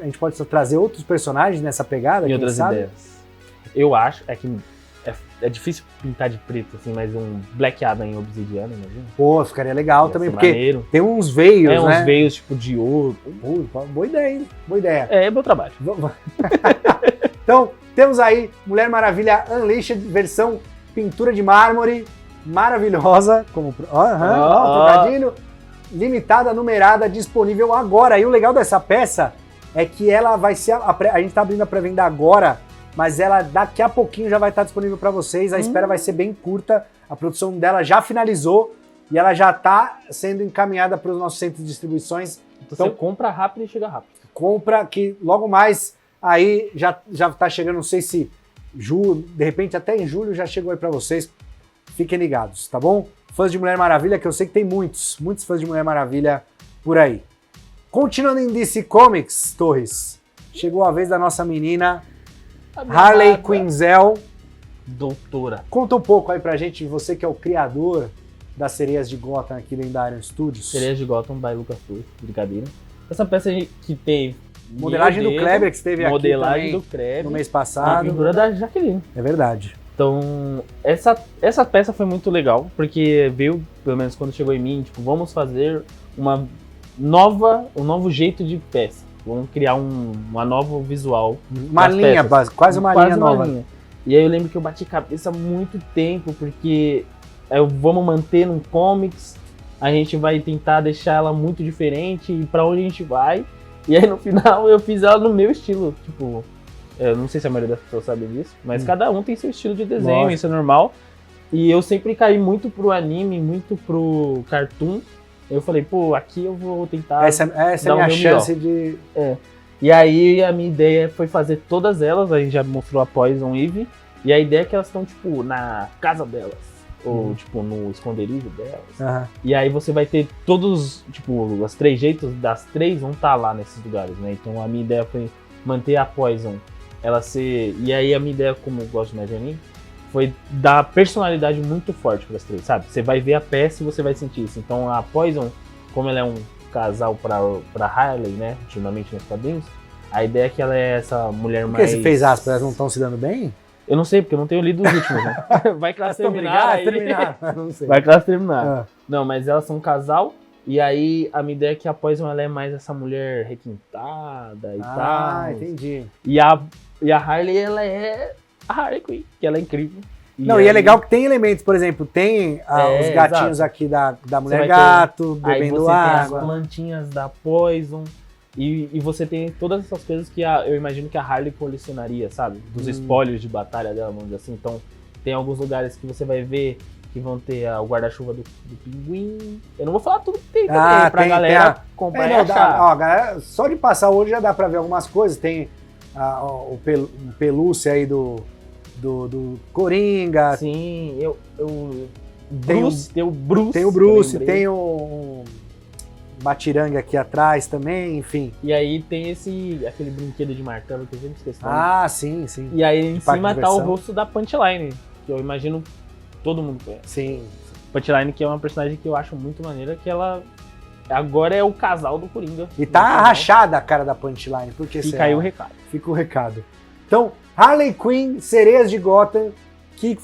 a gente possa trazer outros personagens nessa pegada, e outras ideias. Eu acho, que é difícil pintar de preto, assim, mas um Black Adam em obsidiana, imagina? Pô, ficaria legal também, porque maneiro. Tem uns veios, né? Uns veios tipo de ouro. Boa ideia, hein? Boa ideia. É meu trabalho. Então, temos aí Mulher Maravilha Unleashed, versão pintura de mármore, maravilhosa, como trocadilho, limitada, numerada, disponível agora. E o legal dessa peça é que ela vai ser, a gente tá abrindo a pré-venda agora, mas ela daqui a pouquinho já vai estar disponível para vocês, a espera vai ser bem curta, a produção dela já finalizou e ela já está sendo encaminhada para os nossos centros de distribuições. Então você compra rápido e chega rápido. Compra que logo mais aí já está chegando, não sei se de repente até em julho já chegou aí para vocês. Fiquem ligados, tá bom? Fãs de Mulher Maravilha, que eu sei que tem muitos fãs de Mulher Maravilha por aí. Continuando em DC Comics, Torres, chegou a vez da nossa menina Harley Quinzel. Doutora. Conta um pouco aí pra gente, você que é o criador das Sereias de Gotham aqui dentro da Iron Studios. Sereias de Gotham by Lucas Flores, brincadeira. Essa peça que tem... Modelagem do Kleber, que esteve aqui também do Kleber, no mês passado. A pintura da Jaqueline. É verdade. Então, essa peça foi muito legal, porque veio, pelo menos quando chegou em mim, tipo, vamos fazer um novo jeito de peça. Vamos criar uma nova visual. Uma linha, quase uma linha nova. Linha. E aí eu lembro que eu bati cabeça há muito tempo, porque vamos manter num comics, a gente vai tentar deixar ela muito diferente, e pra onde a gente vai. E aí no final eu fiz ela no meu estilo, tipo... Eu não sei se a maioria das pessoas sabe disso, mas cada um tem seu estilo de desenho, Nossa. Isso é normal. E eu sempre caí muito pro anime, muito pro cartoon. Eu falei, pô, aqui eu vou tentar essa é a minha chance de... E aí a minha ideia foi fazer todas elas, a gente já mostrou a Poison Ivy, e a ideia é que elas estão, tipo, na casa delas, ou, tipo, no esconderijo delas. E aí você vai ter todos, tipo, os 3 jeitos das 3 vão estar lá nesses lugares, né? Então a minha ideia foi manter a Poison, ela ser... E aí a minha ideia, como eu gosto de Mad Anime, foi dar personalidade muito forte para as 3, sabe? Você vai ver a peça e você vai sentir isso. Então a Poison, como ela é um casal pra Harley, né? Ultimamente nos quadrinhos, a ideia é que ela é essa mulher mais... Por que você fez aspas? Elas não estão se dando bem? Eu não sei, porque eu não tenho lido os últimos, né? Vai que elas terminaram. Não sei. Vai que elas terminaram. Não, mas elas são um casal. E aí, a minha ideia é que a Poison ela é mais essa mulher requintada e tal. Ah, entendi. E a Harley, ela é a Harley Quinn, que ela é incrível. E é legal que tem elementos, por exemplo, tem os gatinhos aqui da Mulher Gato, bebendo água. Aí você tem as plantinhas da Poison. E você tem todas essas coisas que eu imagino que a Harley colecionaria, sabe? Dos espólios de batalha dela, vamos dizer assim. Então, tem alguns lugares que você vai ver que vão ter o guarda-chuva do pinguim. Eu não vou falar tudo que tem também, pra galera comprar e achar. Galera, só de passar hoje já dá pra ver algumas coisas. Tem o pelúcia aí do Coringa. Sim, tem o Bruce, tem o Batirangue aqui atrás também, enfim. E aí tem aquele brinquedo de martelo que eu sempre esqueci. Sim, sim. E aí em cima tá o rosto da Punchline, que eu imagino todo mundo conhece. Sim. Punchline, que é uma personagem que eu acho muito maneira, que ela agora é o casal do Coringa. E tá rachada a cara da Punchline, porque fica aí o recado. Fica o recado. Então, Harley Quinn, Sereias de Gotham, que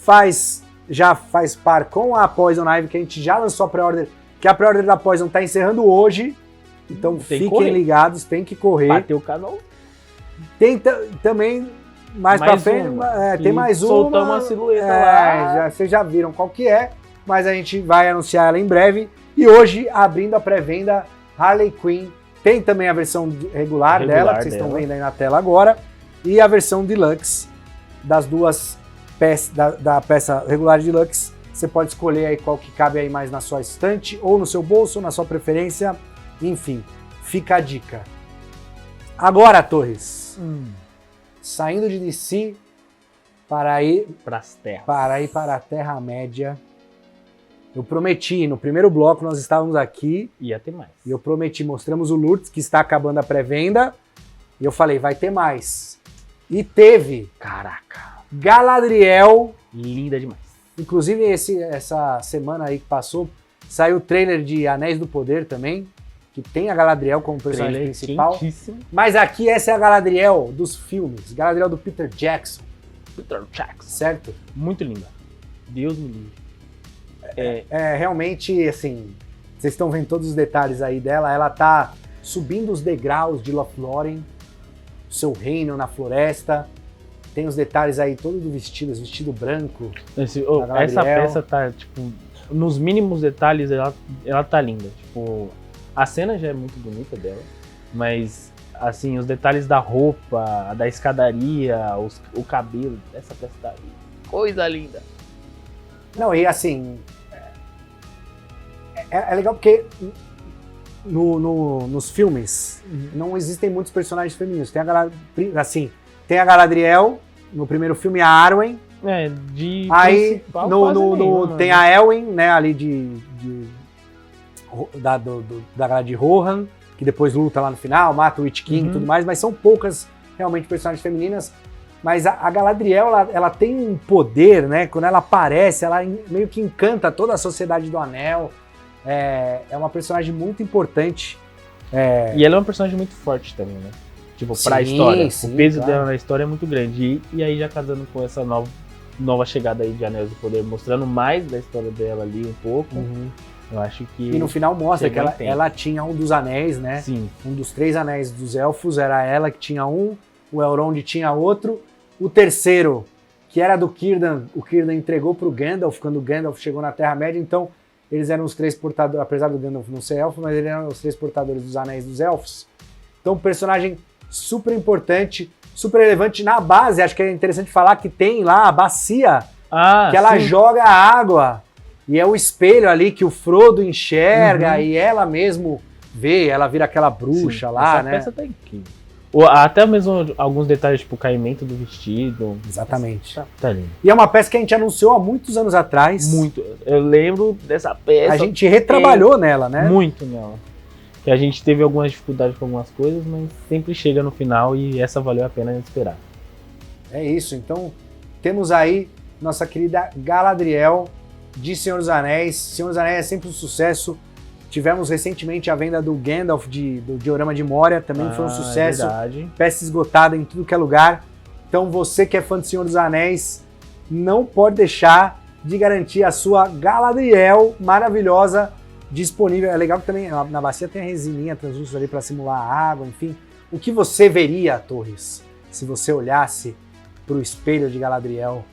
já faz par com a Poison Ivy, que a gente já lançou a pré-order, que a pré-order da Poison tá encerrando hoje. Então fiquem ligados, tem que correr. Bateu o canal. Tem também, mais pra frente, tem mais uma. Soltou uma silhueta lá. Vocês já viram qual que é, mas a gente vai anunciar ela em breve. E hoje, abrindo a pré-venda, Harley Quinn. Tem também a versão regular dela, que vocês estão vendo aí na tela agora. E a versão deluxe das duas peças, da peça regular e deluxe, Você pode escolher aí qual que cabe aí mais na sua estante, ou no seu bolso, ou na sua preferência. Enfim, fica a dica. Agora, Torres, saindo de DC para ir para a Terra-média. Eu prometi, no primeiro bloco nós estávamos aqui. Ia ter mais. E eu prometi, mostramos o Lourdes, que está acabando a pré-venda. E eu falei, vai ter mais. E teve. Caraca. Galadriel. Linda demais. Inclusive, essa semana aí que passou, saiu o trailer de Anéis do Poder também, que tem a Galadriel como personagem principal. Quentíssimo. Mas aqui essa é a Galadriel dos filmes. Galadriel do Peter Jackson. Certo? Muito linda. Deus me livre. Realmente, assim, vocês estão vendo todos os detalhes aí dela, ela tá subindo os degraus de Lothlórien, seu reino na floresta, tem os detalhes aí todo do vestido, esse vestido branco. Essa peça tá, tipo, nos mínimos detalhes ela tá linda, tipo, a cena já é muito bonita dela, mas, assim, os detalhes da roupa, da escadaria, o cabelo, essa peça tá coisa linda. Não, e assim, é legal porque nos filmes não existem muitos personagens femininos. Tem a Galadriel, no primeiro filme a Arwen. Aí tem a Elwyn, né, ali da galera de Rohan, que depois luta lá no final, mata o Witch King e tudo mais, mas são poucas realmente personagens femininas. Mas a Galadriel, ela tem um poder, né? Quando ela aparece, ela meio que encanta toda a Sociedade do Anel. É uma personagem muito importante. E ela é uma personagem muito forte também, né? Tipo, pra história. Sim, o peso dela na história é muito grande. E aí, já casando com essa nova chegada aí de Anéis do Poder, mostrando mais da história dela ali um pouco, eu acho que... E no final mostra que ela tinha um dos anéis, né? Sim. Um dos 3 anéis dos elfos, era ela que tinha um, o Elrond tinha outro. O terceiro, que era do Círdan, o Círdan entregou pro Gandalf, quando o Gandalf chegou na Terra-média, então eles eram os 3 portadores, apesar do Gandalf não ser elfo, mas eles eram os 3 portadores dos anéis dos elfos. Então, um personagem super importante, super relevante. Na base, acho que é interessante falar que tem lá a bacia, que ela joga água, e é o espelho ali que o Frodo enxerga, e ela mesmo vê, ela vira aquela bruxa lá, né? Essa peça tá incrível. Até mesmo alguns detalhes, tipo o caimento do vestido. Exatamente. Tá lindo. E é uma peça que a gente anunciou há muitos anos atrás. Muito. Eu lembro dessa peça. A gente retrabalhou nela, né? Muito nela. Que a gente teve algumas dificuldades com algumas coisas, mas sempre chega no final e essa valeu a pena esperar. É isso. Então, temos aí nossa querida Galadriel de Senhor dos Anéis. Senhor dos Anéis é sempre um sucesso. Tivemos recentemente a venda do Gandalf do Diorama de Moria, também foi um sucesso. Verdade. Peça esgotada em tudo que é lugar. Então você que é fã de Senhor dos Anéis, não pode deixar de garantir a sua Galadriel maravilhosa disponível. É legal que também na bacia tem a resininha translúcida ali para simular a água, enfim. O que você veria, Torres, se você olhasse para o espelho de Galadriel?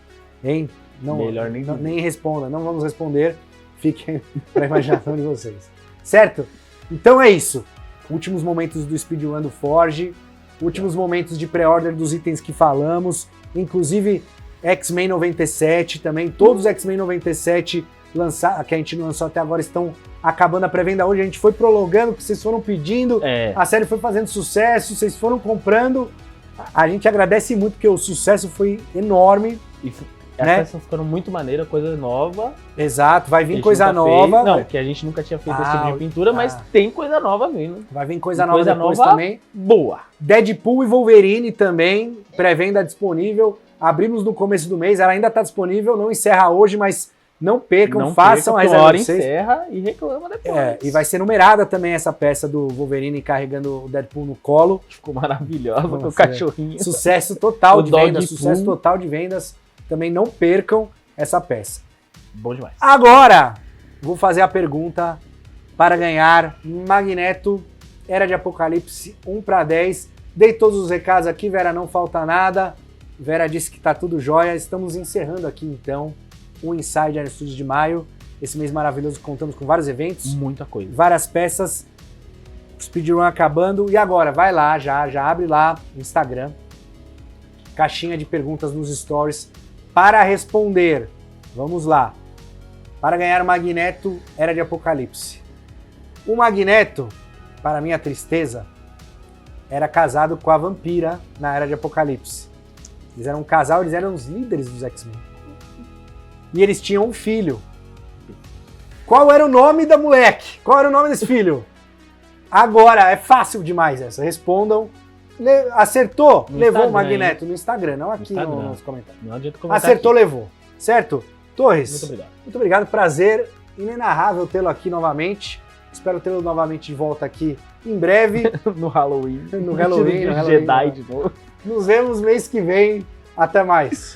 Hein? Melhor nem responda, não vamos responder. Fiquem para a imaginação de vocês. Certo? Então é isso. Últimos momentos do speedrun do Forge, últimos momentos de pré-order dos itens que falamos, inclusive X-Men 97 também. Todos os X-Men 97 que a gente não lançou até agora estão acabando a pré-venda hoje. A gente foi prolongando, porque vocês foram pedindo, a série foi fazendo sucesso, vocês foram comprando. A gente agradece muito, porque o sucesso foi enorme. As peças ficaram muito maneiras, coisa nova. Exato, vai vir coisa nova. Não, que a gente nunca tinha feito esse tipo de pintura, mas tem coisa nova vindo. Vai vir coisa nova depois também. Boa. Deadpool e Wolverine também, pré-venda disponível. Abrimos no começo do mês, ela ainda está disponível, não encerra hoje, mas não percam, façam a reserva de vocês. Encerra e reclama depois. E vai ser numerada também essa peça do Wolverine carregando o Deadpool no colo. Ficou maravilhosa, com o cachorrinho. Sucesso total de vendas, sucesso total de vendas. Também não percam essa peça. Bom demais. Agora, vou fazer a pergunta para ganhar Magneto, Era de Apocalipse 1/10. Dei todos os recados aqui, Vera, não falta nada. Vera disse que tá tudo jóia. Estamos encerrando aqui, então, o Inside Iron Studios de maio. Esse mês maravilhoso, contamos com vários eventos. Muita coisa. Várias peças. Speedrun acabando. E agora, vai lá, já abre lá o Instagram. Caixinha de perguntas nos stories. Para responder, vamos lá. para ganhar o Magneto Era de Apocalipse. O Magneto, para minha tristeza, era casado com a Vampira na Era de Apocalipse. Eles eram um casal, eles eram os líderes dos X-Men. E eles tinham um filho. Qual era o nome da moleque? Qual era o nome desse filho? Agora, é fácil demais essa. Respondam. Acertou? No levou Instagram, o Magneto no Instagram, não aqui Instagram. nos comentários. Não adianta comentar Acertou, aqui. levou. Certo? Torres, Muito obrigado. muito obrigado. Prazer inenarrável tê-lo aqui novamente. Espero tê-lo novamente de volta aqui em breve. No Halloween. No Halloween, Vestido de no Halloween, Jedi de novo. Nos vemos mês que vem. Até mais.